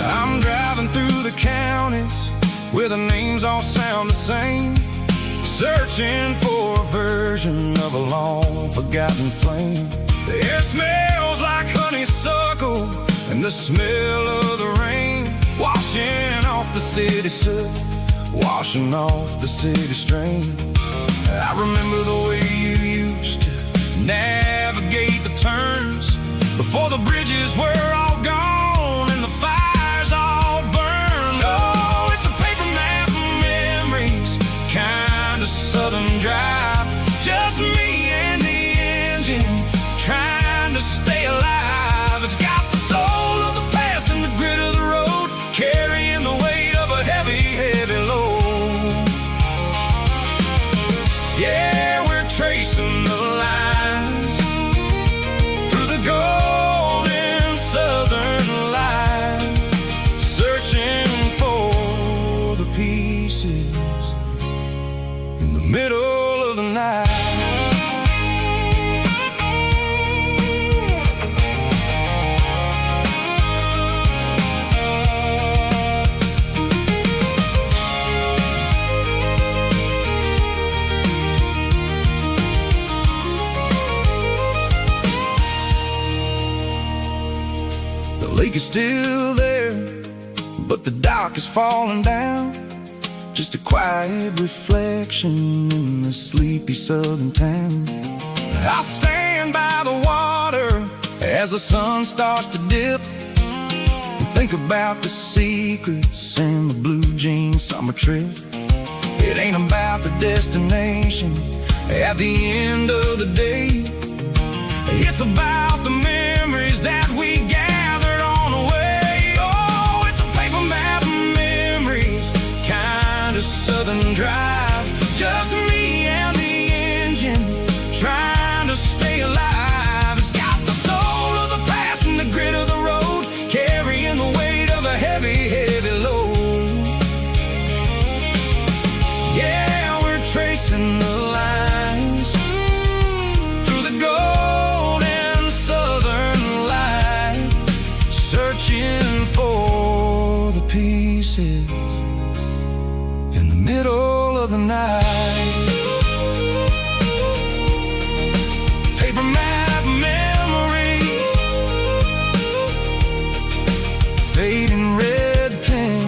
I'm driving through the counties where the names all sound the same, searching for a version of a long forgotten flame. The air smells like honeysuckle and the smell of the rain, washing off the city soot, washing off the city strain. I remember the way you used to navigate the turns before the bridges were all gone and the fires all burned. Oh, it's a paper map of memories, kind of southern drive, just me and the engine trying to stay alive. It's got the soul of the past and the grit of the road, carrying the weight of a heavy, heavy load. Yeah, we're tracing the lines through the golden sun. still there, but the dock is falling down. Just a quiet reflection in the sleepy southern town. I stand by the water as the sun starts to dip, and think about the secrets and the blue jean summer trip. It ain't about the destination at the end of the day. It's about the memories that we gathered on the way. Oh, it's a paper map of memories, kind of southern drive. Just me and the engine, trying to stay alive. It's got the soul of the past and the grit of the road, carrying the weight of a heavy, heavy load. Yeah, we're tracing the lines through the golden southern light, searching for the pieces in the middle of the night. Paper map memories, fading red pen.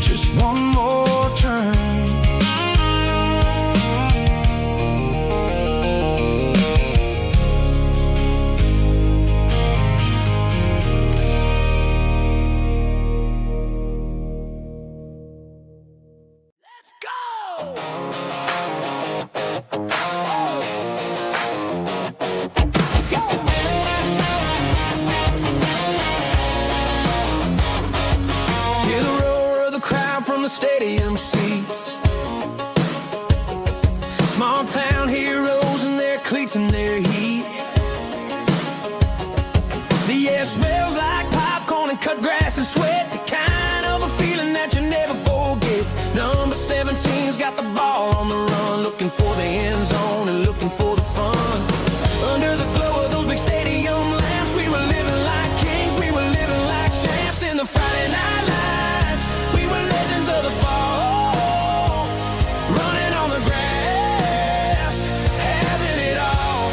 Just one more turn. Let's go! Hear the roar of the crowd from the stadium seats. Small town heroes in their cleats and their heat. The air smells like popcorn and cut grass and sweat, the kind of a feeling that you never forget. Number 17's got the ball on the run, looking for the end zone and looking for the fun. Under the glow of those big stadium lamps, we were living like kings, we were living like champs. In the Friday night lights, we were legends of the fall, running on the grass, having it all.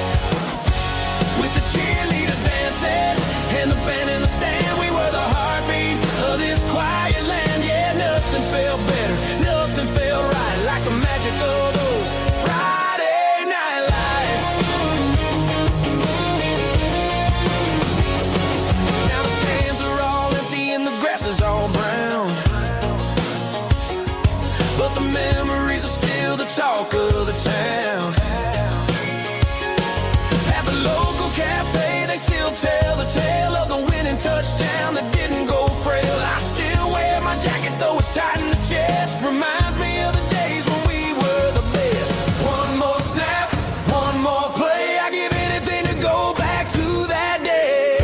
With the cheerleaders dancing and the band in the stand, we were the heartbeat of this quiet land. Yeah, nothing felt better, nothing felt right like the magic of those Friday night lights. Now the stands are all empty and the grass is all brown, but the memories are still the talk of the town. At the local cafe, they still tell the tale of the winning touchdown that didn't go frail. I still wear my jacket, though it's tight in the chest. Reminds me of the days when we were the best. One more snap, one more play. I give anything to go back to that day.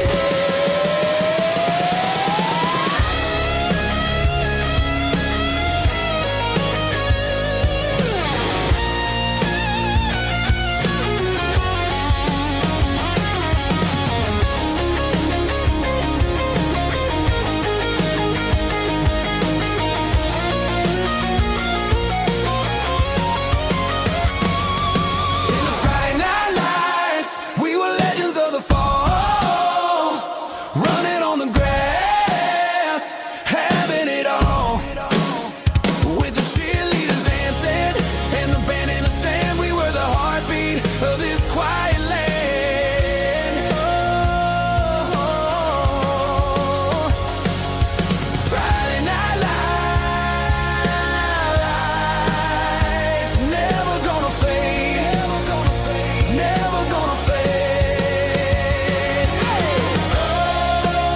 In the Friday night lights, we were legends of the fall, running on the grass, having it all. With the cheerleaders dancing and the band in the stand, we were the heartbeat of this quiet land. Oh, Friday night lights, never gonna fade, never gonna fade. Oh,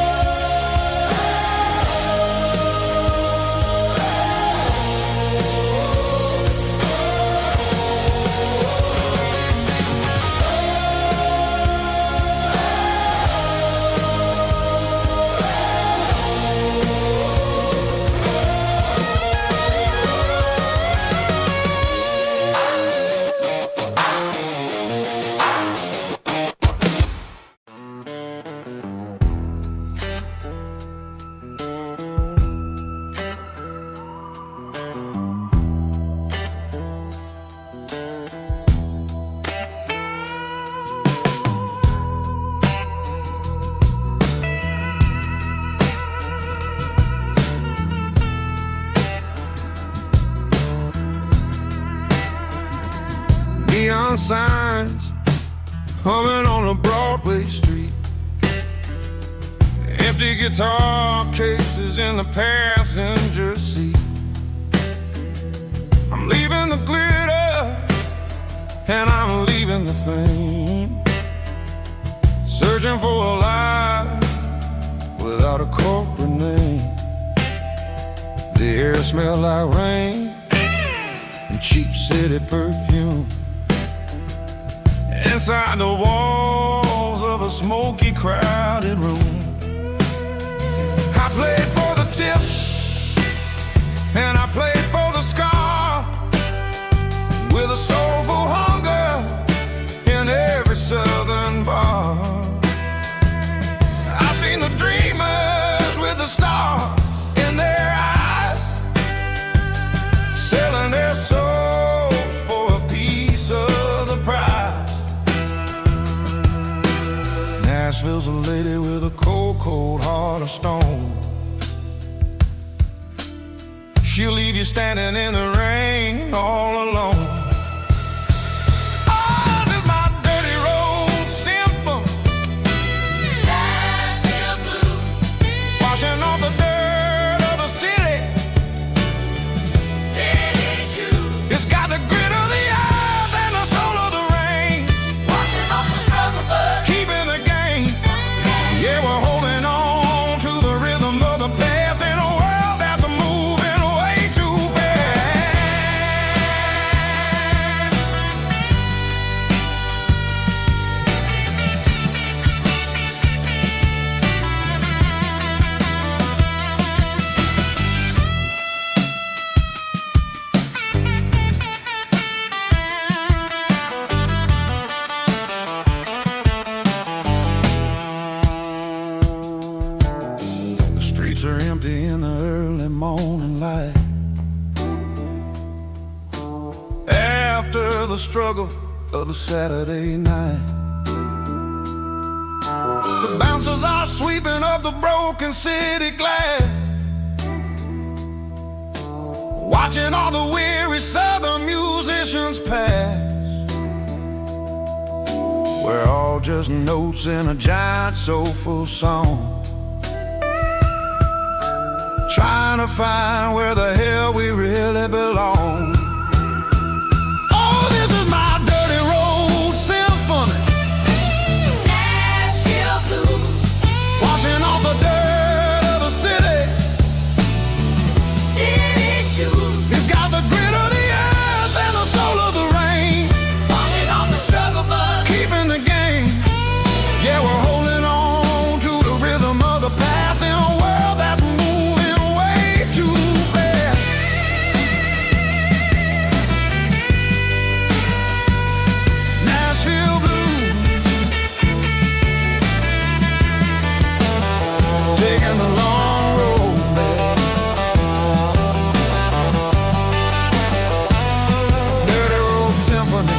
empty guitar cases in the passenger seat. I'm leaving the glitter and I'm leaving the fame, searching for a life without a corporate name. The air smells like rain and cheap city perfume. Inside the walls of a smoky, crowded room, I played for the tips and I played for the scar, with a soulful hunger in every southern bar. I've seen the dreamers with the stars in their eyes, selling their souls for a piece of the prize. Nashville's a lady with a cold, cold heart of stone. She'll leave you standing in the rain all alone. Oh, this is my dirty road symphony, Nashville blues, washing off the dirt of the city, city shoes. It's got the grit of the earth and the soul of the rain, washing off the struggle but keeping the game. Yeah, we're holding on to the rhythm of the past in a world that's moving way too fast. The streets are empty in the early morning light, after the struggle of the Saturday night. The bouncers are sweeping up the broken city glass, watching all the weary southern musicians pass. We're all just notes in a giant soulful song, trying to find where the hell we really belong. Oh, this is my dirty road symphony, Nashville blues, washing off the dirt of the city, city shoes. It's got the grit of the earth and the soul of the rain, washing off the struggle but keeping the game. Yeah, we're holding on to the rhythm of the past in a world that's moving way too fast. Nashville blues, taking the long road back. Dirty road symphony.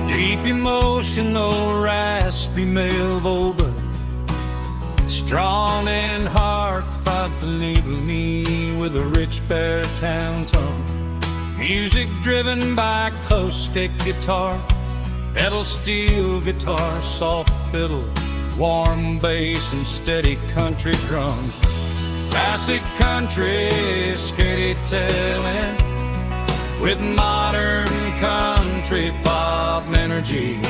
Deep emotional, raspy male vocal, strong and heartfelt to label me with a rich baritone tone. Music driven by acoustic guitar, pedal steel guitar, soft fiddle, warm bass and steady country drums. Classic country storytelling with modern country pop energy.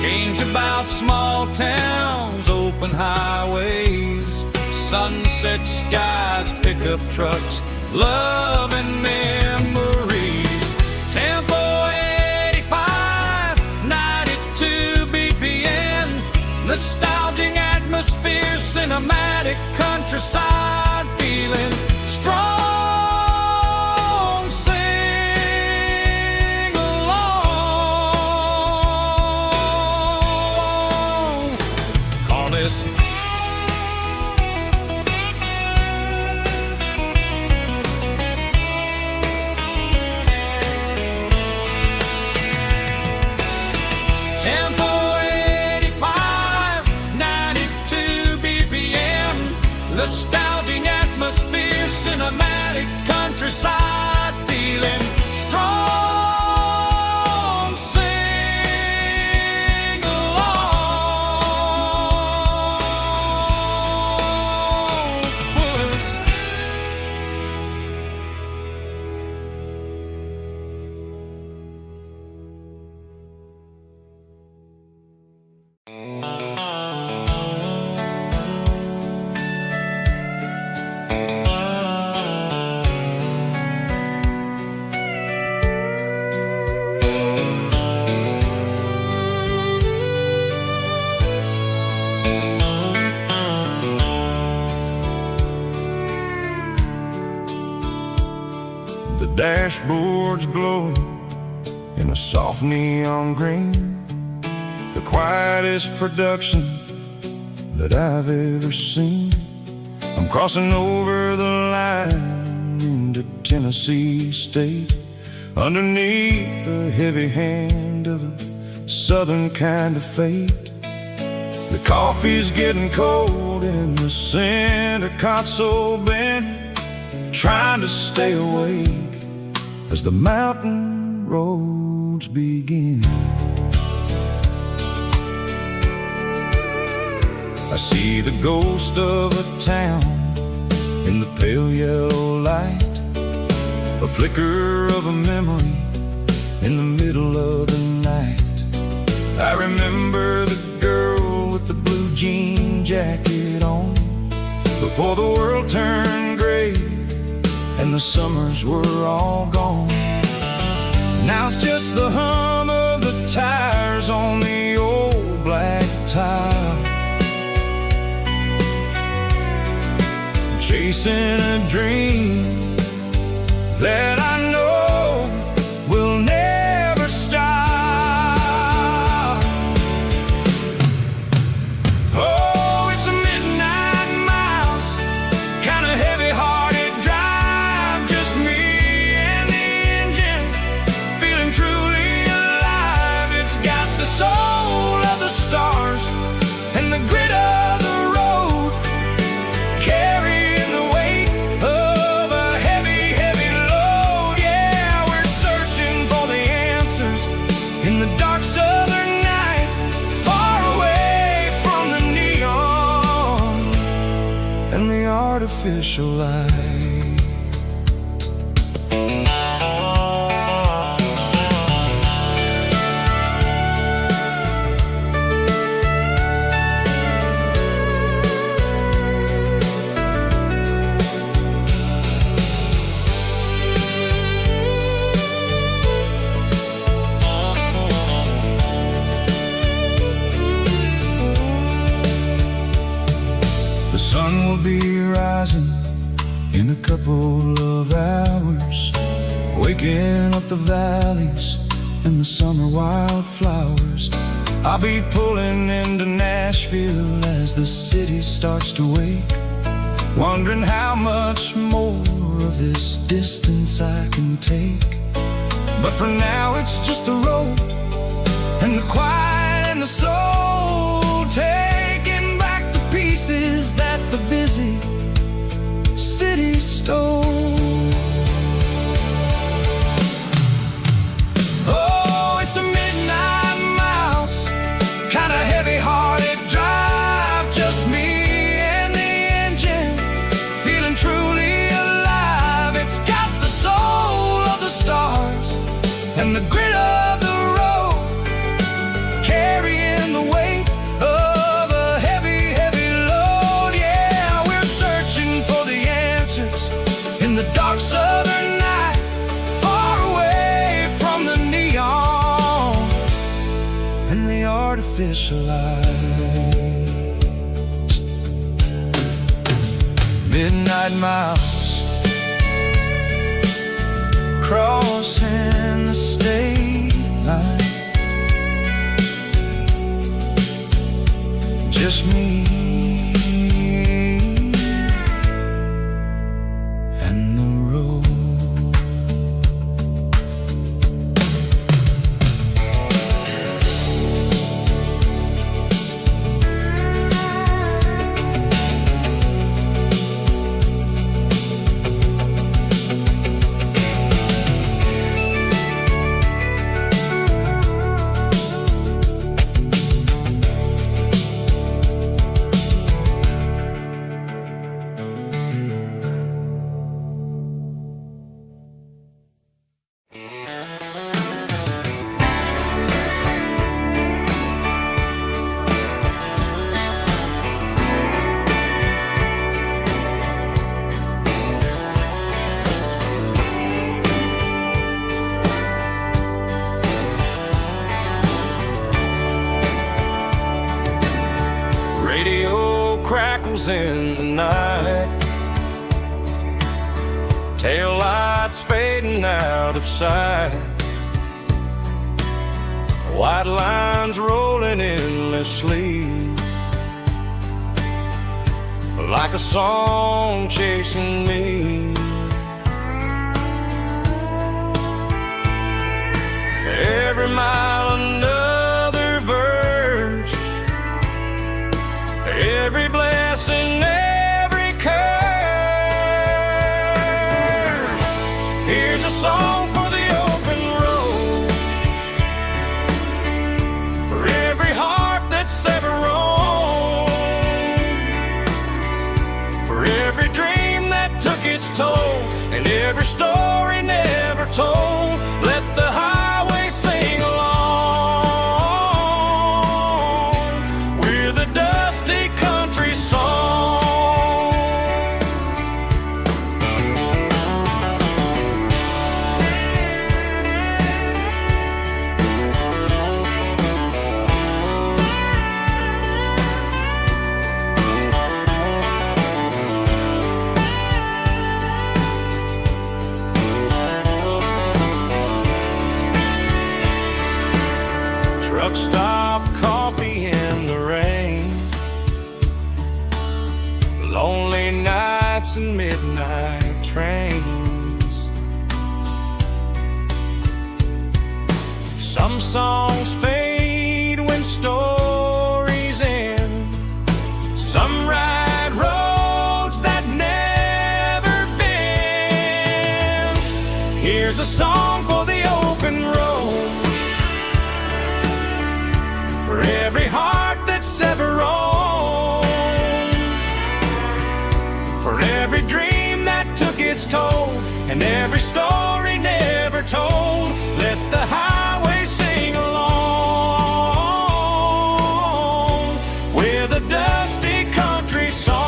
Games about small towns, open highways, sunset skies, pickup trucks, love and memories. Tempo 85, 92 BPM, nostalgic atmosphere, cinematic countryside feeling strong. Sing along. Call this tempo 85, 92 BPM. Nostalgic atmosphere, cinematic countryside feeling strong. Sing along. Puss. The dashboard's glowing in a soft neon green, the quietest production that I've ever seen. I'm crossing over the line into Tennessee State, underneath the heavy hand of a southern kind of fate. The coffee's getting cold in the center console bin, trying to stay awake as the mountain roads begin. I see the ghost of a town in the pale yellow light, a flicker of a memory in the middle of the night. I remember the girl with the blue jean jacket on, before the world turned gray and the summers were all gone. Now it's just the hum of the tires on the old black tile, chasing a dream that I know will never stop. Oh, it's a midnight mouse, kind of heavy-hearted drive, just me and the engine, feeling truly alive. It's got the soul of the stars and the grit of the road, carrying the weight of a heavy, heavy load. Yeah, we're searching for the answers in the dark southern night, far away from the neon and the artificial light. The sun will be rising in a couple of hours, waking up the valleys and the summer wildflowers. I'll be pulling into Nashville as the city starts to wake, wondering how much more of this distance I can take. But for now it's just the road and the quiet and the soul, taking back the pieces that the busy city stole. Oh, it's a midnight mouse, kind of heavy-hearted drive, just me and the engine, feeling truly alive. It's got the soul of the stars and the grit of the road, carrying the weight of a heavy, heavy load. Yeah, we're searching for the answers in the dark southern night, far away from the neon and the artificial light. midnight miles, crossing the state line. Just me and the road. Radio crackles in the night, tail lights fading out of sight, white lines rolling endlessly, like a song chasing me. Every mile another verse, every blessing, every curse. Here's a song for the open road, for every heart that's ever roamed, for every dream that took its toll, and every story never told. Let the highway sing along with a dusty country song. Truck stop, coffee in the rain, lonely nights and midnight trains. Some songs fade when stories end, some ride roads that never bend. Here's a song for the open road, for every heart that's ever roamed, for every dream that took its toll, and every story never told. Let the highway sing along with a dusty country song.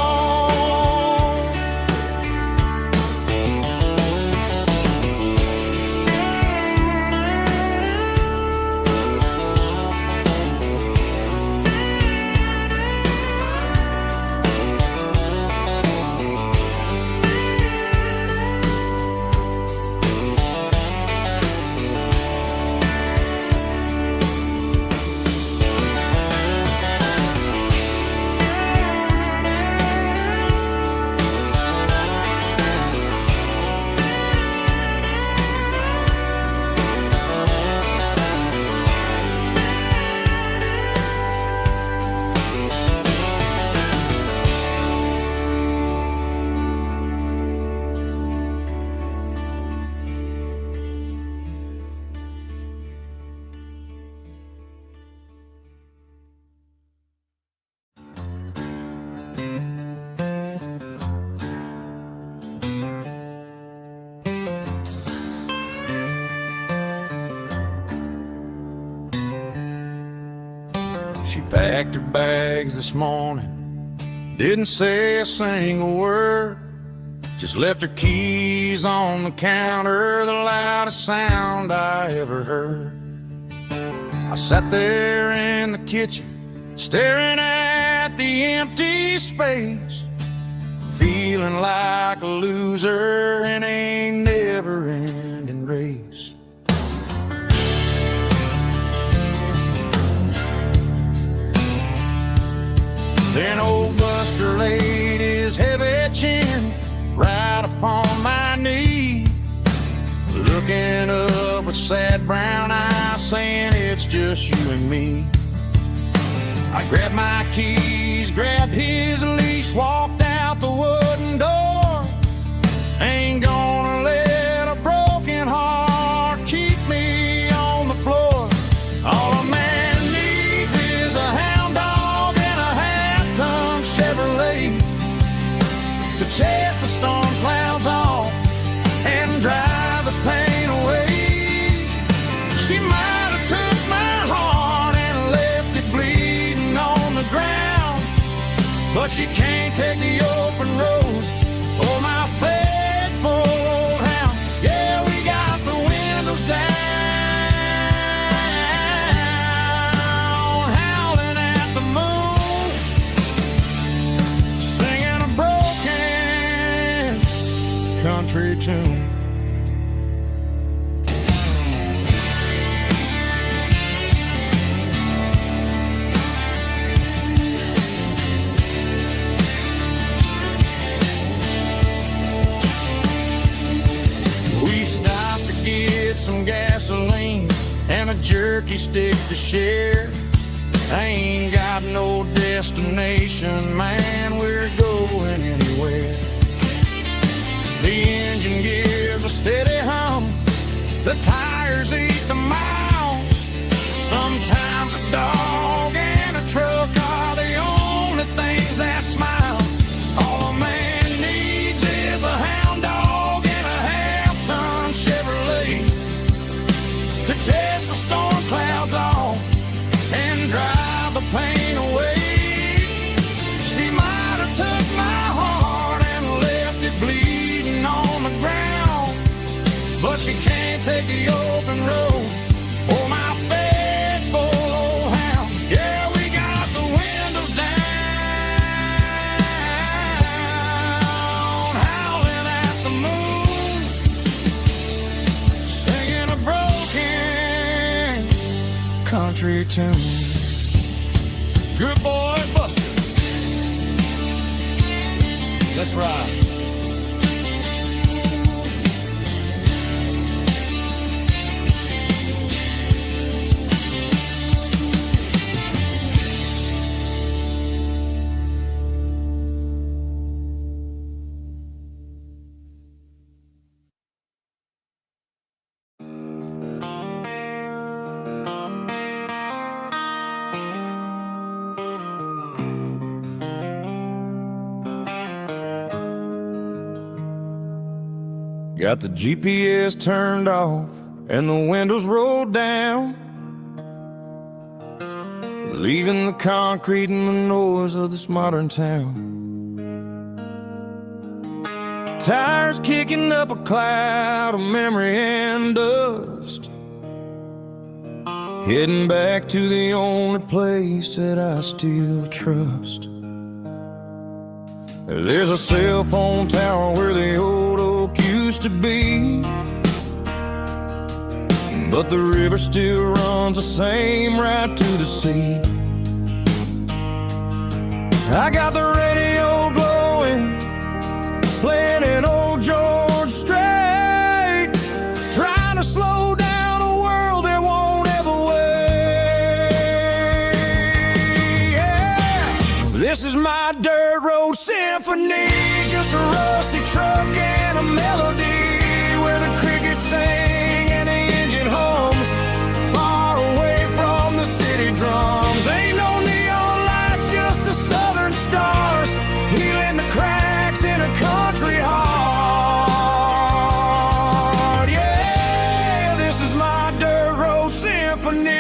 She packed her bags this morning, didn't say a single word, just left her keys on the counter, the loudest sound I ever heard. I sat there in the kitchen, staring at the empty space, feeling feeling like a loser in a never-ending race. Then old Buster laid his heavy chin right upon my knee, looking up with sad brown eyes, saying it's just you and me. I grabbed my keys, grabbed his leash, walked out the wooden door. Ain't gonna let a broken heart keep me on the floor. All a man needs is a hound dog and a half-ton Chevrolet to chase the storm clouds off and drive the pain away. She might have took my heart and left it bleeding on the ground, but she can't take the open road or my faithful old hound. Yeah, we got the windows down, howling at the moon, singing a broken country tune. Some gasoline and a jerky stick to share. I ain't got no destination, man, we're going anywhere. The engine gives a steady hum, the tires eat the miles. Sometimes a dog and a truck are the only things that smile. All a man needs is a hound dog and a half-ton Chevrolet to chase the storm clouds off and drive the pain away. She might have took my heart and left it bleeding on the ground, but she can't take the open road or my faithful old hound. Yeah, we got the windows down, howling at the moon, singing a broken country tune. Good boy, Buster. Let's ride. Got the GPS turned off and the windows rolled down, leaving the concrete and the noise of this modern town. Tires kicking up a cloud of memory and dust, heading back to the only place that I still trust. There's a cell phone tower where the old oak used to be, but the river still runs the same right to the sea. I got the radio glowing, playing an old George Strait, trying to slow down a world that won't ever wait. Yeah. This is my dirt road symphony, just a rusty truck and a melody where the crickets sing and the engine hums, far away from the city drums. Ain't no neon lights, just the southern stars, healing the cracks in a country heart. Yeah, this is my dirt road symphony.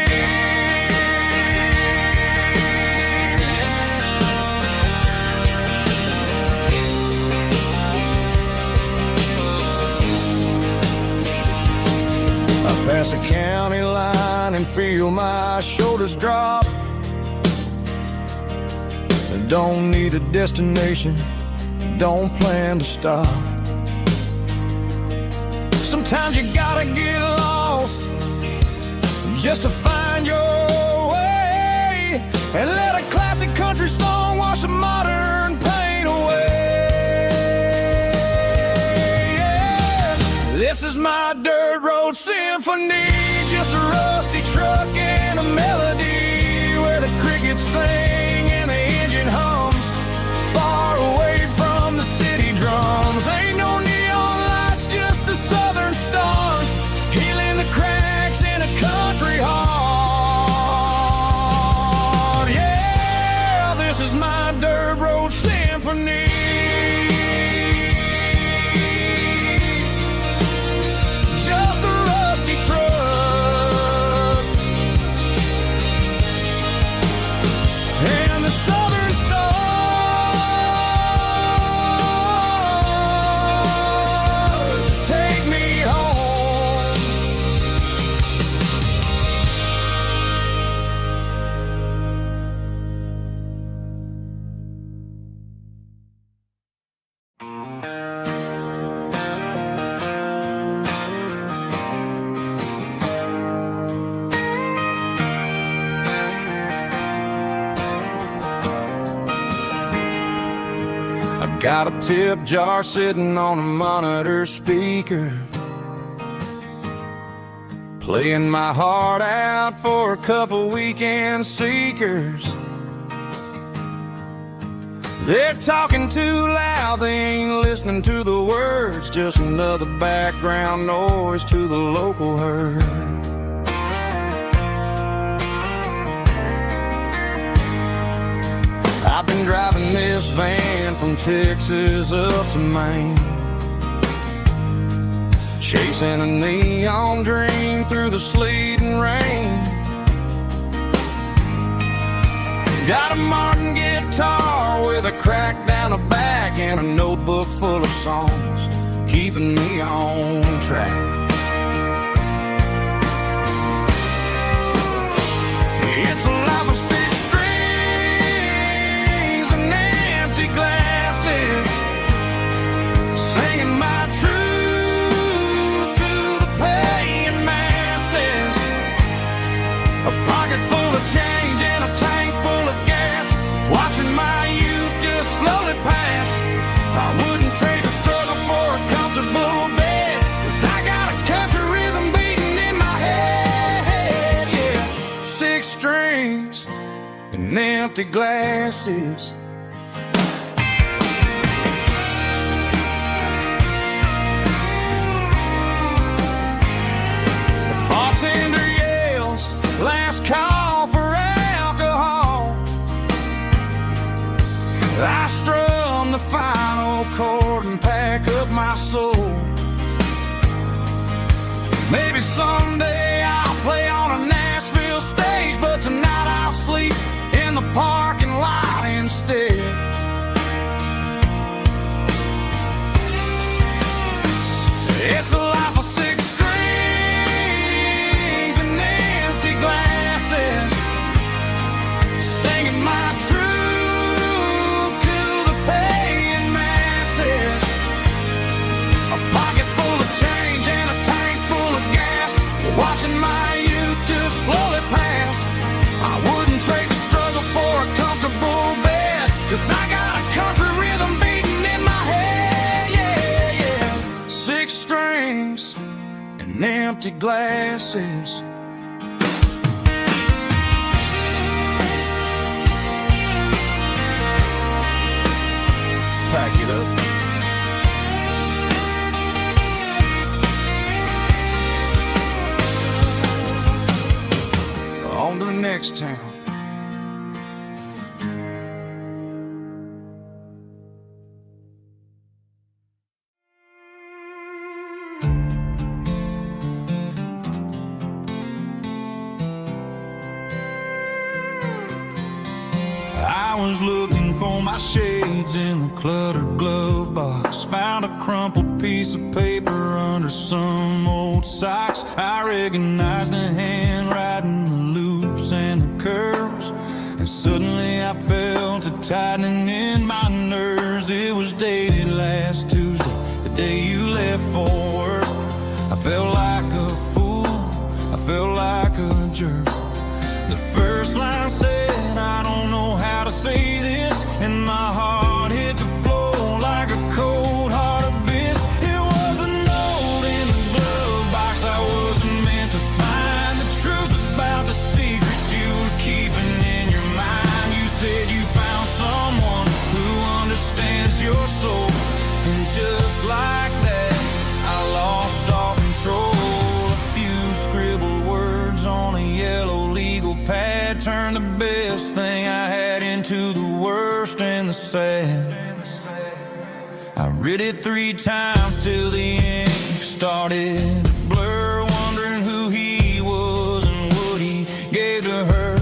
Pass a county line and feel my shoulders drop. I don't need a destination, don't plan to stop. Sometimes you gotta get lost just to find your way, and let a classic country song wash the modern pain away. Yeah. This is my dirt road symphony, just a rusty truck and a melody where the crickets sing and the engine hums, far away from the city drums. Ain't no neon lights, just the southern stars, healing the cracks in a country heart. Yeah, this is my dirt road symphony. Just a rusty truck and the southern stars take me home. I got a tip jar sitting on a monitor speaker, playing my heart out for a couple weekend seekers. They're talking too loud, they ain't listening to the words, just another background noise to the local herd. I've been driving this van from Texas up to Maine, chasing a neon dream through the sleet and rain. Got a Martin guitar with a crack down the back and a notebook full of songs, keeping me on track. It's a life of six strings and empty glasses, singing my truth to the paying masses. A pocket full of change and a tank full of gas, watching my youth just slowly pass. I wouldn't trade the struggle for a comfortable bed, 'cause I got a country rhythm beating in my head. Yeah, six strings and empty glasses. The bartender yells, last call for alcohol. I strum the final chord and pack up my soul. Maybe someday I'll play on a Nashville stage, but tonight I'll sleep in the parking lot instead. It's a life of six strings and empty glasses, singing my truth to the paying masses. A pocket full of change and a tank full of gas, watching my youth just slowly pass. I wouldn't trade the struggle for a comfortable bed, 'cause I got a country rhythm beating in my head. Yeah, yeah. Six strings and empty glasses. Pack it up. On to the next town. I was looking for my shades in the cluttered glove box, found a crumpled piece of paper under some old socks. I recognized the handwriting, the loops and the curves, and suddenly I felt a tightening in my nerves. It was dated first and the sad. I read it 3 times till the ink started to blur, wondering who he was and what he gave to her.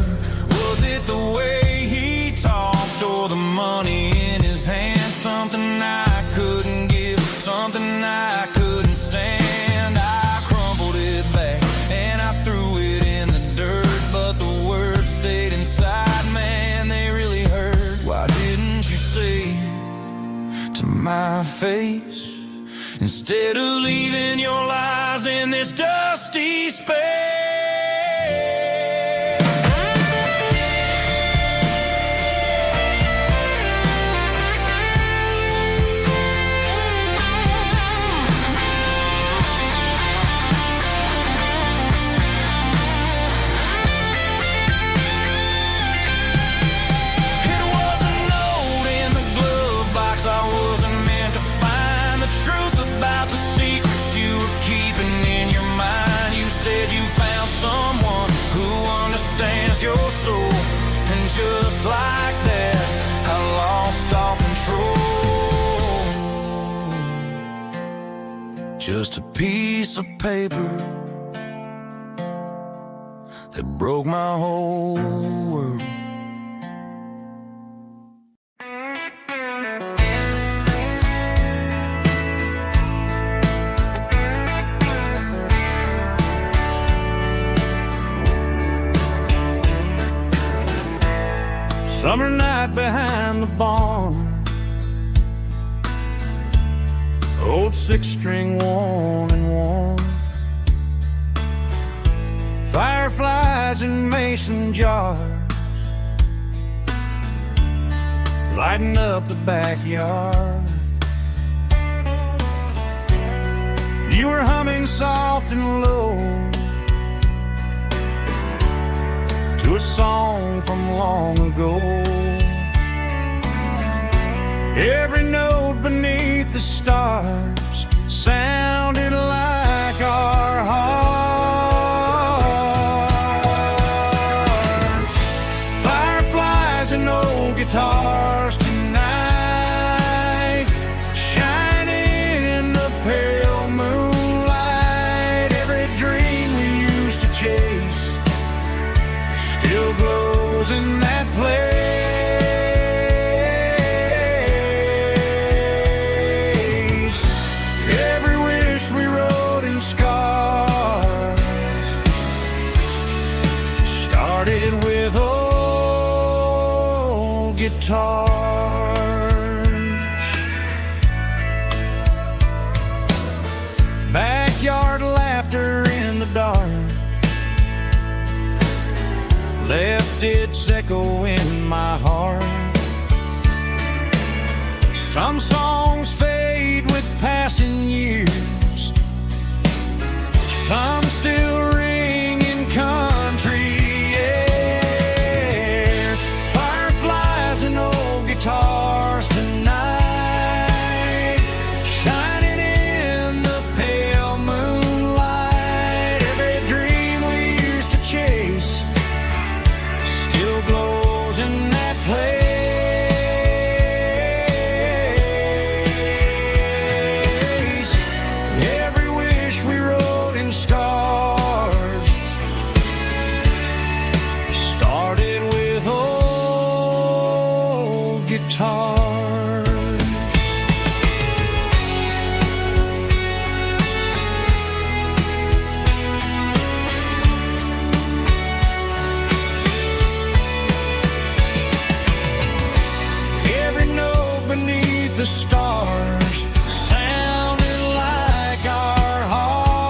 Was it the way he talked or the money in his hand? Something I couldn't give, something I couldn't stand. I crumpled it back and I threw it in the dirt, but the words stayed inside, man, they really hurt. Why didn't you say to my face, instead of leaving your lies in this dusty space? It was a note in the glove box I wasn't meant to find. The truth about the secrets you were keeping in your mind. You said you found someone who understands your soul, and just like that I lost all control. Just a piece of paper that broke my whole world. Summer night behind the barn, old 6-string worn and worn, fireflies in mason jars, lighting up the backyard. You were humming soft and low to a song from long ago. Every note beneath the stars sounded like our hearts. Fireflies and old guitars tonight, shining in the pale moonlight. Every dream we used to chase still glows in that place. Every wish we wrote in scars started with old guitars. Backyard laughter in the dark left its echo in my heart. Some songs fade with passing years, some still ring in country air. Fireflies and old guitars tonight, shining in the pale moonlight. Every dream we used to chase still glows in that place. Every wish we wrote in scars started with old guitars. Every note beneath the stars sounded like our hearts.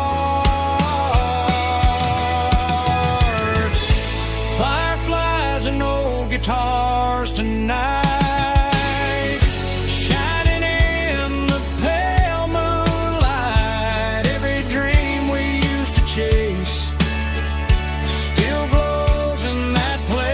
Fireflies and old guitars tonight, shining in the pale moonlight. Every dream we used to chase still glows in that place.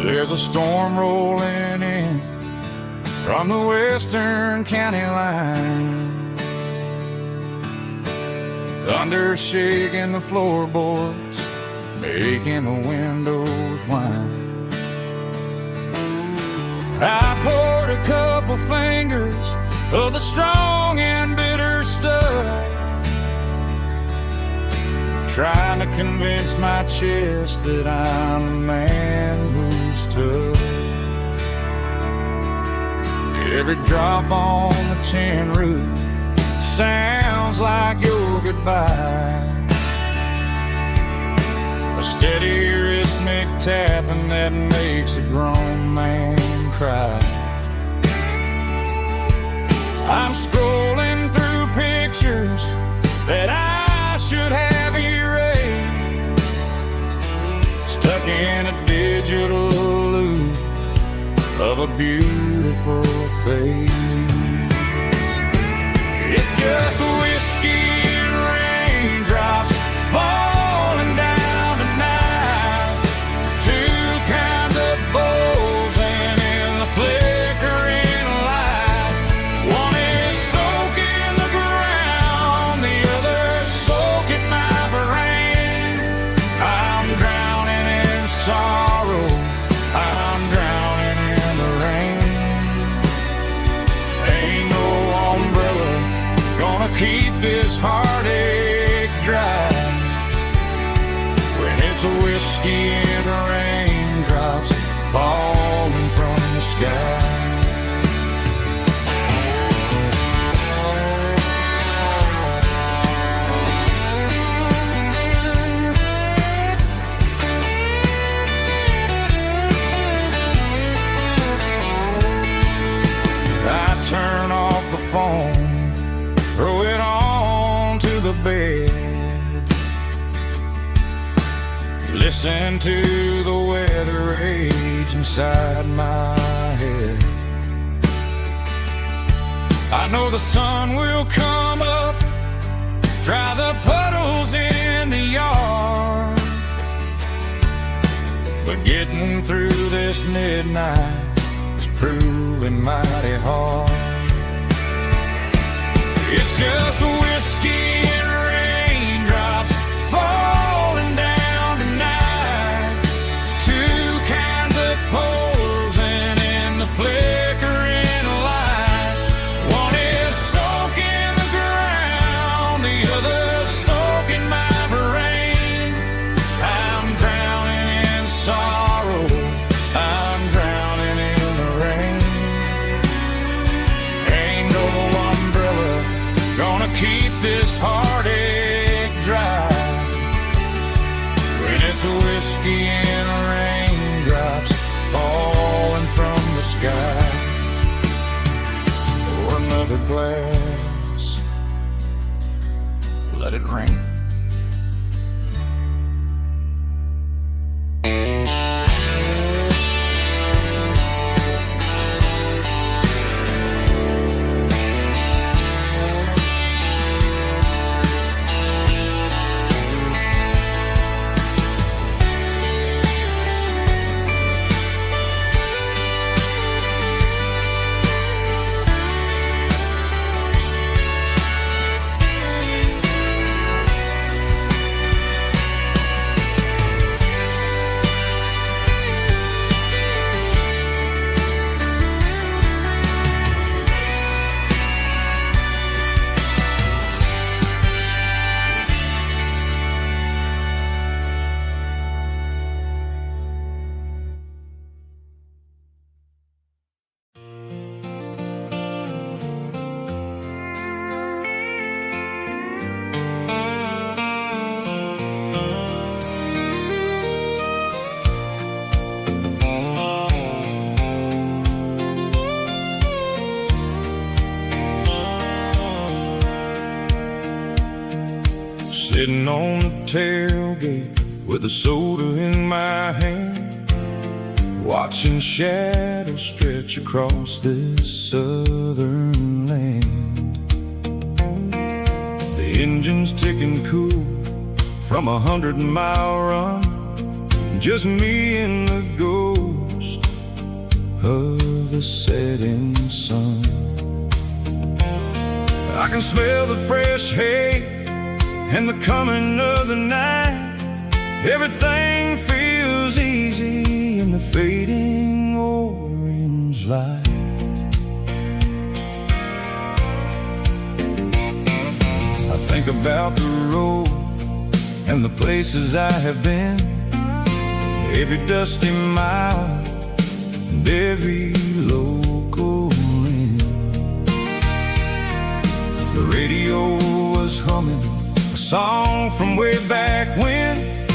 There's a storm rolling in from the western county line. Thunder shaking the floorboards, making the windows whine. I poured a couple fingers of the strong and bitter stuff, trying to convince my chest that I'm a man who's tough. Every drop on the tin roof sounds like your goodbye, a steady rhythmic tapping that makes a grown man cry. I'm scrolling through pictures that I should have erased, stuck in a digital loop of a beautiful face. It's just whiskey and raindrops falling down tonight, two kinds of bowls and in the flickering light. One is soaking the ground, the other soaking my brain. I'm drowning in sorrow, I'm drowning in the rain. Ain't no umbrella gonna keep this heartache dry when it's a whiskey and raindrops falling from the sky. I turn off the phone, throw it on to the bed, listen to the weather rage inside my head. I know the sun will come up, dry the puddles in the yard, but getting through this midnight is proving mighty hard. It's just whiskey and raindrops falling down tonight, two kinds of poles and in the flickering light. One is soaking the ground, the other soaking my brain. I'm drowning in sorrow, I'm drowning in the rain. Ain't no umbrella gonna keep this heartache dry when it's a whiskey and raindrops falling from the sky. Pour another glass, let it rain. Sitting on the tailgate with a soda in my hand, watching shadows stretch across this southern land. The engine's ticking cool from 100-mile run, just me and the ghost of the setting sun. I can smell the fresh hay and the coming of the night. Everything feels easy in the fading orange light. I think about the road and the places I have been, every dusty mile and every local inn. The radio was humming a song from way back when,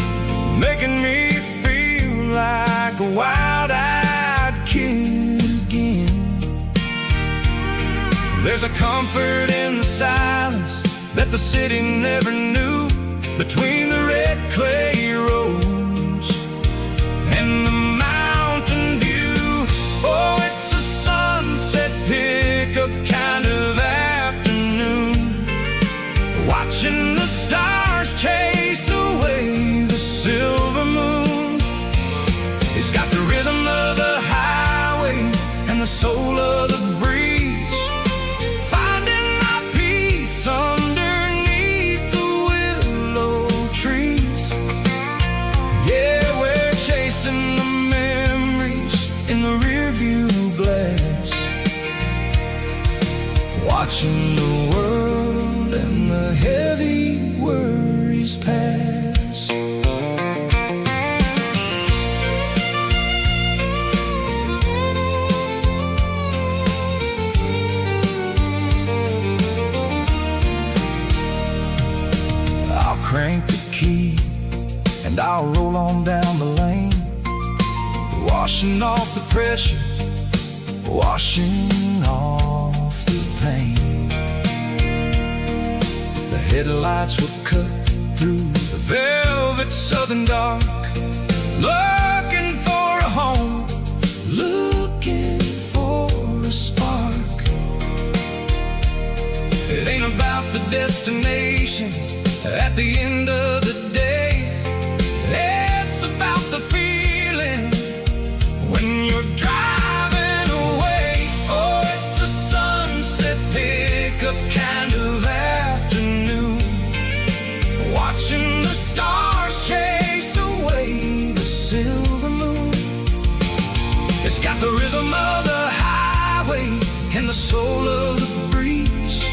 making me feel like a wild-eyed kid again. There's a comfort in the silence that the city never knew, between the red clay roads and the mountain view. Oh, it's a sunset pickup kind of afternoon, watching the stars chase away the silver moon. It's got the rhythm of the highway and the soul of the breeze, finding my peace underneath the willow trees. Yeah, we're chasing the memories in the rearview glass, watching the world and the heavy worries pass. I'll crank the key and I'll roll on down the lane, washing off the pressure, washing off the pain. The headlights will cut through the velvet southern dark, looking for a home, looking for a spark. It ain't about the destination at the end of the day, it's about the feeling when you're driving away. Oh, it's a sunset pickup kind of afternoon, watching the stars chase away the silver moon. It's got the rhythm of the highway and the soul of the breeze,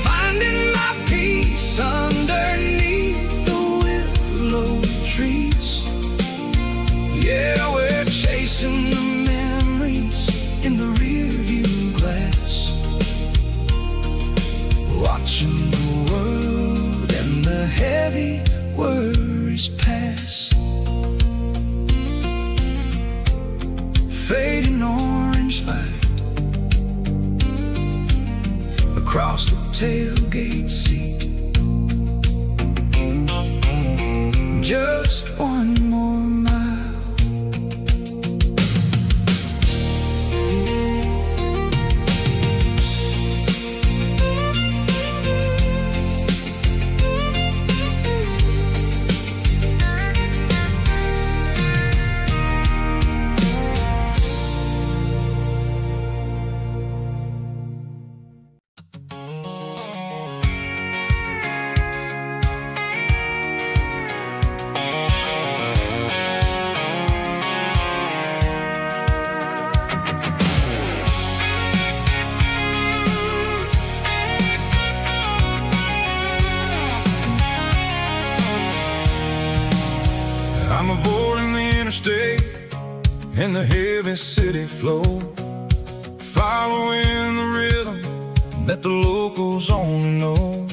finding my peace underneath the willow trees. Yeah, we're chasing the memories in the rearview glass, watching the world and the heavy worries pass. Fading orange light across the tailgate seat, just one more mile. I'm avoiding the interstate and the heavy city flow, following the rhythm that the locals only know.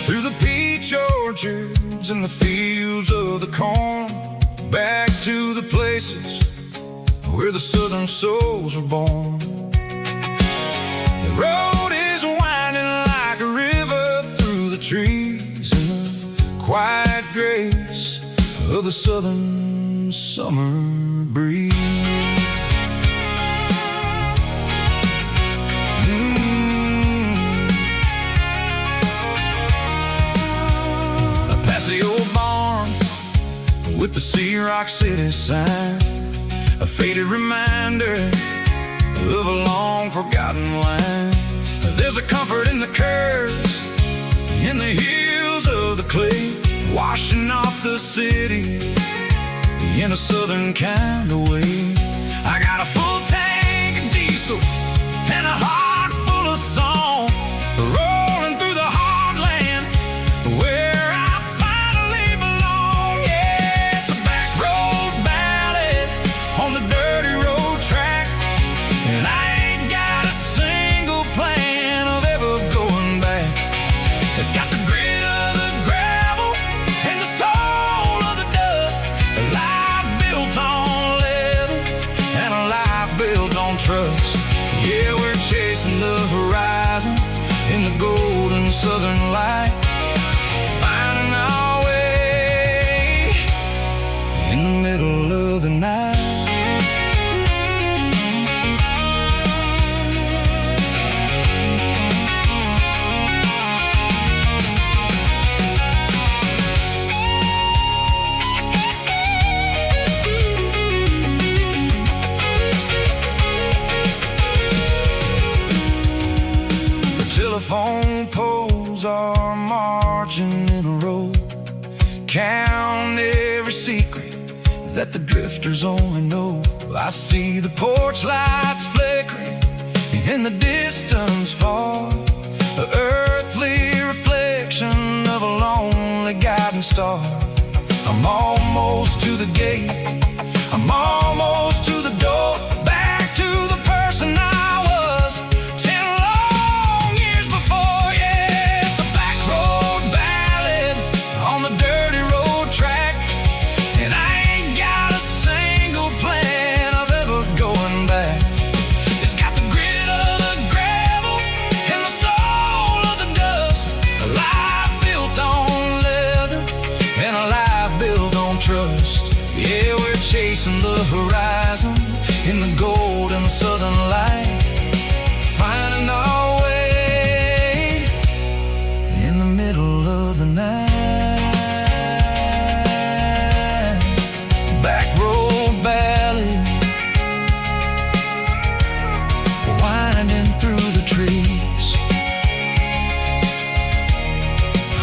Through the peach orchards and the fields of the corn, back to the places where the southern souls were born. The road is winding like a river through the trees in the quiet grace of the southern summer breeze. Past the old barn with the Sea Rock City sign, a faded reminder of a long forgotten line. There's a comfort in the curves, in the heels of the clay, washing off the city in a southern kind of way. I got a full tank of diesel and a heart full of song, rolling through the heartland where I finally belong. Yeah, it's a back road ballad on the dirty road track, and I ain't got a single plan of ever going back. It's got the grit of the gravel and the soul of the dust, a life built on leather and a life built on trust. Yeah, we're chasing the horizon in the golden southern light, finding our way in the middle of the night. Telephone poles are marching in a row, count every secret that the drifters only know. I see the porch lights flickering in the distance far, an earthly reflection of a lonely guiding star. I'm almost to the gate, I'm almost to the door, back to the person I was 10 long years before. Yeah, it's a back road ballad on the dirty road track, and I ain't got a single plan of ever going back. It's got the grit of the gravel and the soul of the dust, a life built on leather and a life built on trust. Yeah, we're chasing the horizon in the golden southern light, finding our way in the middle of the night. Back road ballad, winding through the trees.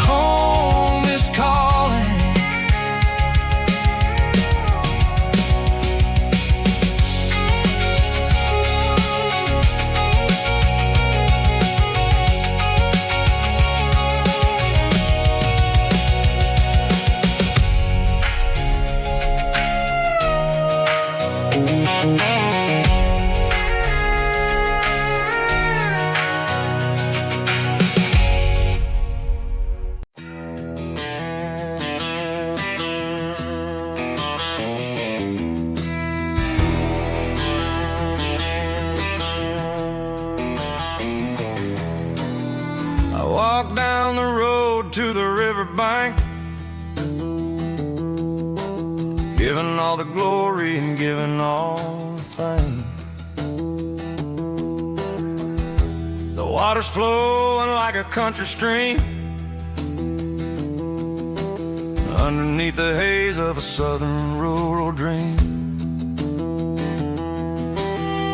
Home is calling. I walk down the road to the riverbank, giving all the glory and giving all the thanks. The water's flowing like a country stream underneath the haze of a southern rural dream.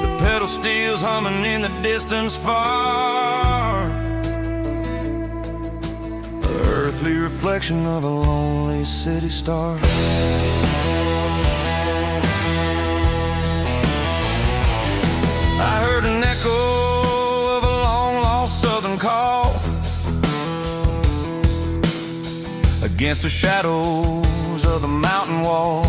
The pedal steel's humming in the distance far, earthly reflection of a lonely city star. I heard an echo of a long-lost southern call against the shadows of the mountain wall,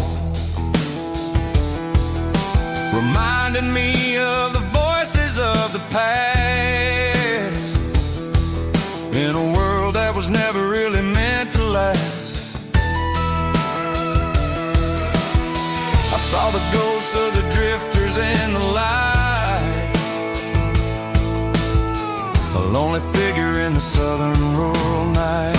reminding me of the voices of the past in a world that was never really meant to last. I saw the ghosts of the drifters in the light, a lonely figure in the southern rural night.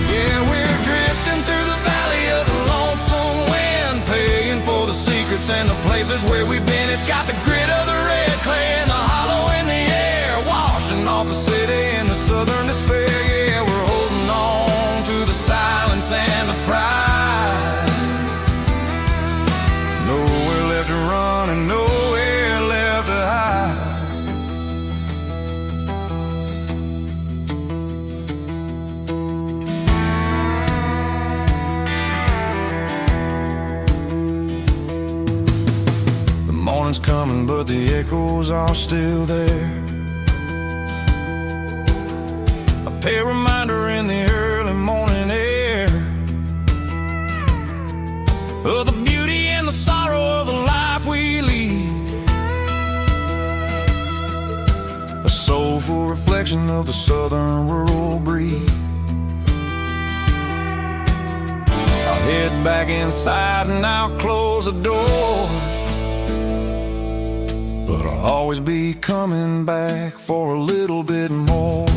Yeah, we're drifting through the valley of the lonesome wind, paying for the secrets and the places where we've been. It's got the grit of the red clay and the hollow in the air, washing off the city in the southern despair. Yeah, we're holding on to the silence and the pride, sun's coming, but the echoes are still there. A pale reminder in the early morning air of the beauty and the sorrow of the life we lead. A soulful reflection of the southern rural breed. I'll head back inside and I'll close the door, but I'll always be coming back for a little bit more.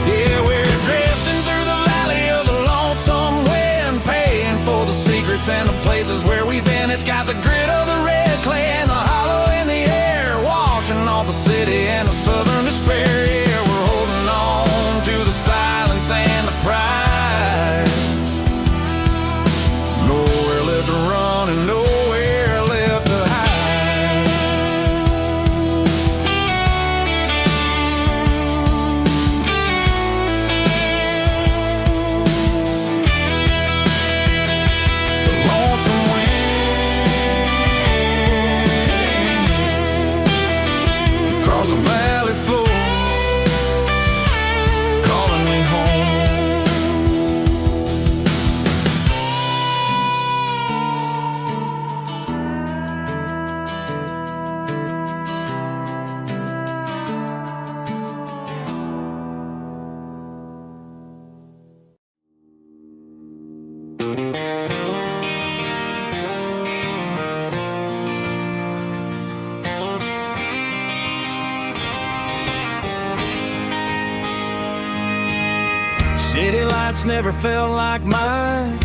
Yeah, we're drifting through the valley of the lonesome wind, paying for the secrets and the places where we've been. It's got the grit of the red clay and the hollow in the air, washing off the city and the southern despair. Yeah, we're holding on to the silence and the pride. Nowhere left to run and nowhere left to hide. The lonesome wind across the valley floor, calling me home. City lights never felt like mine.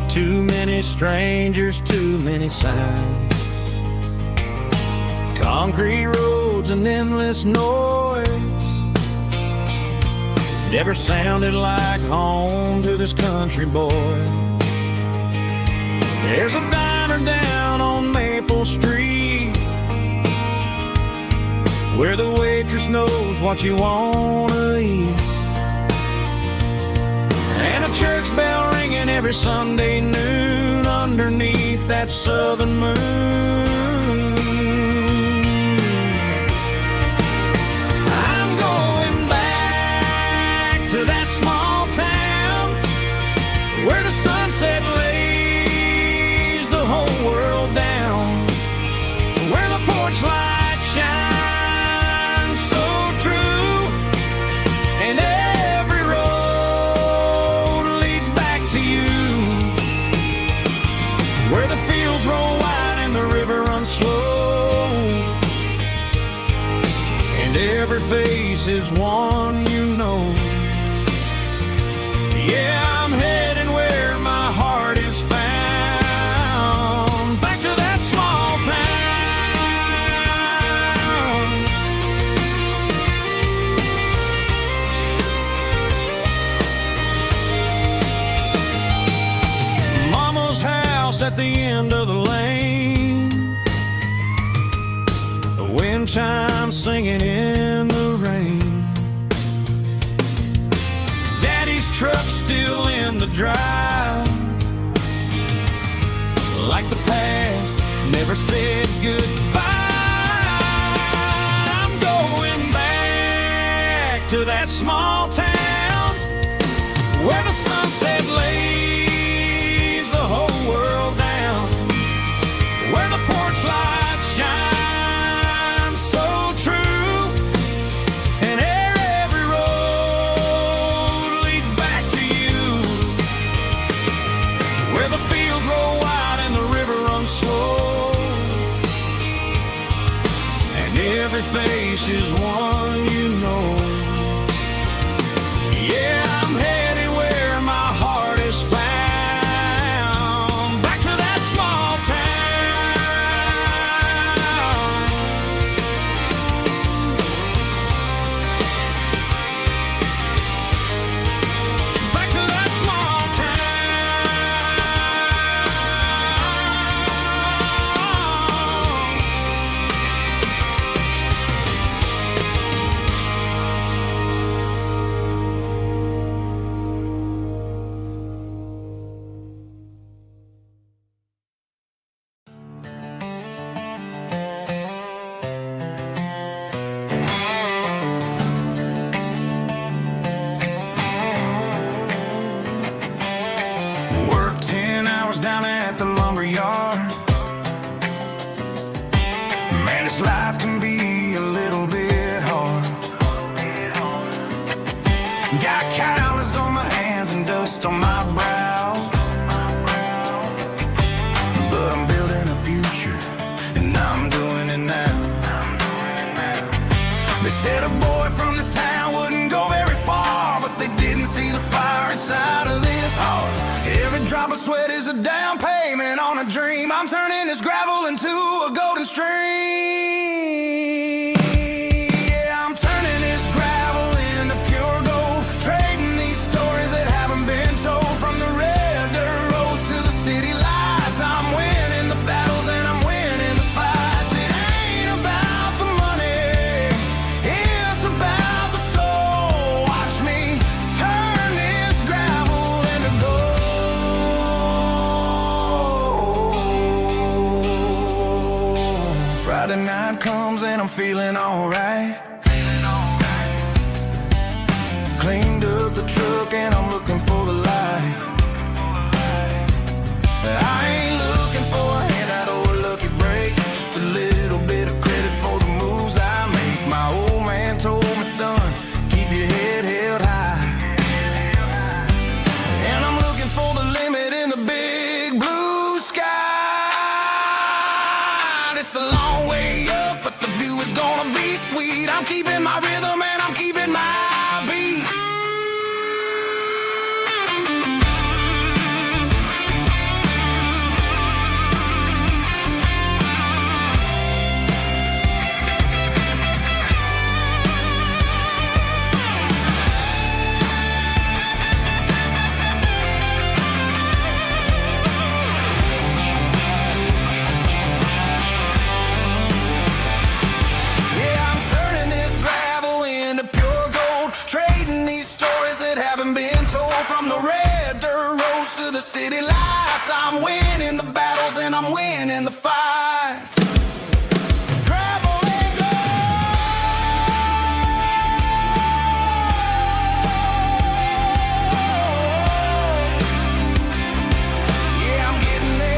Too many strangers, too many signs. Concrete roads and endless noise never sounded like home to this country boy. There's a diner down on Maple Street where the waitress knows what you wanna eat, and a church bell ringing every Sunday noon underneath that southern moon. I'm going back to that small town where the sunset lays the whole world down, where the porch lights shine slow, and every face is one you know. Yeah, I'm heading where my heart is found, back to that small town. Mama's house at the end of the lane, wind chimes singing in the rain. Daddy's truck still in the drive, like the past never said goodbye. I'm going back to that small town where the sunset lays the whole world down, where the porch lights shine face is one you know. Yeah, I'm headed where my heart is found, back to that small town. Back to that small town. night comes and I'm feeling alright. Cleaned up the truck and I'm looking for the light. I ain't looking for a handout or a lucky break, just a little bit of credit for the moves I make. My old man told me, son, keep your head held high. And I'm looking for the limit in the big blue sky. It's a long way up, but the view is gonna be sweet. I'm keeping my rhythm and I'm keeping my beat. From the red dirt roads to the city lights, I'm winning the battles and I'm winning the fights. Gravel and gold. Yeah, I'm getting there.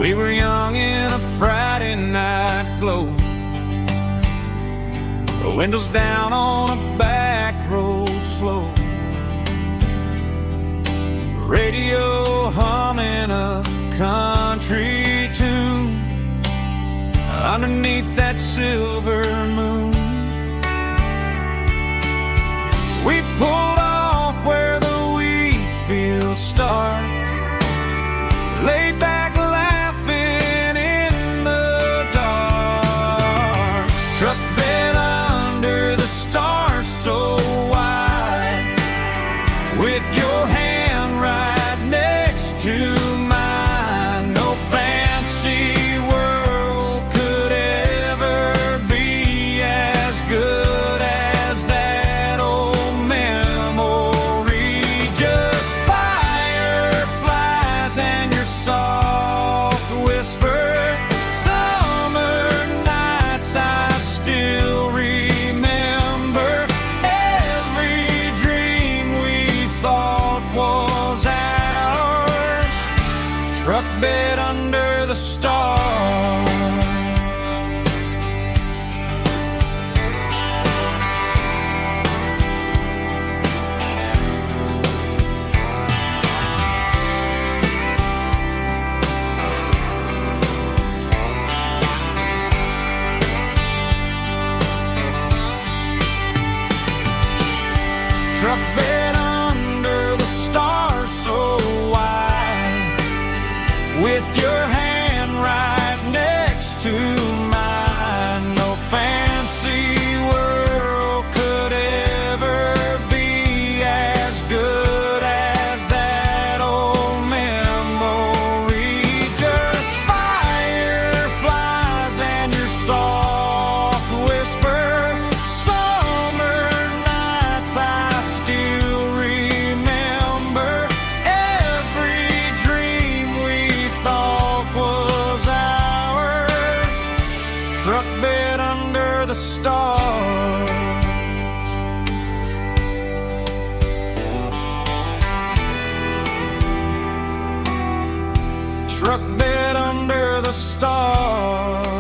We were young in a Friday night glow, the windows down on a back road slow, radio humming a country tune underneath that silver moon. We pulled off where the wheat fields start, laid back so wide, with your hand right next to mine. No fancy world could ever be as good as that old memory. Just fireflies and your soft whisper. Summer nights I still remember. Truck bed under the stars. Truck bed under the stars so wide, with your hand right next to mine. No fancy world could ever be as good as that old memory. Just fireflies and your soft whisper. Summer nights I still remember. Every dream we thought was ours. Truck bed under the stars. Truck bed under the stars.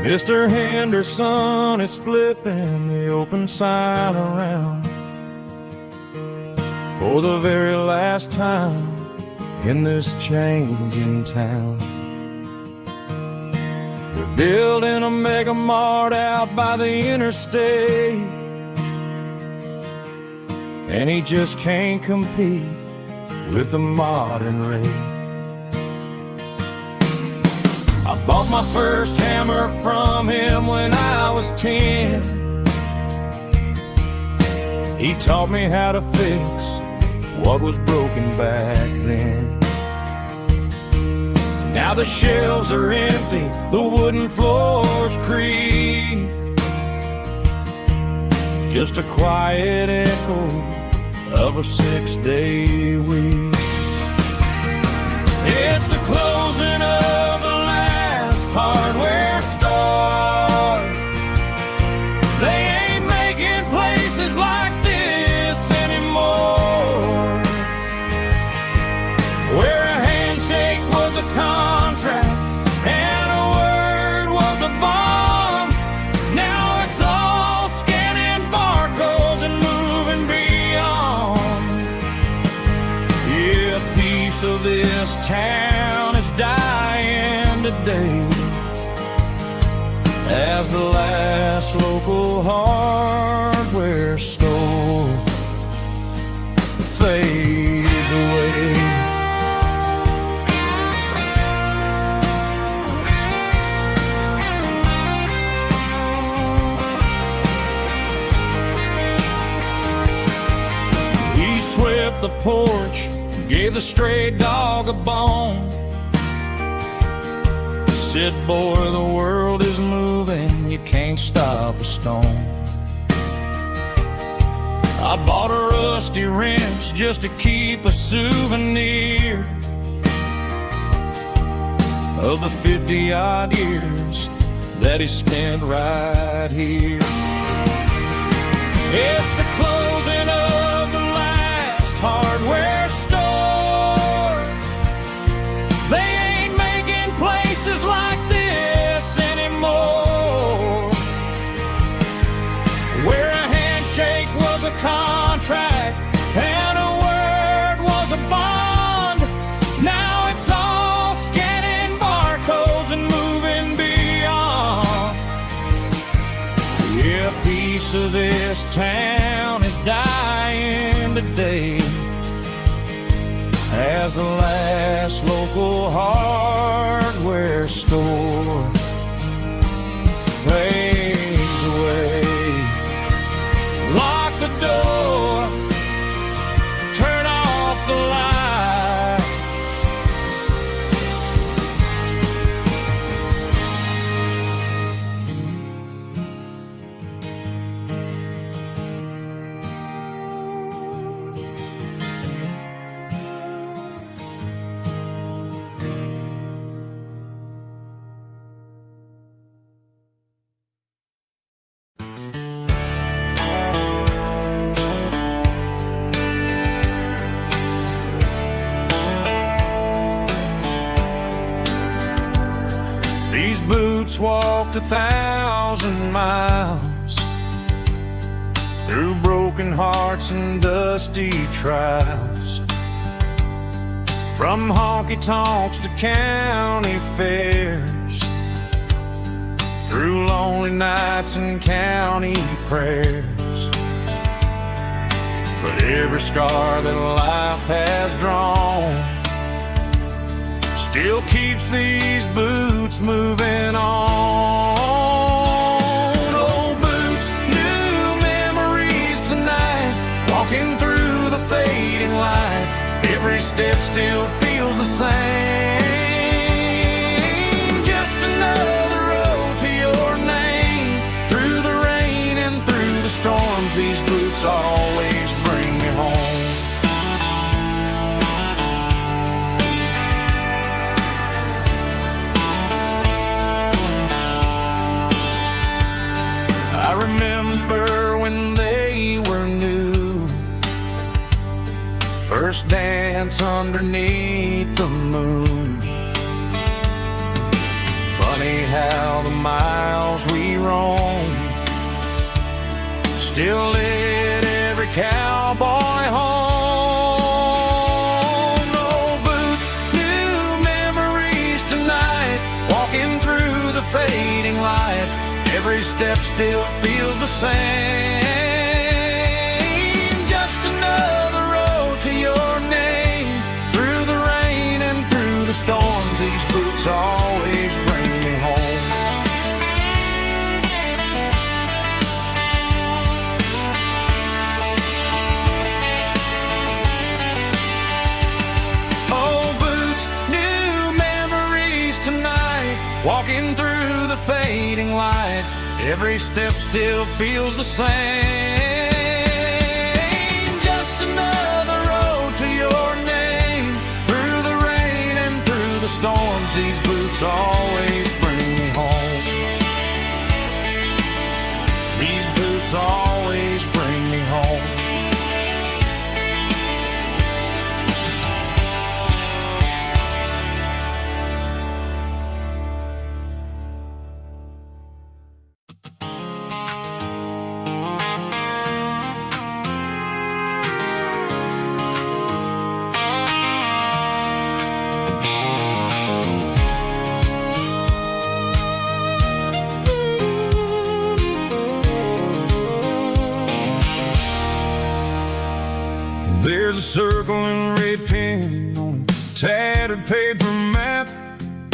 Mr. Henderson is flipping the open sign around for the very last time in this changing town. They're building a mega mart out by the interstate, and he just can't compete with the modern rate. I bought my first hammer from him when I was 10. He taught me how to fix what was broken back then. Now the shelves are empty, the wooden floors creak, just a quiet echo of a 6-day week. It's the closing of the last hardware store. They ain't making places like this anymore, where a handshake was a contract and a word was a bond. Now it's all scanning barcodes and moving beyond. Yeah, a piece of this town is dying today as the last local hardware store fades away. He swept the porch, gave the stray dog a bone, said, boy, the world is moving, you can't stop a stone. I bought a rusty wrench just to keep a souvenir of the 50-odd years that he spent right here. It's the closing of the last hardware store. They ain't making places like this anymore, where a handshake was a contract and a word was a bond. Now it's all scanning barcodes and moving beyond. Yeah, a piece of this town is dying today as the last local hardware store fades away. Lock the door, turn off the light. These boots walked 1,000 miles through broken hearts and dusty trials, from honky-tonks to county fairs, through lonely nights and county prayers. But every scar that life has drawn still keeps these boots moving on. Old boots, new memories tonight, walking through the fading light. Every step still feels the same. Just another road to your name. Through the rain and through the storms, these boots always bring me home. I remember when they were new, first dance underneath the moon. Funny how the miles we roam still led every cowboy home. No boots, new memories tonight, walking through the fading light. Every step still feels the same. Just another road to your name, through the rain and through the storms. These boots always bring me home. Walking through the fading light, every step still feels the same. Just another road to your name, through the rain and through the storms. These boots always bring me home. These boots always bring me home. There's a circle and red pen on a tattered paper map,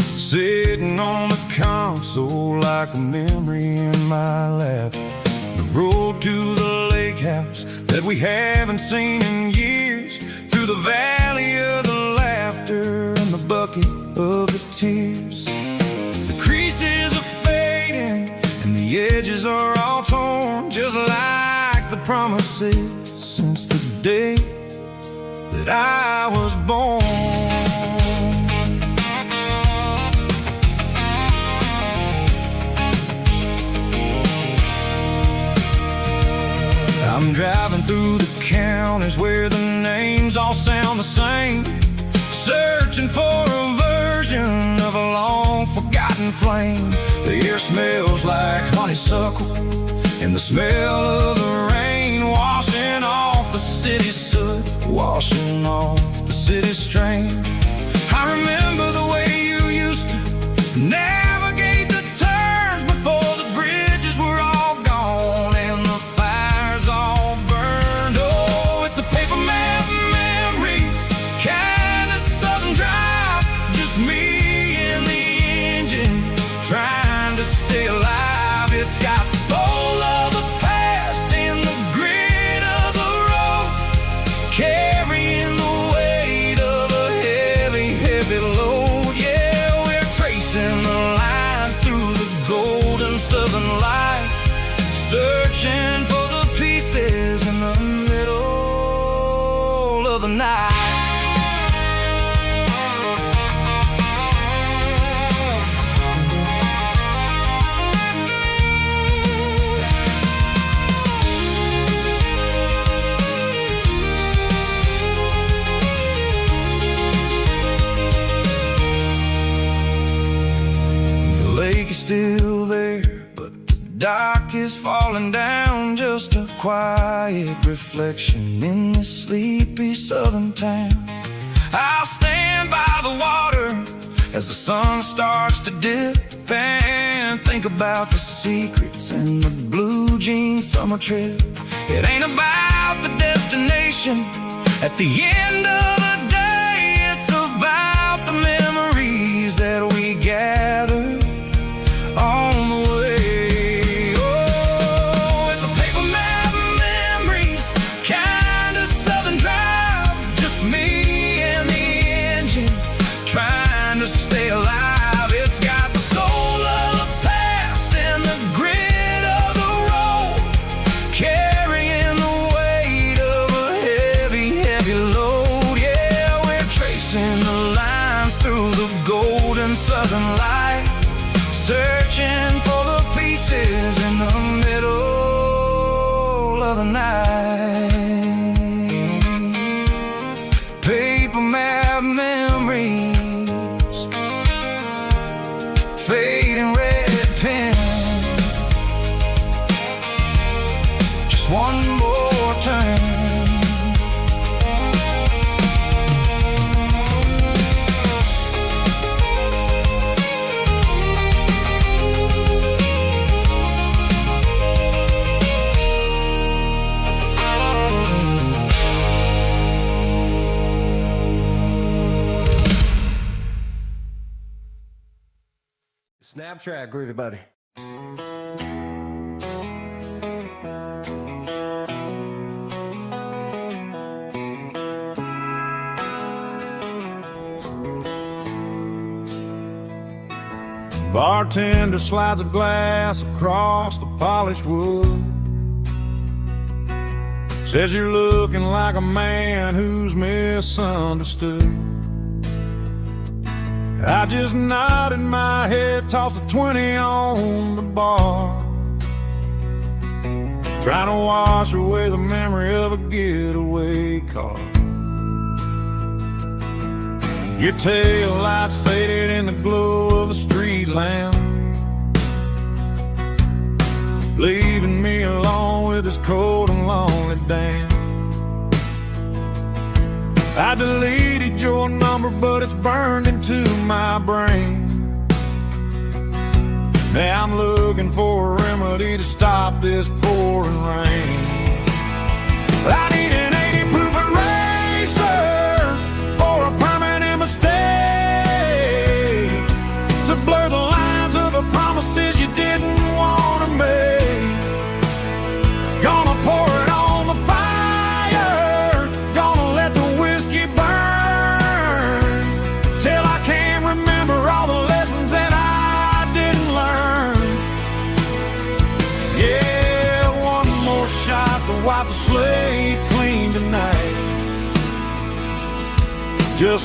sitting on the console like a memory in my lap. The road to the lake house that we haven't seen in years, through the valley of the laughter and the bucket of the tears. The creases are fading and the edges are all torn, just like the promises since the day that I was born. I'm driving through the counties where the names all sound the same, searching for a version of a long forgotten flame. The air smells like honeysuckle and the smell of the rain, washing off the city's soot, washing off the city's strain. I remember the way you used to navigate the turns before the bridges were all gone and the fires all burned. Oh, it's a paper map memories, kind of southern drive, just me and the engine trying to stay alive. It's got the soul of the past and the grit of the road, carrying the weight of a heavy, heavy load. Yeah, we're tracing the lines through the golden southern light, searching for the pieces in the middle of the night. Still there, but the dock is falling down, just a quiet reflection in this sleepy southern town. I'll stand by the water as the sun starts to dip and think about the secrets and the blue jean summer trip. It ain't about the destination at the end of the day, it's about the memories that we gather on the way. Oh, it's a paper map memories, kind of southern drive, just me and the engine trying to stay alive. It's got the soul of the past and the grit of the road, carrying the weight of a heavy, heavy load. Yeah. Five track, groovy buddy. Bartender slides a glass across the polished wood. Says you're looking like a man who's misunderstood. I just nodded my head, tossed a 20 on the bar, trying to wash away the memory of a getaway car. Your tail lights faded in the glow of a street lamp, leaving me alone with this cold and lonely damn. I deleted your number, but it's burned into my brain. Now I'm looking for a remedy to stop this pouring rain. I need an 80 proof eraser for a permanent mistake, to blur the lines of the promises you didn't want to make. Gonna pour it on the fire, gonna let the whiskey burn, till I can't remember all the lessons that I didn't learn. Yeah, one more shot to wipe the slate clean tonight. Just